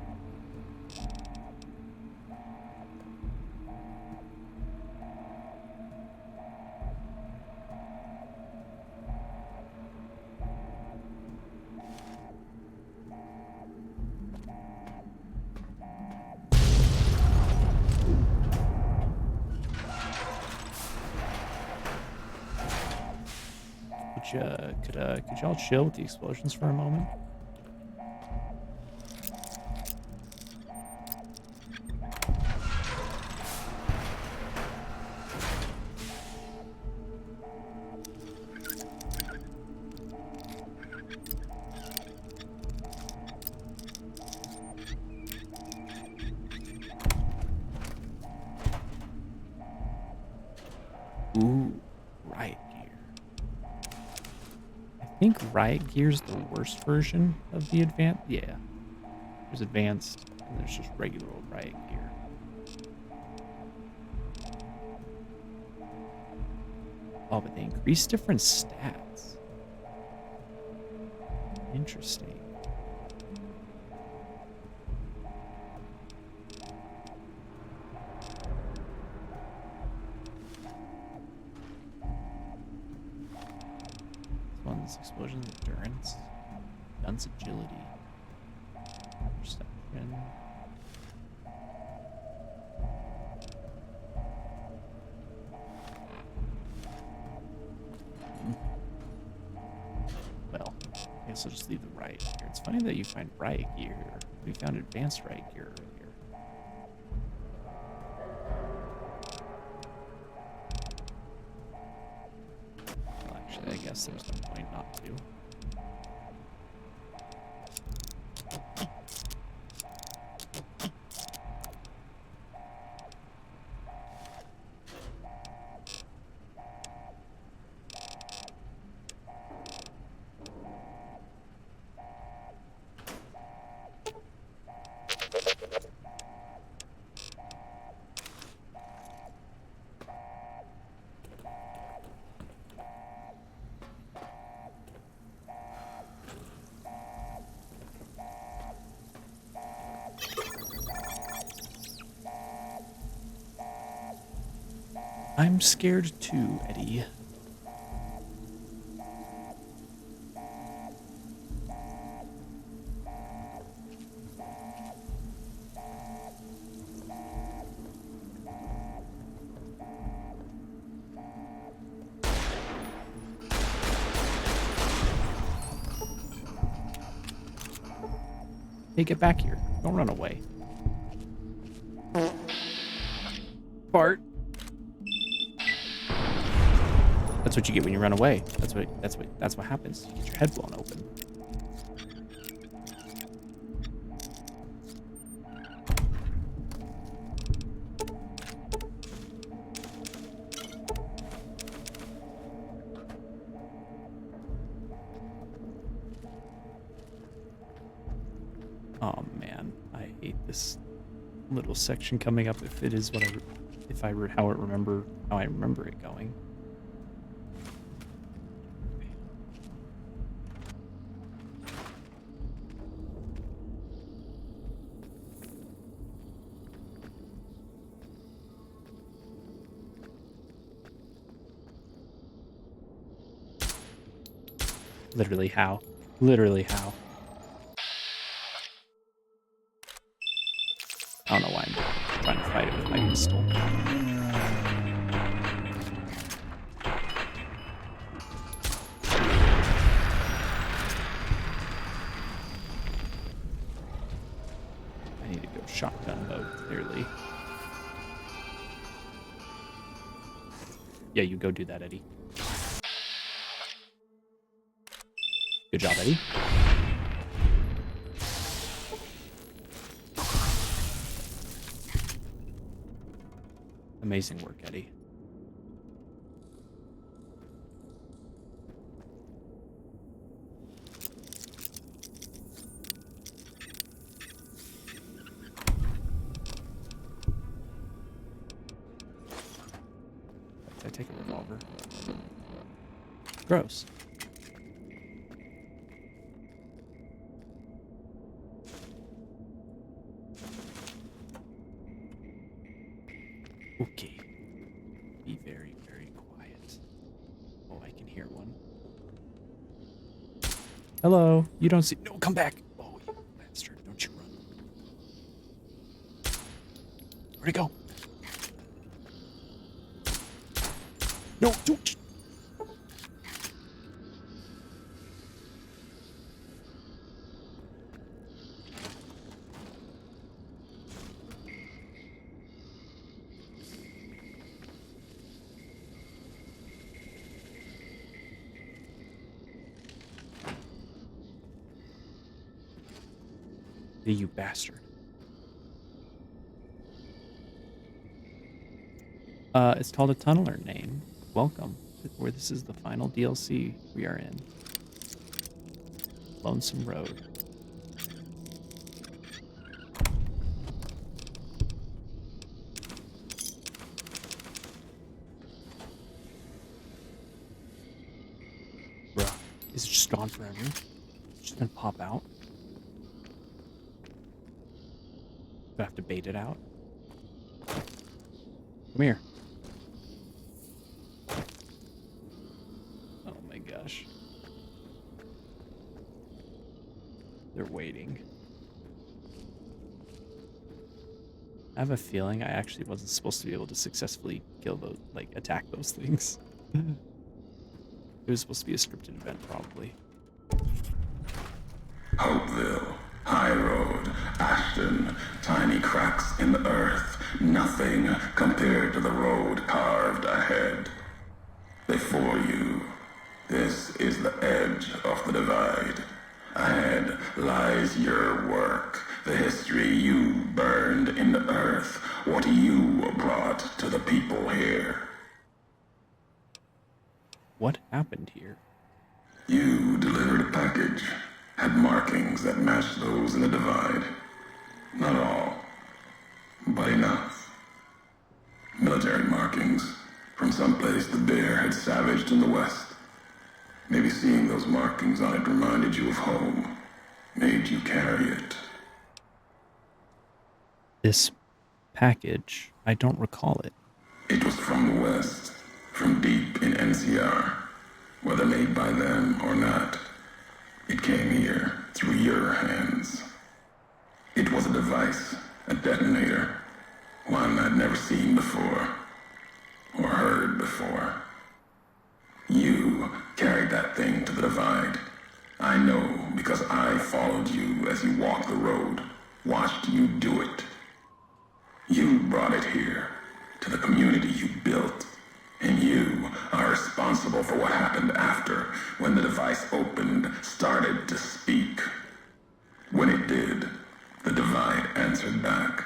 Could y'all chill with the explosions for a moment? Ooh, riot gear. I think riot gear's the worst version of the advanced. Yeah. There's advanced, and there's just regular old riot gear. Oh, but they increase different stats. Interesting. This one's explosion endurance, guns agility, perception. Well, I guess I'll just leave the right here. It's funny that you find riot gear. We found advanced riot gear earlier. Well, actually, I guess there's no point not to. I'm scared too, Eddie. Hey, get back here. Don't run away. Bart. That's what you get when you run away. That's what happens. You get your head blown open. Oh man, I hate this little section coming up if it is what how I remember it going. Literally how? Literally how? I don't know why I'm trying to fight it with my pistol. I need to go shotgun mode, clearly. Yeah, you go do that, Eddie. Good job, Eddie. Amazing work, Eddie. I take a revolver. Gross. Okay. Be very, very quiet. Oh, I can hear one. Hello. You don't see... No, come back. Oh, you bastard. Don't you run. Where'd it go? No, don't... You bastard. It's called a tunneler name. Welcome. Where this is the final DLC we are in. Lonesome Road. Bruh. Is it just gone forever? Just gonna pop out? Do I have to bait it out? Come here. Oh my gosh. They're waiting. I have a feeling I actually wasn't supposed to be able to successfully kill those, like, attack those things. It was supposed to be a scripted event, probably. Hopeville, High Road, Ashton, tiny cracks in the earth, nothing compared to the road carved ahead. Before you, this is the edge of the divide. Ahead lies your work, the history you burned in the earth, what you brought to the people here. What happened here? You delivered a package, had markings that matched those in the divide. Not all, but enough. Military markings from someplace the bear had savaged in the west. Maybe seeing those markings on it reminded you of home, made you carry it. This package, I don't recall it. It was from the west, from deep in NCR. Whether made by them or not, it came here through your hands. It was a device, a detonator, one I'd never seen before, or heard before. You carried that thing to the divide. I know because I followed you as you walked the road, watched you do it. You brought it here, to the community you built, and you are responsible for what happened after, when the device opened, started to speak. When it did, the divide answered back.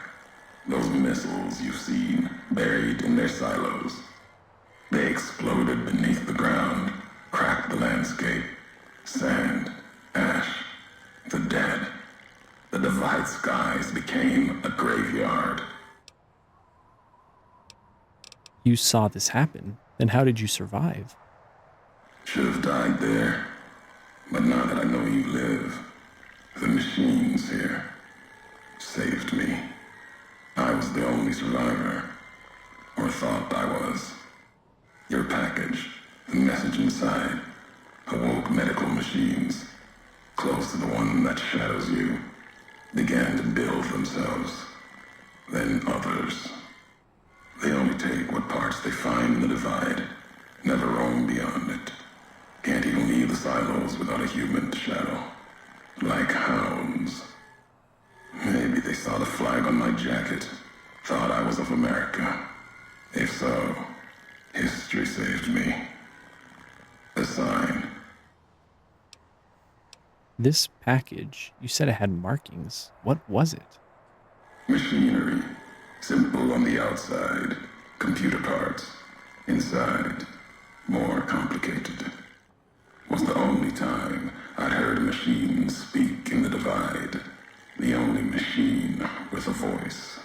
Those missiles you've seen, buried in their silos. They exploded beneath the ground, cracked the landscape. Sand, ash, the dead. The divide skies became a graveyard. You saw this happen. Then how did you survive? Should have died there. But now that I know you live, the machines here saved me. I was the only survivor. Or thought I was. Your package, the message inside, awoke medical machines, close to the one that shadows you, began to build themselves. Then others. They only take what parts they find in the divide, never roam beyond it. Can't even leave the silos without a human shadow. Like hounds. Maybe they saw the flag on my jacket, thought I was of America. If so, history saved me. A sign. This package, you said it had markings. What was it? Machinery. Simple on the outside. Computer parts. Inside. More complicated. Was the only time I'd heard a machine speak in the divide. The only machine with a voice.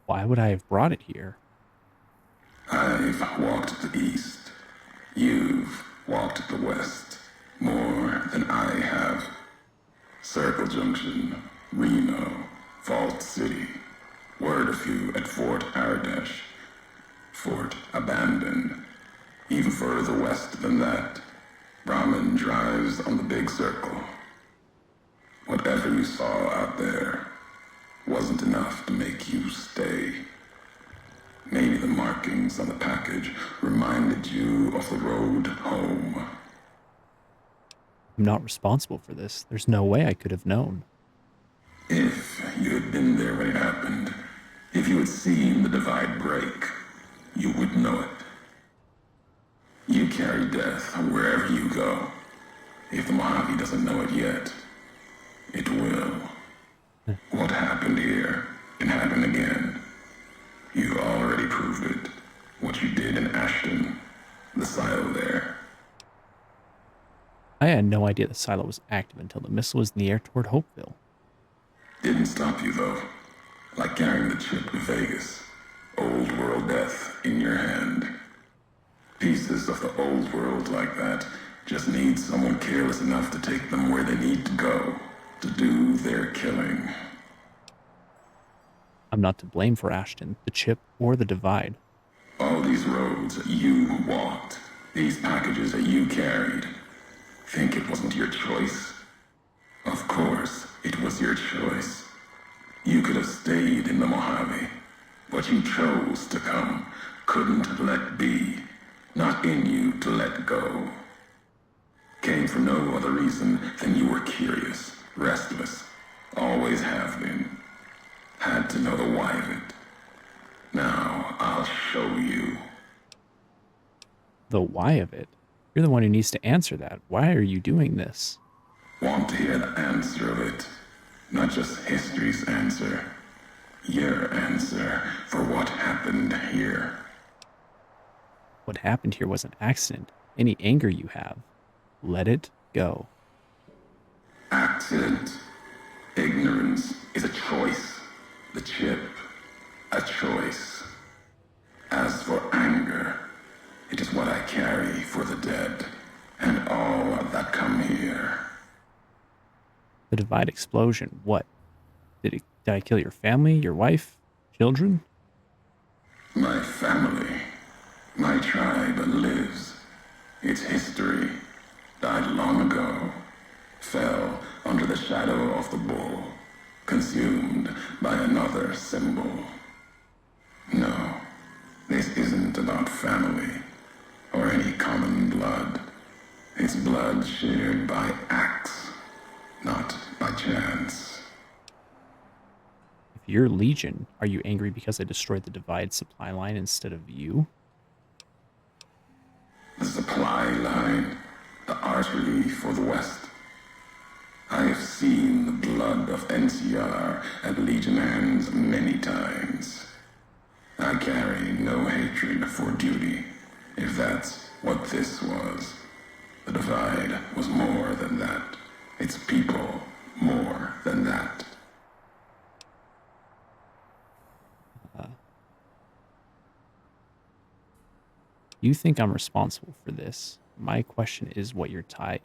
Why would I have brought it here? I've walked the east. You've walked the west. More than I have. Circle Junction, Reno, Vault City. Word a few at Fort Ardash. Fort abandoned. Even further west than that, Brahmin drives on the big circle. Whatever you saw out there wasn't enough to make you stay. Maybe the markings on the package reminded you of the road home. I'm not responsible for this. There's no way I could have known. If you had been there when it happened, if you had seen the divide break, you would know it. You carry death wherever you go. If the Mojave doesn't know it yet, it will. What happened here can happen again. You already proved it. What you did in Ashton, the silo there. I had no idea the silo was active until the missile was in the air toward Hopeville. Didn't stop you though. Like carrying the chip to Vegas. Old world death in your hand. Pieces of the old world like that just need someone careless enough to take them where they need to go, to do their killing. I'm not to blame for Ashton, the chip, or the divide. All these roads that you walked, these packages that you carried, think it wasn't your choice? Of course, it was your choice. You could have stayed in the Mojave, but you chose to come, couldn't let be, not in you to let go. Came for no other reason than you were curious, restless, always have been. Had to know the why of it. Now, I'll show you. The why of it? You're the one who needs to answer that. Why are you doing this? Want to hear the answer of it? Not just history's answer. Your answer for what happened here. What happened here was an accident. Any anger you have, let it go. Accident. Ignorance is a choice. The chip, a choice. As for anger, it is what I carry for the dead, and all that come here. The divide explosion, what? Did I kill your family, your wife, children? My family, my tribe lives. Its history died long ago, fell under the shadow of the bull, consumed by another symbol. No, this isn't about family or any common blood. It's blood shared by acts, not by chance. If you're Legion, are you angry because I destroyed the divide supply line instead of you? The supply line, the artery for the West. I have seen the blood of NCR at Legion hands many times. I carry no hatred for duty, if that's what this was. The divide was more than that. Its people more than that. You think I'm responsible for this? My question is what your tie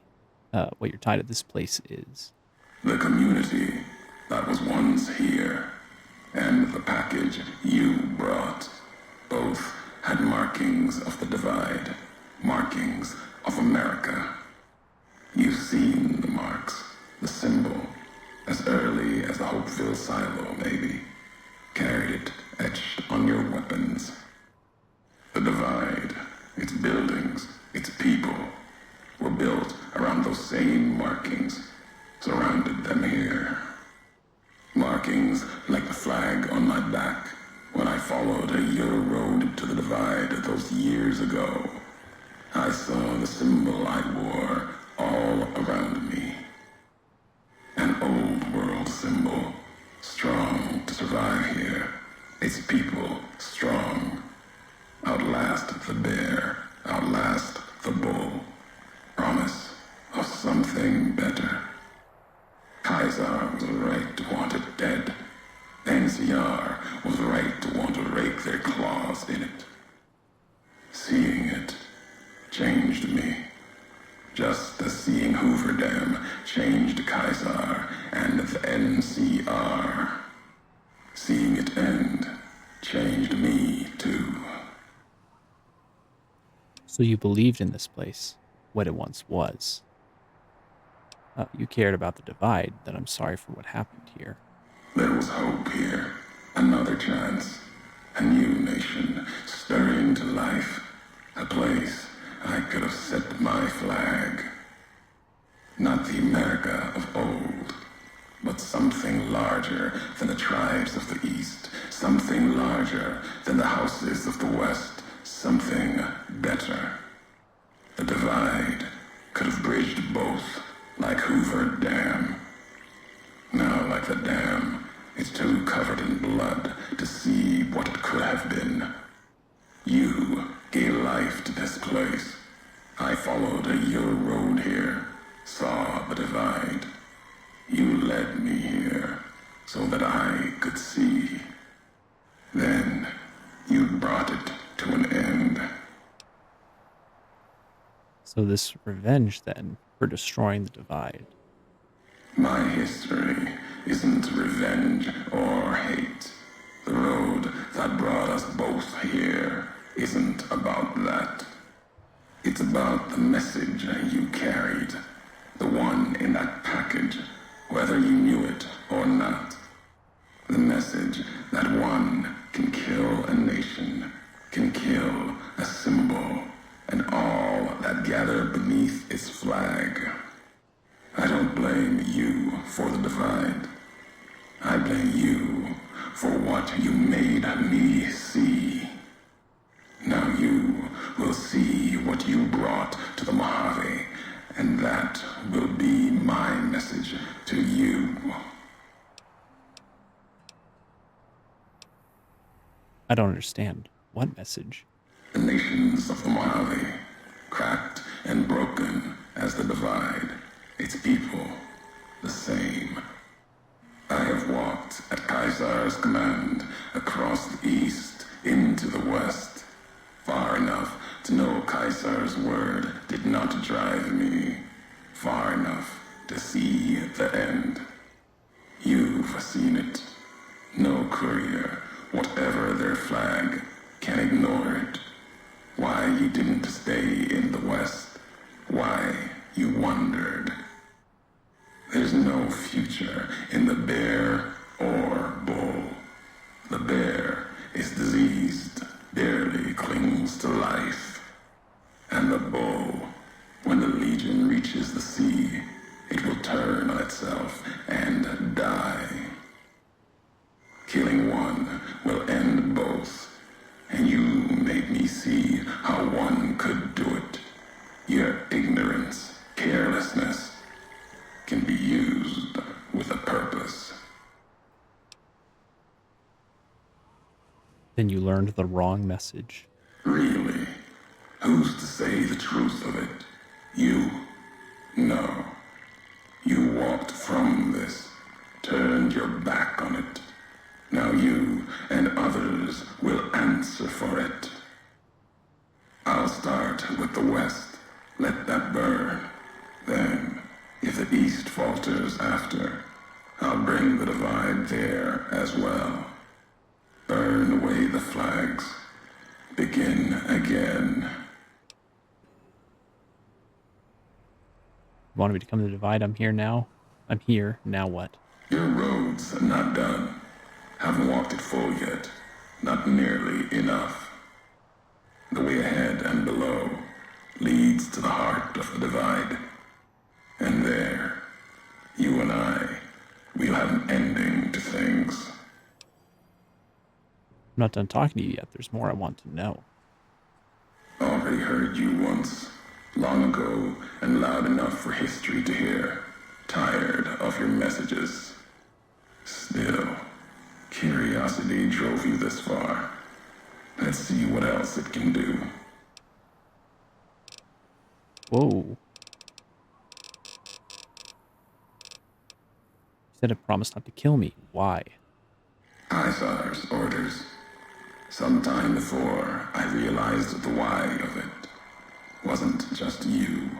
to this place is. The community that was once here, and the package you brought, both had markings of the divide, markings of America. You've seen the marks, the symbol, as early as the Hopeville silo, maybe. Carried it etched on your weapons. The divide, its buildings, its people, were built around those same markings, surrounded them here. Markings like the flag on my back when I followed your road to the divide those years ago. I saw the symbol I wore all around me. An old world symbol, strong to survive here. Its people strong. Outlast the bear, outlast the bull. Promise of something better. Kaiser was right to want it dead. NCR was right to want to rake their claws in it. Seeing it changed me. Just as seeing Hoover Dam changed Kaiser and the NCR. Seeing it end changed me too. So you believed in this place, what it once was. You cared about the divide, then I'm sorry for what happened here. There was hope here. Another chance. A new nation stirring to life. A place I could have set my flag. Not the America of old, but something larger than the tribes of the East. Something larger than the houses of the West. Something better. The divide could have bridged both, like Hoover Dam. Now, like the dam, it's too covered in blood to see what it could have been. You gave life to this place. I followed your road here, saw the divide. You led me here so that I could see. Then you brought it to an end. So this revenge, then, for destroying the Divide. My history isn't revenge or hate. The road that brought us both here isn't about that. It's about the message you carried. The one in that package, whether you knew it or not. The message that one can kill a nation, can kill a symbol, and all that gather beneath its flag. I don't blame you for the Divide. I blame you for what you made me see. Now you will see what you brought to the Mojave, and that will be my message to you. I don't understand. What message? The nations of the Mojave, cracked and broken as the Divide, its people, the same. I have walked at Caesar's command across the east into the west, far enough to know Caesar's word did not drive me, far enough to see the end. You've seen it. No courier, whatever their flag, can ignore it. Why you didn't stay in the west, why you wandered. There's no future in the bear or bull. The bear is diseased, barely clings to life. And the bull, when the legion reaches the sea, it will turn on itself and die. Killing one will end both, and you made me see how one could do it. Your ignorance, carelessness, can be used with a purpose. Then you learned the wrong message. Really? Who's to say the truth of it? You? No. You walked from this, turned your back on it. Now you and others will answer for it. I'll start with the West. Let that burn. Then, if the East falters after, I'll bring the Divide there as well. Burn away the flags. Begin again. You wanted me to come to the Divide? I'm here now. I'm here. Now what? Your road's not done. Haven't walked it full yet. Not nearly enough. The way ahead and below leads to the heart of the Divide. And there, you and I, we'll have an ending to things. I'm not done talking to you yet. There's more I want to know. Already heard you once, long ago, and loud enough for history to hear. Tired of your messages. Still, curiosity drove you this far. Let's see what else it can do. Whoa. You said it promised not to kill me. Why? Caesar's orders. Sometime before I realized the why of it. Wasn't just you.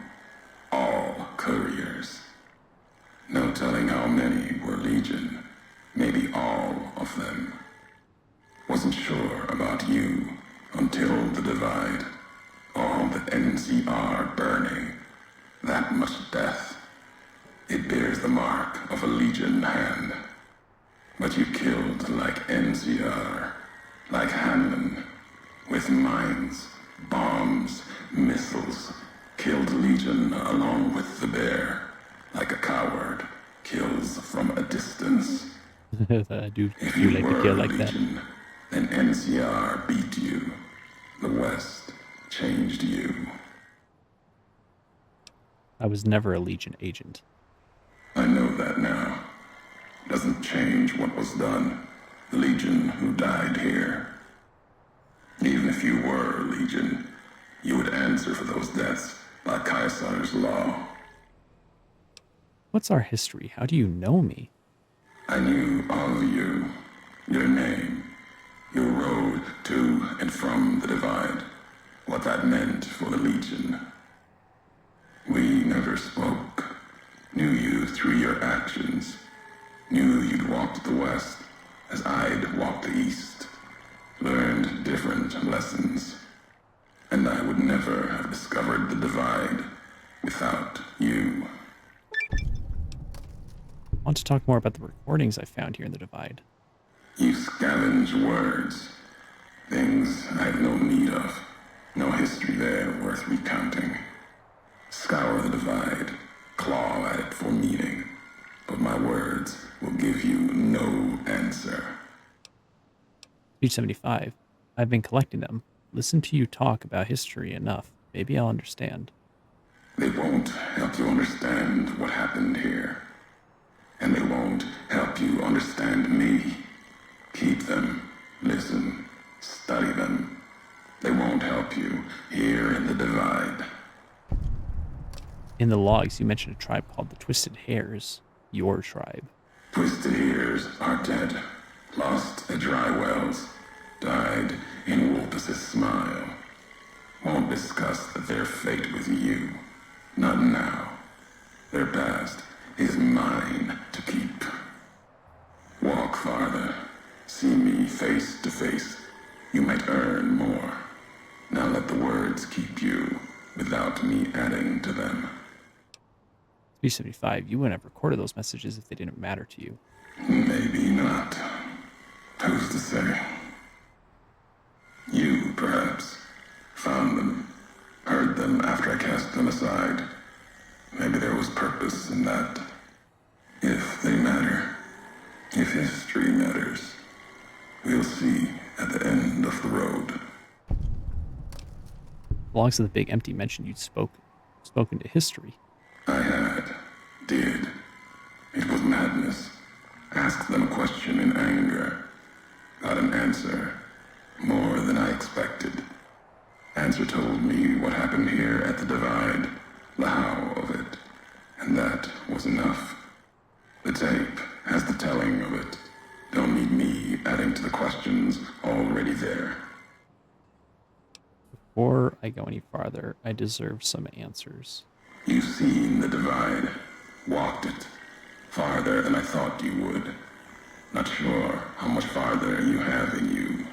All couriers. No telling how many were Legion. Maybe all of them. Wasn't sure about you until the Divide. All the NCR burning. That much death. It bears the mark of a Legion hand. But you killed like NCR. Like Hanlon, with mines, bombs, missiles, killed Legion along with the bear, like a coward kills from a distance. I do If like you to were kill like that. Legion, then NCR beat you. The West changed you. I was never a Legion agent. I know that now. Doesn't change what was done. The Legion who died here. Even if you were Legion, you would answer for those deaths by Caesar's law. What's our history? How do you know me? I knew all of you. Your name. Your road to and from the Divide. What that meant for the Legion. We never spoke. Knew you through your actions. Knew you'd walked the West as I'd walked the East. Learned different lessons. And I would never have discovered the divide without you. I want to talk more about the recordings I found here in the Divide. You scavenge words. Things I have no need of. No history there worth recounting. Scour the Divide. Claw at it for meaning. But my words will give you no answer. Speech 75. I've been collecting them. Listen to you talk about history enough. Maybe I'll understand. They won't help you understand what happened here. And they won't help you understand me. Keep them. Listen. Study them. They won't help you here in the Divide. In the logs, you mentioned a tribe called the Twisted Hares. Your tribe. Twisted Hares are dead. Lost at dry wells. Died in Wolpus's smile. Won't discuss their fate with you. Not now. Their past is mine to keep. Walk farther. See me face to face. You might earn more. Now let the words keep you without me adding to them. 375, you wouldn't have recorded those messages if they didn't matter to you. Maybe not. Who's to say? You, perhaps, found them, heard them after I cast them aside. Maybe there was purpose in that. If they matter, if history matters, we'll see at the end of the road. Logs of the Big Empty mentioned you'd spoken to history. I did. It was madness. Asked them a question in anger. Got an answer. More than I expected. Answer told me what happened here at the Divide, the how of it. And that was enough. The tape has the telling of it. Don't need me adding to the questions already there. Before I go any farther, I deserve some answers. You've seen the Divide. Walked it. Farther than I thought you would. Not sure how much farther you have in you.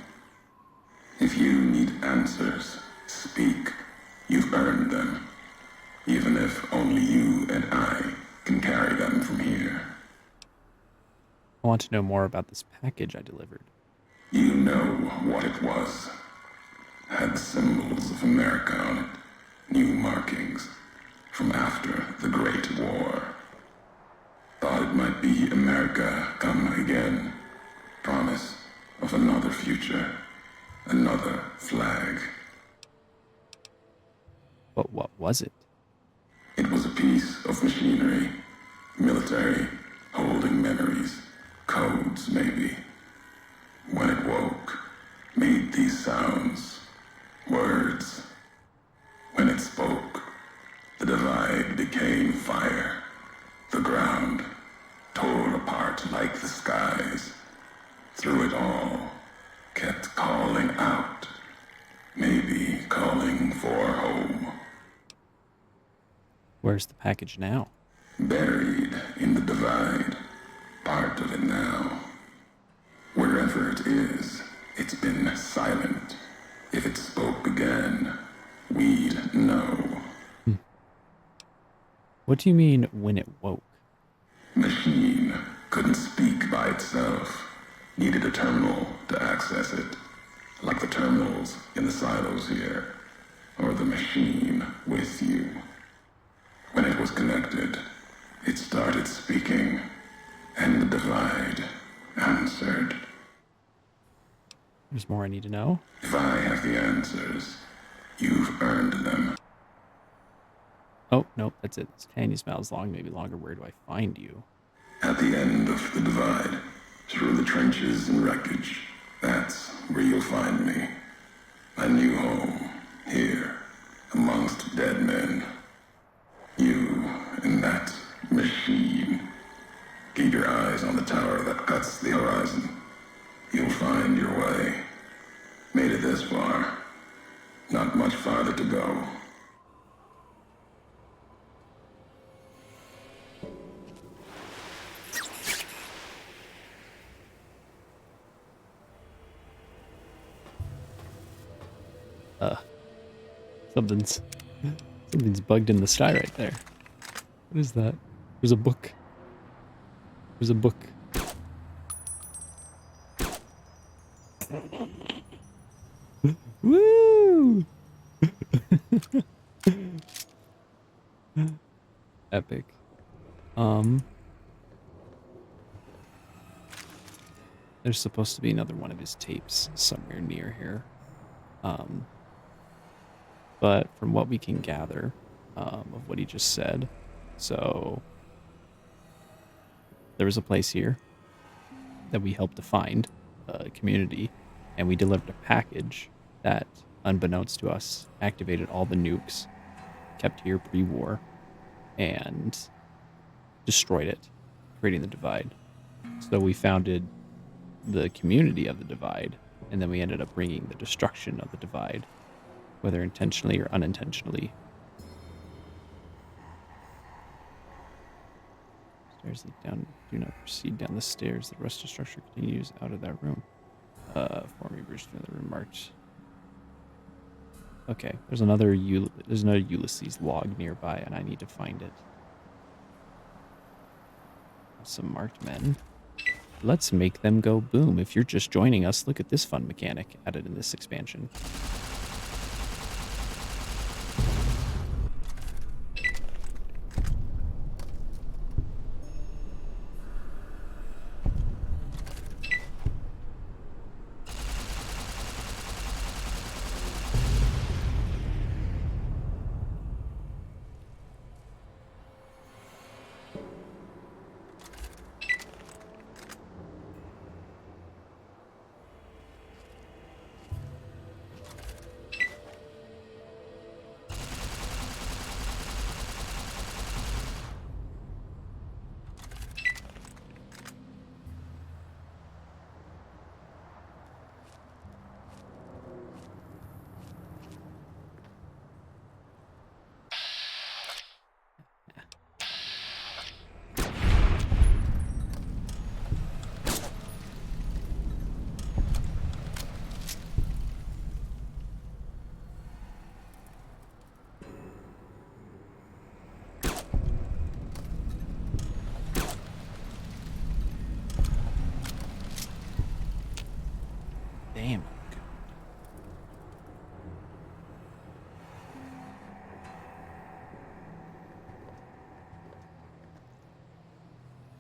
If you need answers, speak. You've earned them. Even if only you and I can carry them from here. I want to know more about this package I delivered. You know what it was. Had symbols of America on it. New markings. From after the Great War. Thought it might be America come again. Promise of another future. Another flag. But what was it? It was a piece of machinery. Military. Holding memories. Codes, maybe. When it woke, made these sounds. Words. When it spoke, the Divide became fire. The ground tore apart like the skies. Through it all, kept calling out. Maybe calling for home. Where's the package now? Buried in the Divide. Part of it now. Wherever it is, it's been silent. If it spoke again, we'd know. What do you mean, when it woke? Machine couldn't speak by itself. Needed a terminal to access it. Like the terminals in the silos here. Or the machine with you. When it was connected, it started speaking. And the Divide answered. There's more I need to know? If I have the answers, you've earned them. Oh, nope, that's it. This candy smells long, maybe longer. Where do I find you? At the end of the Divide, through the trenches and wreckage, that's where you'll find me. My new home, here, amongst dead men. You and that machine. Keep your eyes on the tower that cuts the horizon. You'll find your way. Made it this far. Not much farther to go. Something's bugged in the sky right there. What is that? There's a book. There's a book. Woo! Epic. There's supposed to be another one of his tapes somewhere near here. But from what we can gather of what he just said, so there was a place here that we helped to find, a community, and we delivered a package that, unbeknownst to us, activated all the nukes kept here pre-war and destroyed it, creating the Divide. So we founded the community of the Divide, and then we ended up bringing the destruction of the Divide, whether intentionally or unintentionally. Stairs lead down. Do not proceed down the stairs. The rest of the structure continues out of that room. Former bridge to the room marked. Okay, there's another Ulysses log nearby, and I need to find it. Some marked men. Let's make them go boom. If you're just joining us, look at this fun mechanic added in this expansion. Damn.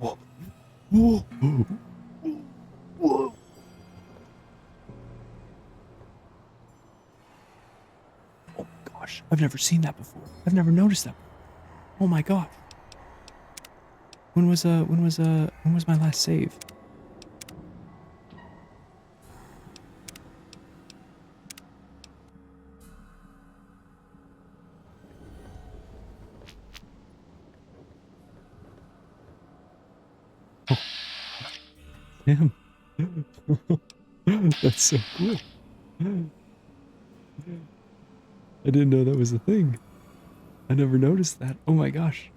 Whoa. Whoa. Whoa. Oh gosh, I've never seen that before. I've never noticed that. Oh my gosh. When was my last save? Damn. That's so cool. I didn't know that was a thing. I never noticed that. Oh my gosh.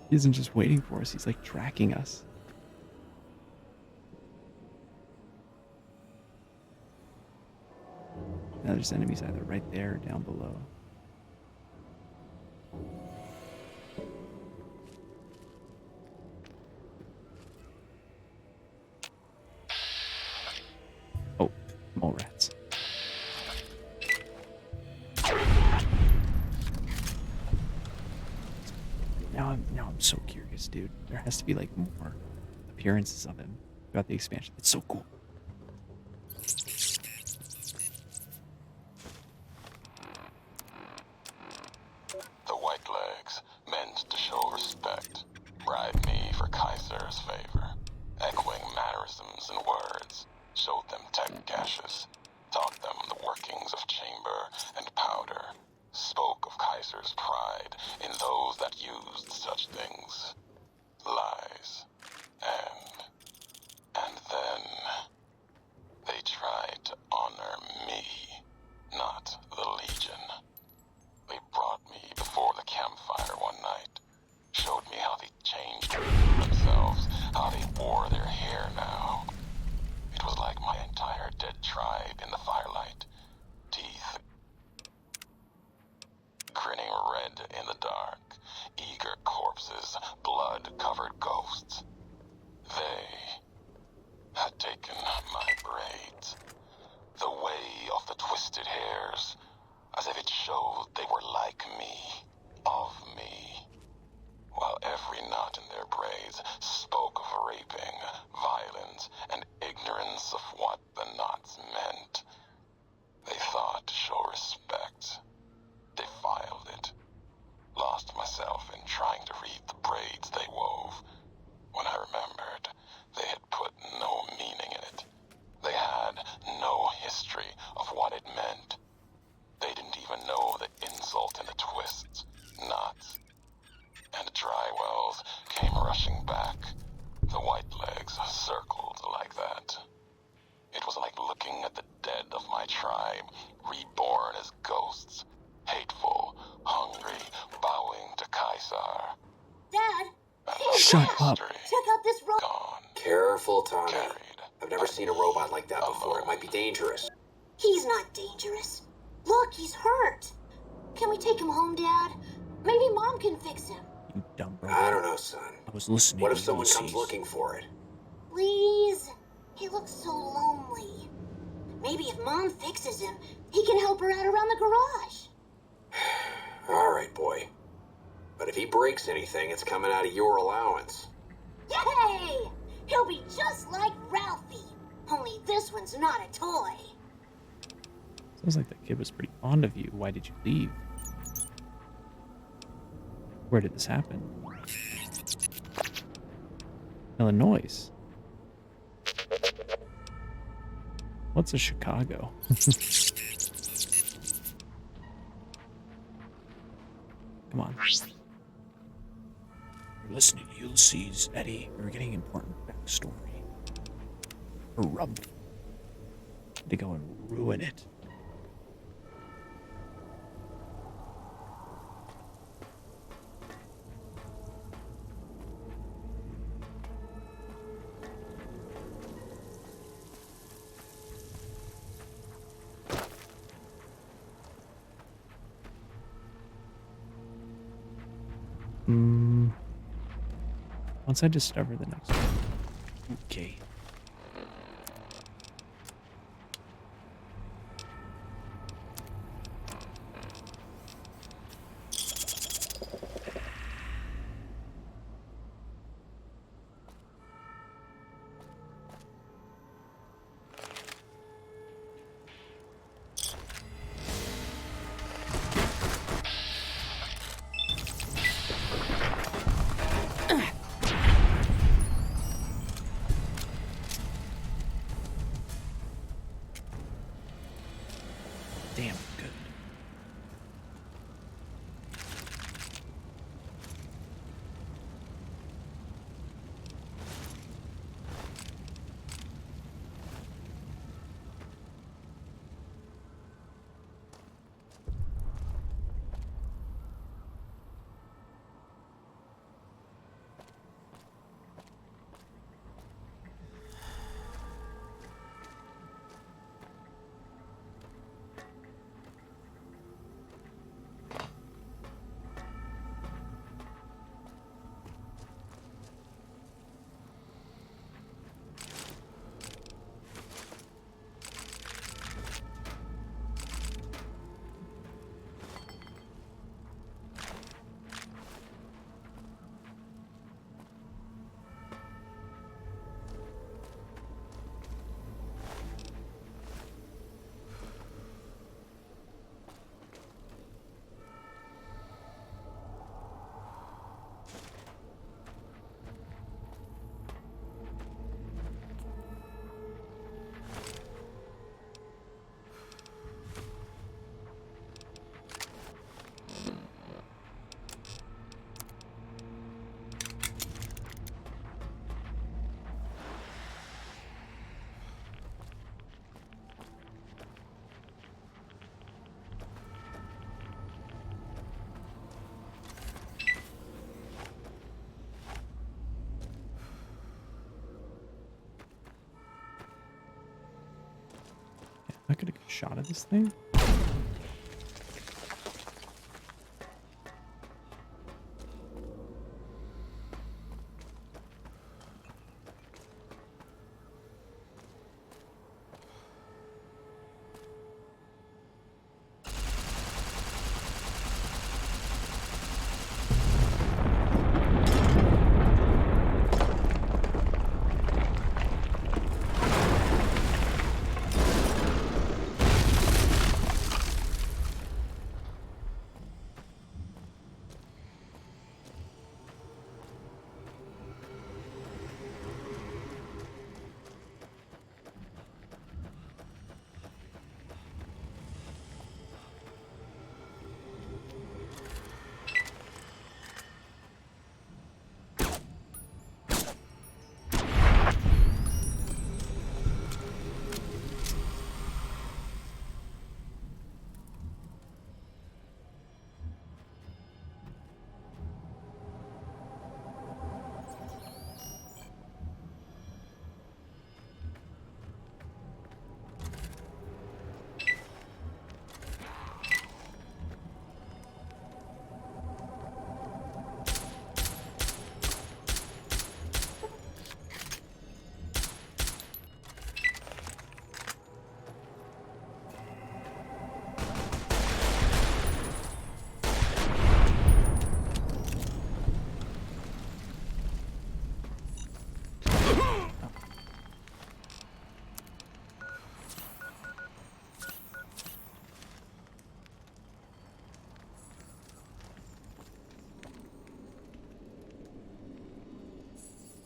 He isn't just waiting for us, he's like tracking us. Now there's enemies either right there or down below. Oh, mole rats. Now I'm so curious, dude. There has to be like more appearances of him throughout the expansion. It's so cool. The White Legs meant to show respect, bribed me for Kaiser's favor, echoing mannerisms and words, showed them tech caches, taught them the workings of chamber and powder, spoke of Kaiser's pride in those that used such things. Lies. And then they tried to honor me, not the Legion. They brought me before the campfire one night, showed me how they changed themselves, how they wore their hair now. It was like my entire dead tribe in the firelight, teeth covered ghosts. They had taken my braids, the way of the twisted hairs, as if it showed they were like me, of me, while every knot in their braids spoke of raping, violence, and ignorance of what the knots meant. They thought to show respect. Defiled it. Lost myself in trying to read the braids they wove. When I remembered, they had put no meaning in it. They had no history of what it meant. They didn't even know the insult in the twists, knots. And the dry wells came rushing back. The white legs circled like that. It was like looking at the dead of my tribe, reborn as ghosts. Hateful, hungry, bowing to Caesar. Dad! Shut up. Check out this robot! Careful, Tommy. I've never seen a robot like that before. It might be dangerous. He's not dangerous. Look, he's hurt. Can we take him home, Dad? Maybe Mom can fix him. You dumb I don't know, son. I was listening. What if someone comes looking for it? Please? He looks so lonely. Maybe if Mom fixes him, he can help her out around the garage. All right, boy. But if he breaks anything, it's coming out of your allowance. Yay! He'll be just like Ralphie. Only this one's not a toy. Sounds like that kid was pretty fond of you. Why did you leave? Where did this happen? Illinois. What's a Chicago? Come on. You're listening to Ulysses, Eddie. We're getting important backstory. A rub. To go and ruin it. Once I discover the next one. Okay. Damn good. I could have a shot at this thing.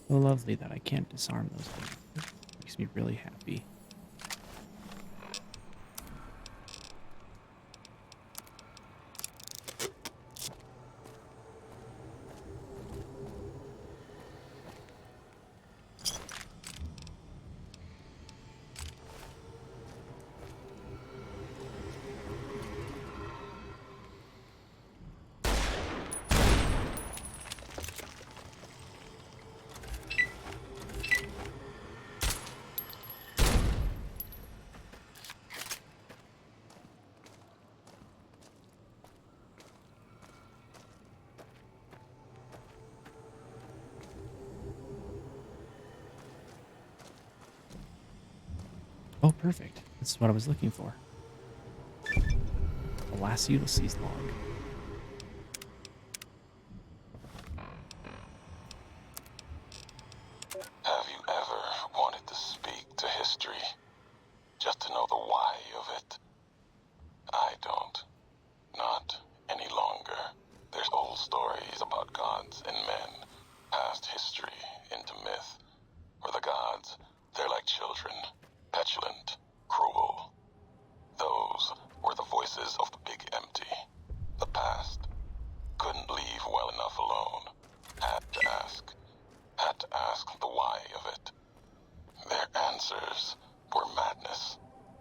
So lovely that I can't disarm those things. Makes me really happy. Oh, perfect. This is what I was looking for. The last Ulysses log. Have you ever wanted to speak to history? Just to know the why of it? I don't. Not any longer. There's old stories about gods and men, past history into myth, where the gods, they're like children, petulant, cruel. Those were the voices of the big empty. The past. Couldn't leave well enough alone. Had to ask. Had to ask the why of it. Their answers were madness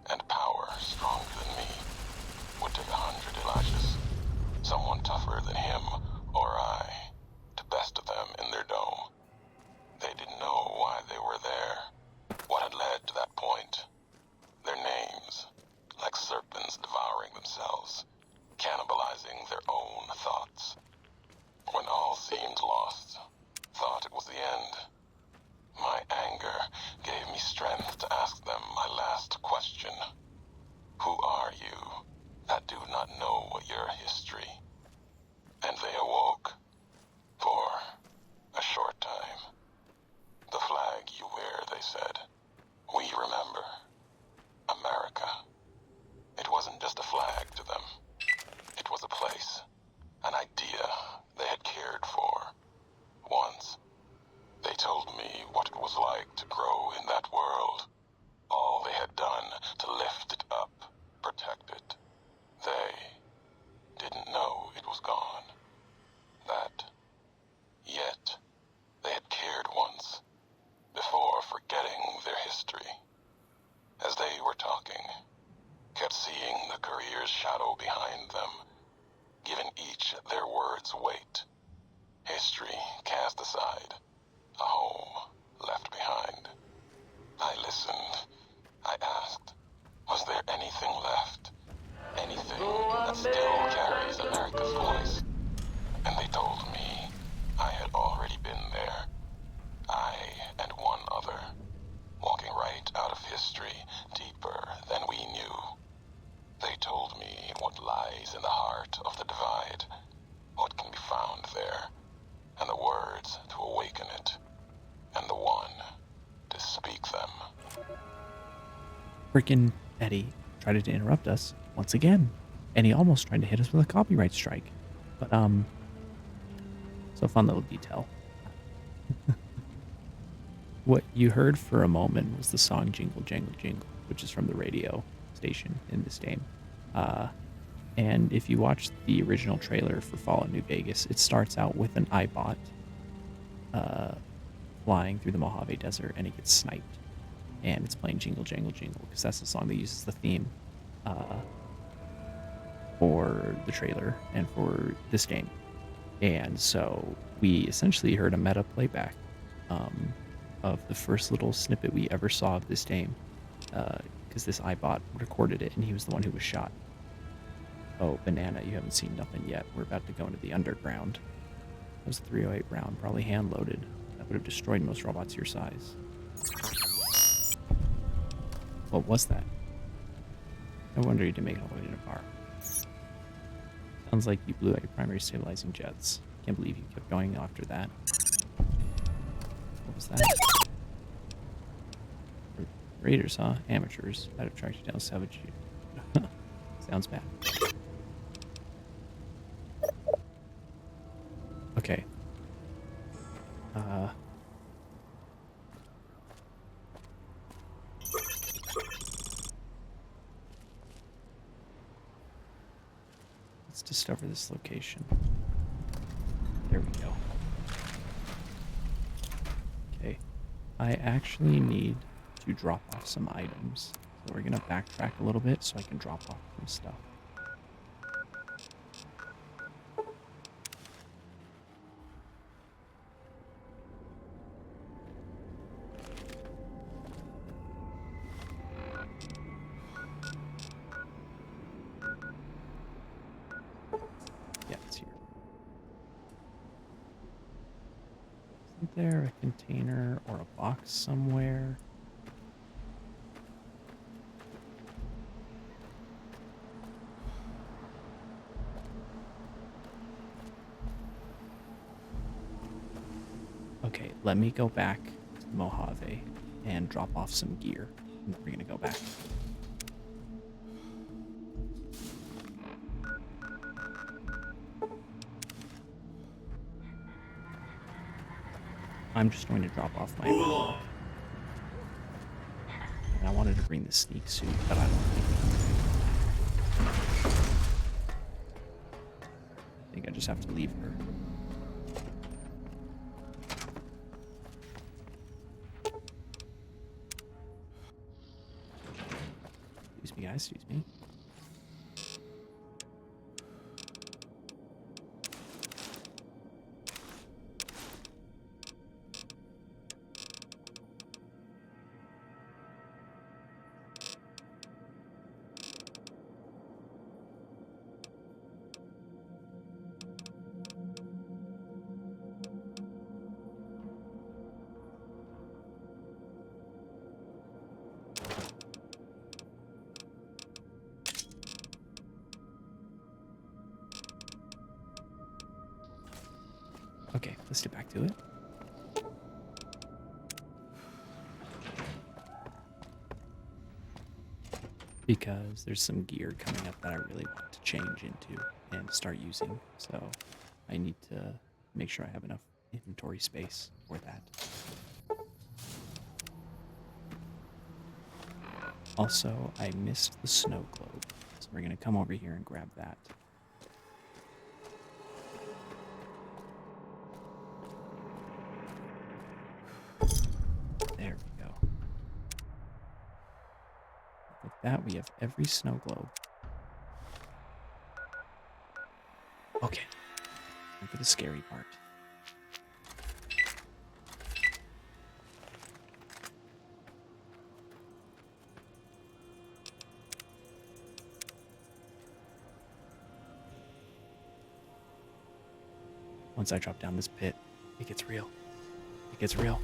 and power stronger than me. Would take 100 Elijahs. Someone tougher than him or I to best of them in their dome. They didn't know why they were there. What had led to that point. Their names, like serpents devouring themselves, cannibalizing their own thoughts. When all seemed lost, thought it was the end. My anger gave me strength to ask them my last question. Who are you that do not know your history? And they awoke. For a short time. The flag you wear, they said. We remember. America. It wasn't just a flag to them. It was a place. An idea they had cared for. Once. They told me what it was like to grow in that world. All they had done to lift it up, protect it. They didn't know it was gone. That. Yet, they had cared once, before forgetting their history. As they were talking, kept seeing the courier's shadow behind them, giving each their words weight. History cast aside, a home left behind. I listened. I asked, was there anything left? Anything that still carries America's voice? And they told me I had already been there. I and one other, walking right out of history, deeper than we knew. They told me what lies in the heart of the divide, what can be found there, and the words to awaken it, and the one to speak them. Frickin' Eddie tried to interrupt us once again, and he almost tried to hit us with a copyright strike. But, so fun little detail. What you heard for a moment was the song Jingle Jangle Jingle, which is from the radio station in this game. And if you watch the original trailer for Fallout New Vegas, it starts out with an iBot flying through the Mojave Desert, and it gets sniped. And it's playing Jingle Jangle Jingle, because that's the song that uses the theme for the trailer and for this game. And so we essentially heard a meta playback of the first little snippet we ever saw of this game, because this iBot recorded it, and he was the one who was shot. Oh, Banana, you haven't seen nothing yet. We're about to go into the underground. That was a 308 round, probably hand-loaded. That would have destroyed most robots your size. What was that? No wonder you didn't make it all the way to the bar. Sounds like you blew out your primary stabilizing jets. Can't believe you kept going after that. What was that? Raiders, huh? Amateurs. That have tracked you down, savage you. Sounds bad. Okay. discover this location. There we go. Okay. I actually need to drop off some items. So we're going to backtrack a little bit so I can drop off some stuff. Yeah, it's here. Isn't there a container or a box somewhere? Okay, let me go back to Mojave and drop off some gear. And then we're gonna go back. I'm just going to drop off my... And I wanted to bring the sneak suit, but I don't think I just have to leave her. Excuse me, guys, excuse me. Okay, let's get back to it. Because there's some gear coming up that I really want to change into and start using. So I need to make sure I have enough inventory space for that. Also, I missed the snow globe. So we're going to come over here and grab that. There we go. With that, we have every snow globe. Okay. And for the scary part. Once I drop down this pit, it gets real. It gets real.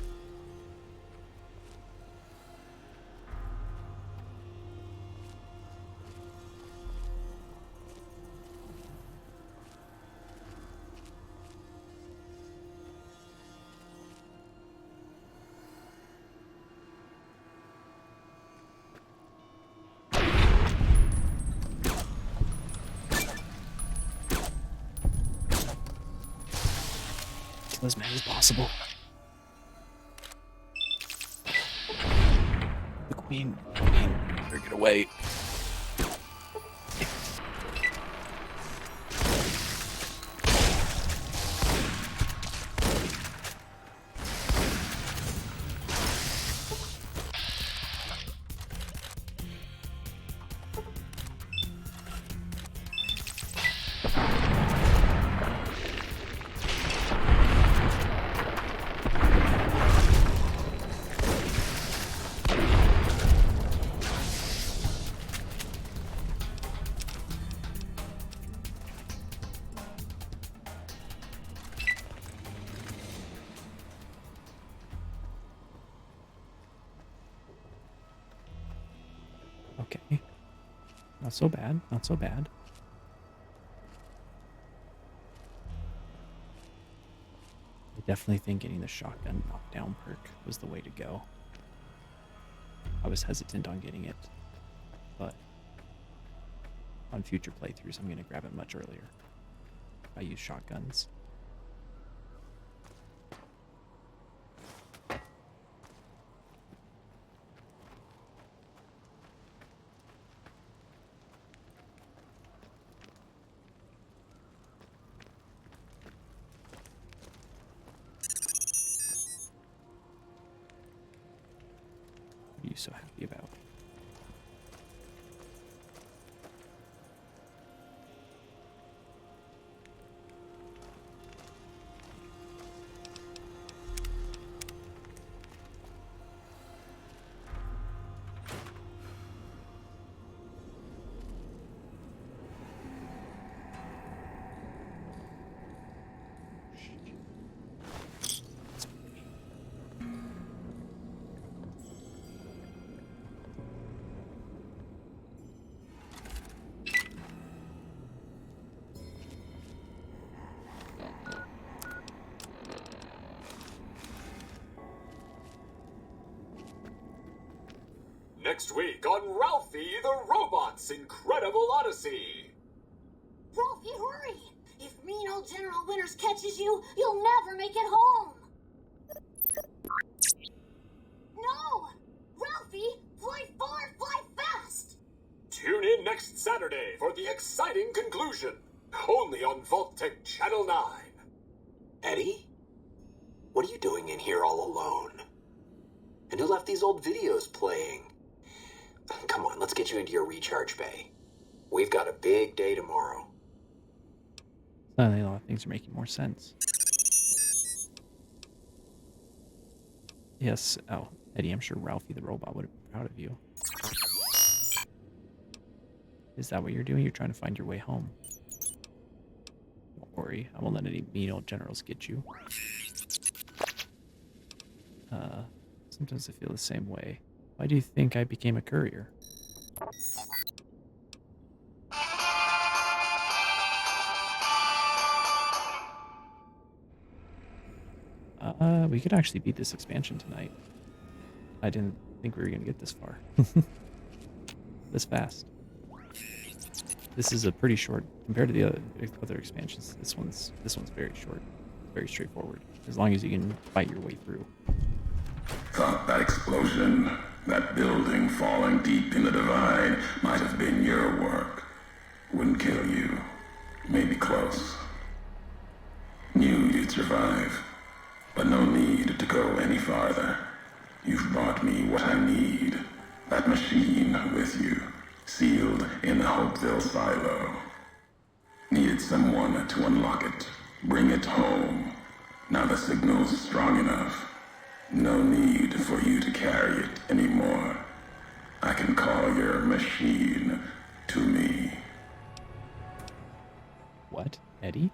Kill as many as possible. The queen, better get away. Okay. Not so bad, not so bad. I definitely think getting the shotgun knockdown perk was the way to go. I was hesitant on getting it, but on future playthroughs, I'm going to grab it much earlier. I use shotguns. you so happy about? Next week on Ralphie the Robot's Incredible Odyssey. Ralphie, hurry! If mean old General Winters catches you, you'll never make it home! No! Ralphie, fly far, fly fast! Tune in next Saturday for the exciting conclusion. Only on Vault-Tec Channel 9. Eddie? What are you doing in here all alone? And who left these old videos playing? Come on, let's get you into your recharge bay. We've got a big day tomorrow. Suddenly, a lot of things are making more sense. Yes. Oh, Eddie, I'm sure Ralphie the robot would have been proud of you. Is that what you're doing? You're trying to find your way home. Don't worry, I won't let any mean old generals get you. Sometimes I feel the same way. Why do you think I became a courier? We could actually beat this expansion tonight. I didn't think we were going to get this far. This fast. This is a pretty short, compared to the other expansions, this one's very short. Very straightforward. As long as you can fight your way through. Thought that explosion, that building falling deep in the divide, might have been your work. Wouldn't kill you. Maybe close. Knew you'd survive. But no need to go any farther. You've brought me what I need. That machine with you, sealed in the Hopeville silo. Needed someone to unlock it, bring it home. Now the signal's strong enough. No need for you to carry it anymore. I can call your machine to me. What, Eddie?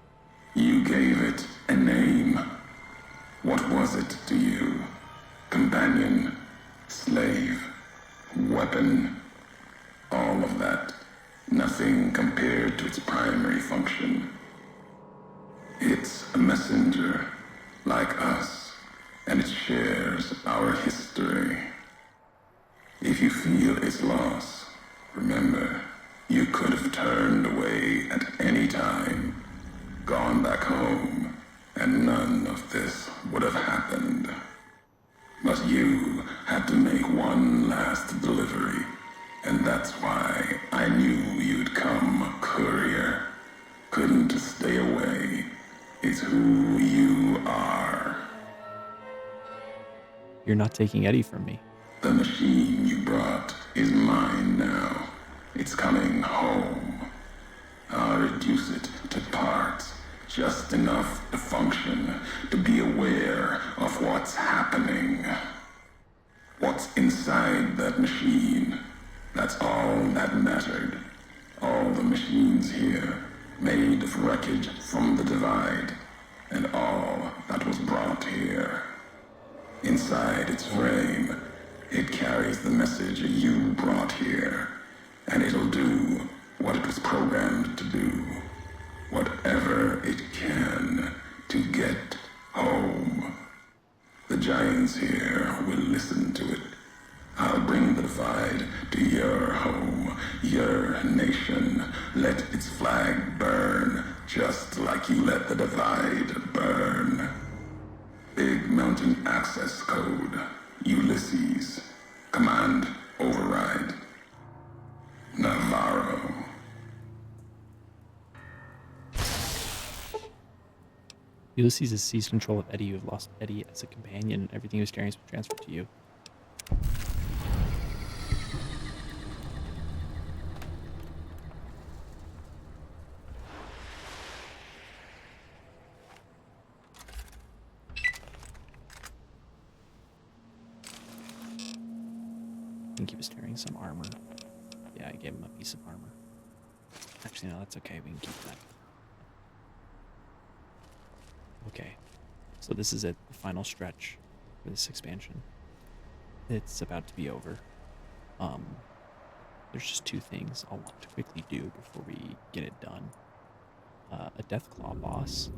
You gave it a name. What was it to you? Companion, slave, weapon, all of that. Nothing compared to its primary function. It's a messenger, like us, and it shares our history. If you feel its loss, remember, you could have turned away at any time, gone back home, and none of this would have happened. But you had to make one last delivery, and that's why I knew you'd come, courier. Couldn't stay away. It's who you are. You're not taking Eddie from me. The machine you brought is mine now. It's coming home. I'll reduce it to parts, just enough to function, to be aware of what's happening. What's inside that machine, that's all that mattered. All the machines here, made of wreckage from the divide, and all that was brought here. Inside its frame, it carries the message you brought here, and it'll do what it was programmed to do. Whatever it can to get home. The giants here will listen to it. I'll bring the divide to your home, your nation. Let its flag burn, just like you let the divide burn. Big Mountain Access Code, Ulysses. Command override. Navarro. Ulysses has seized control of Eddie. You have lost Eddie as a companion. Everything he was carrying has been transferred to you. think he was carrying some armor. Yeah, I gave him a piece of armor. Actually, no, that's okay. We can keep that. Okay. So this is it. The final stretch for this expansion. It's about to be over. There's just two things I'll want to quickly do before we get it done. A Deathclaw boss.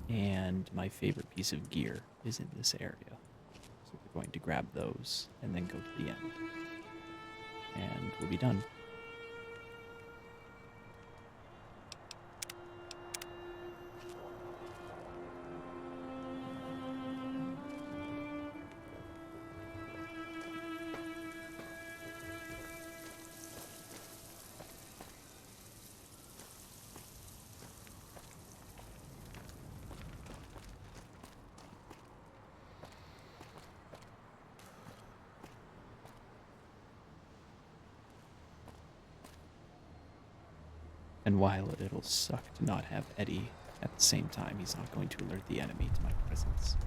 And my favorite piece of gear is in this area. So we're going to grab those and then go to the end. And we'll be done. And while it'll suck to not have Eddie, at the same time, he's not going to alert the enemy to my presence.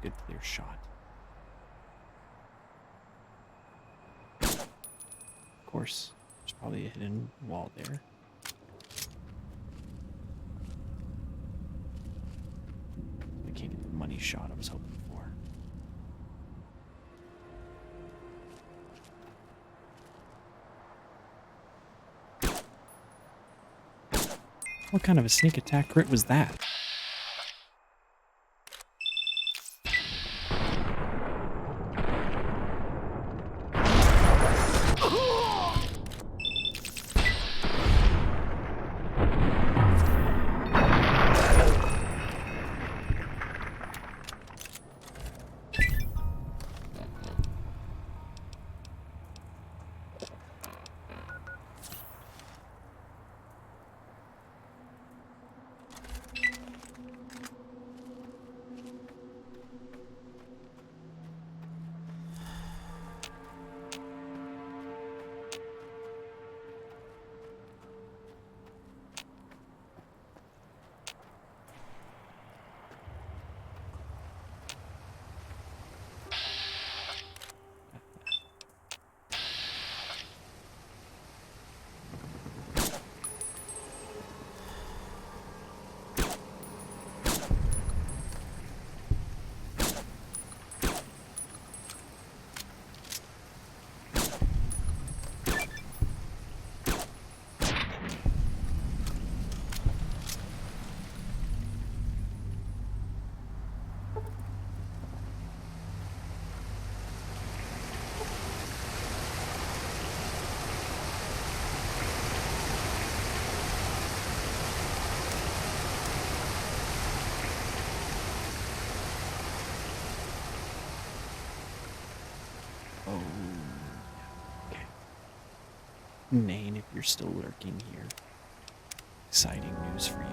Good clear shot. Of course, there's probably a hidden wall there. I can't get the money shot I was hoping for. What kind of a sneak attack crit was that? Oh, okay. Nain, if you're still lurking here, exciting news for you.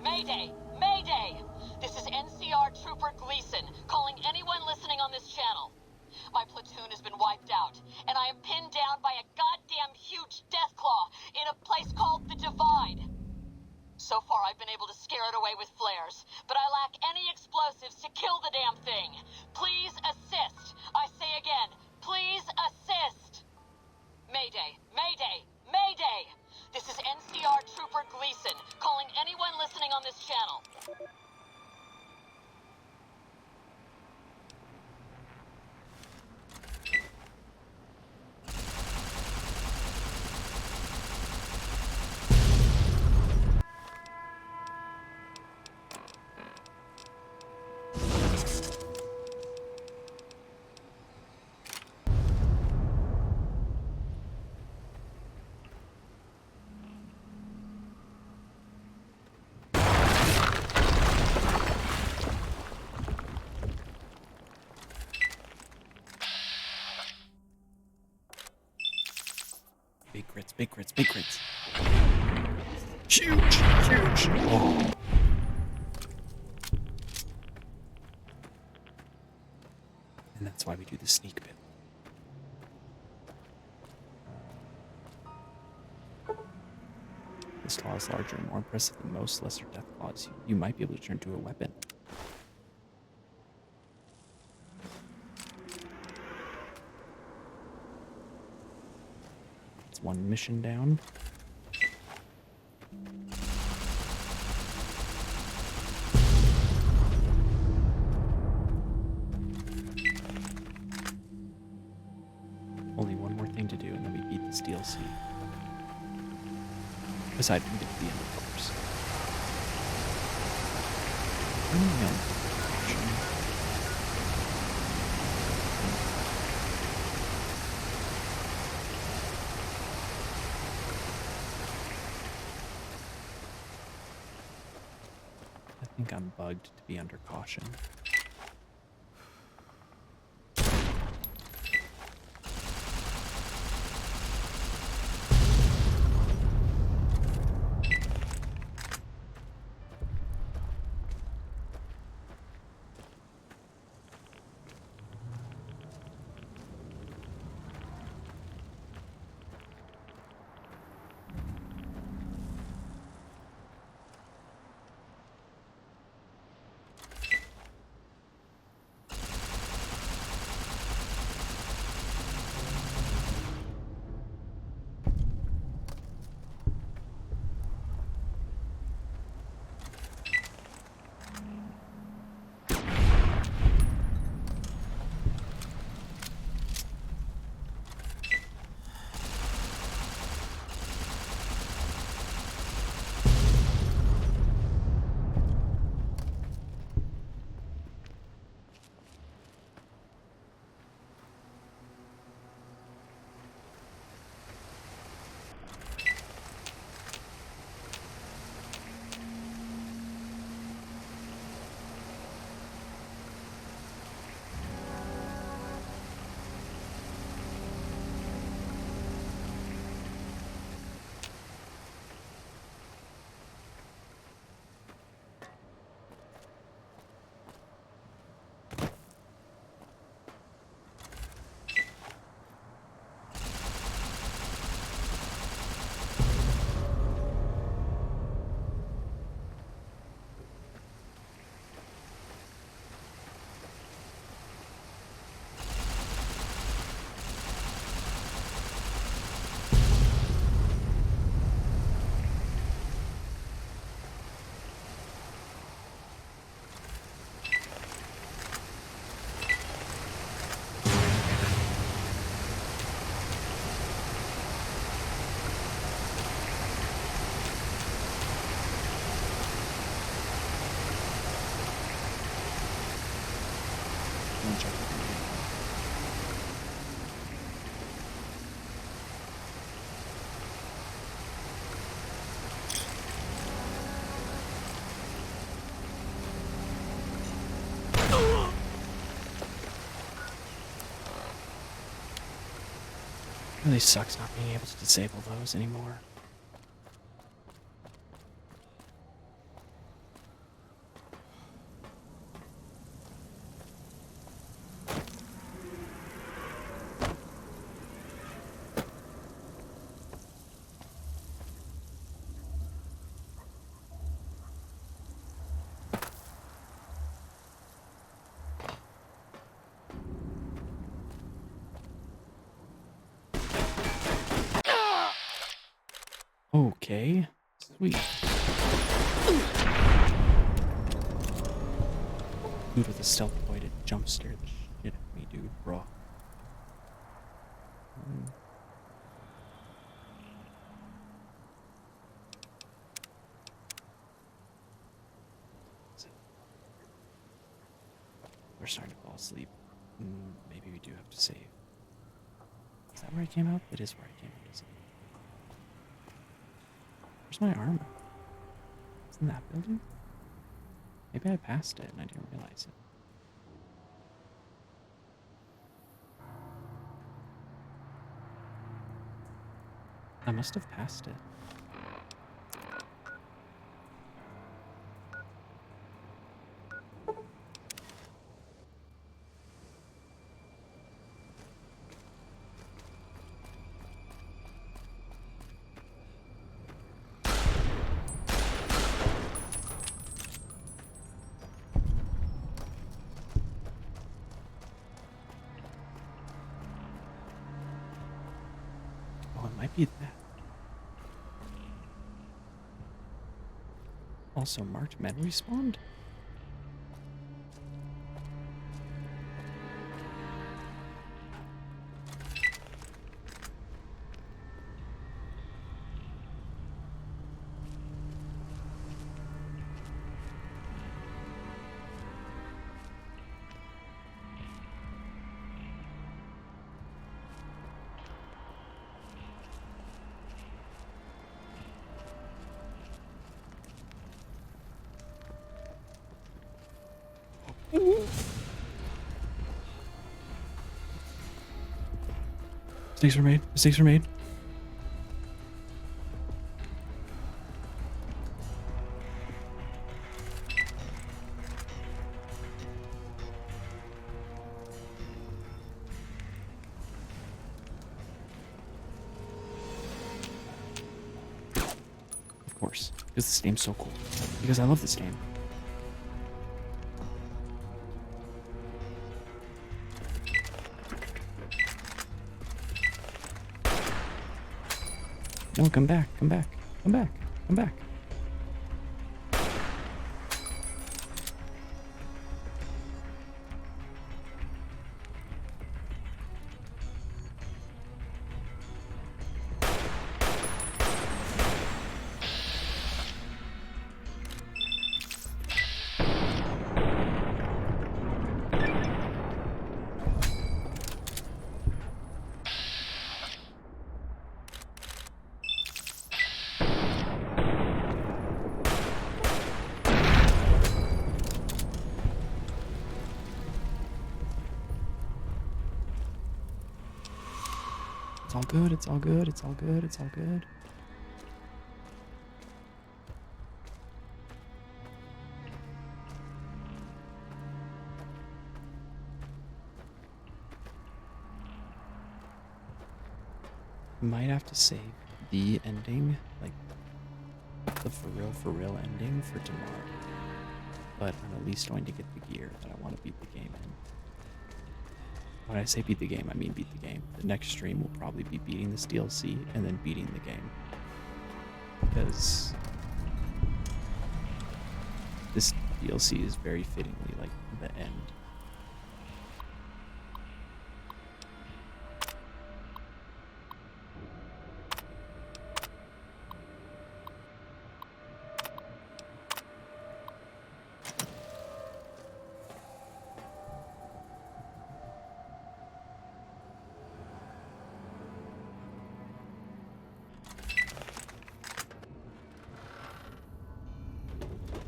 Mayday! Mayday! This is NCR Trooper Gleason, calling anyone listening on this channel. My platoon has been wiped out, and I am pinned down by a goddamn huge Deathclaw in a place called the Divide. away with flares, but I lack any explosives to kill the damn thing. Please assist. I say again, please assist. Mayday, mayday, mayday. This is NCR Trooper Gleason, calling anyone listening on this channel. Big crits, big crits, big crits. Huge, huge. Oh. And that's why we do the sneak bit. This claw is larger and more impressive than most lesser death claws. You might be able to turn to a weapon. It's one mission down. Only one more thing to do, and then we beat this DLC. Aside from get to the end, of course. I think I'm bugged to be under caution. Really sucks not being able to disable those anymore. Okay. Sweet. Dude with a stealth boy to jump scare the shit out of me, dude, bro. We're starting to fall asleep. Maybe we do have to save. Is that where I came out? It is where I came out, isn't it? Where's my armor? It's in that building? Maybe I passed it and I didn't realize it. I must have passed it. Oh, it might be that. Also, marked men respawned? Mistakes were made. Mistakes were made. Of course, because this game's so cool. Because I love this game. No, come back, come back, come back, come back. It's all good, it's all good, it's all good, it's all good. Might have to save the ending, like the for real ending for tomorrow. But I'm at least going to get the gear that I want to beat the game in. When I say beat the game, I mean beat the game. The next stream will probably be beating this DLC and then beating the game. Because this DLC is very fittingly like the end.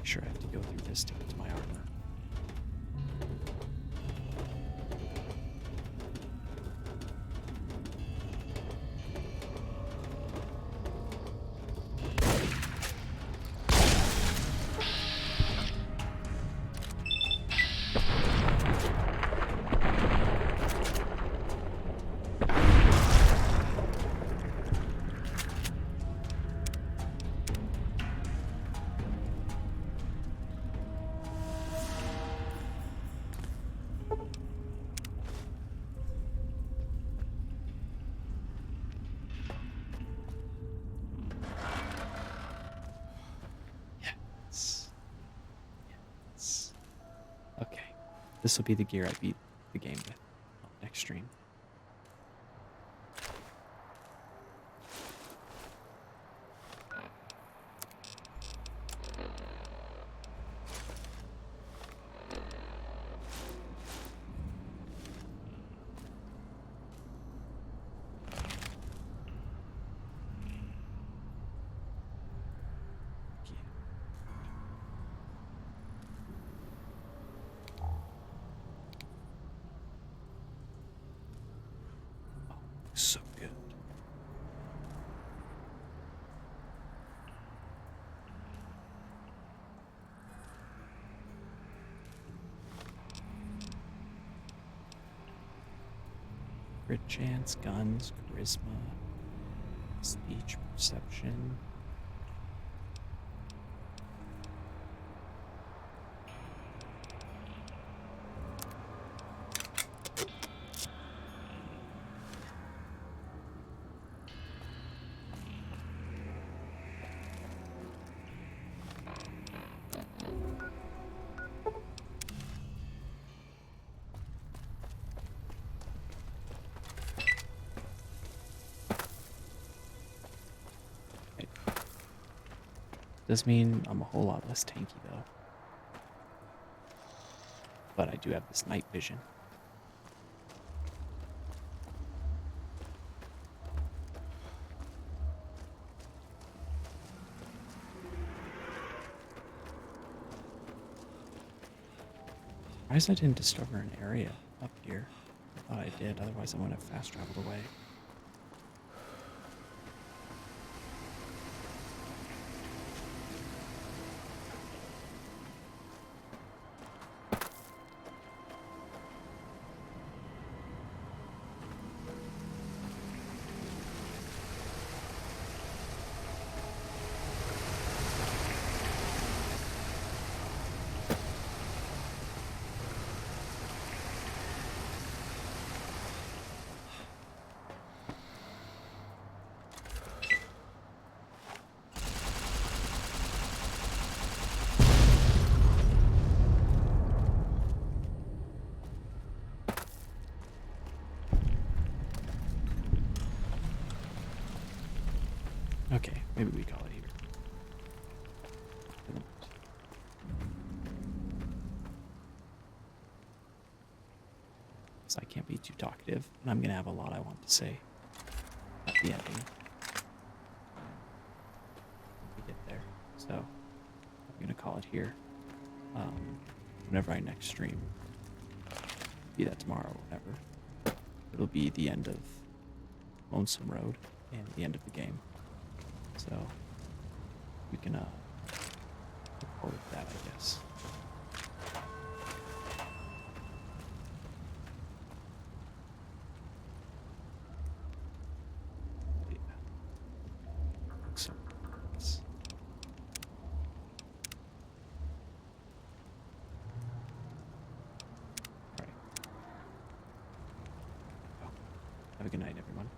Sure, I have to go through this to get to my armor. This will be the gear I beat the game with on the next stream. So good. Crit chance, guns, charisma, speech, perception. Does mean I'm a whole lot less tanky though. But I do have this night vision. Surprised I didn't discover an area up here. I thought I did, otherwise I wouldn't have fast traveled away. Okay, maybe we call it here. So I can't be too talkative, and I'm gonna have a lot I want to say at the ending. When we get there. So I'm gonna call it here. Whenever I next stream. Be that tomorrow or whatever. It'll be the end of Lonesome Road and the end of the game. So we can look forward to that, I guess. Yeah. So, yes. All right. Oh, have a good night, everyone.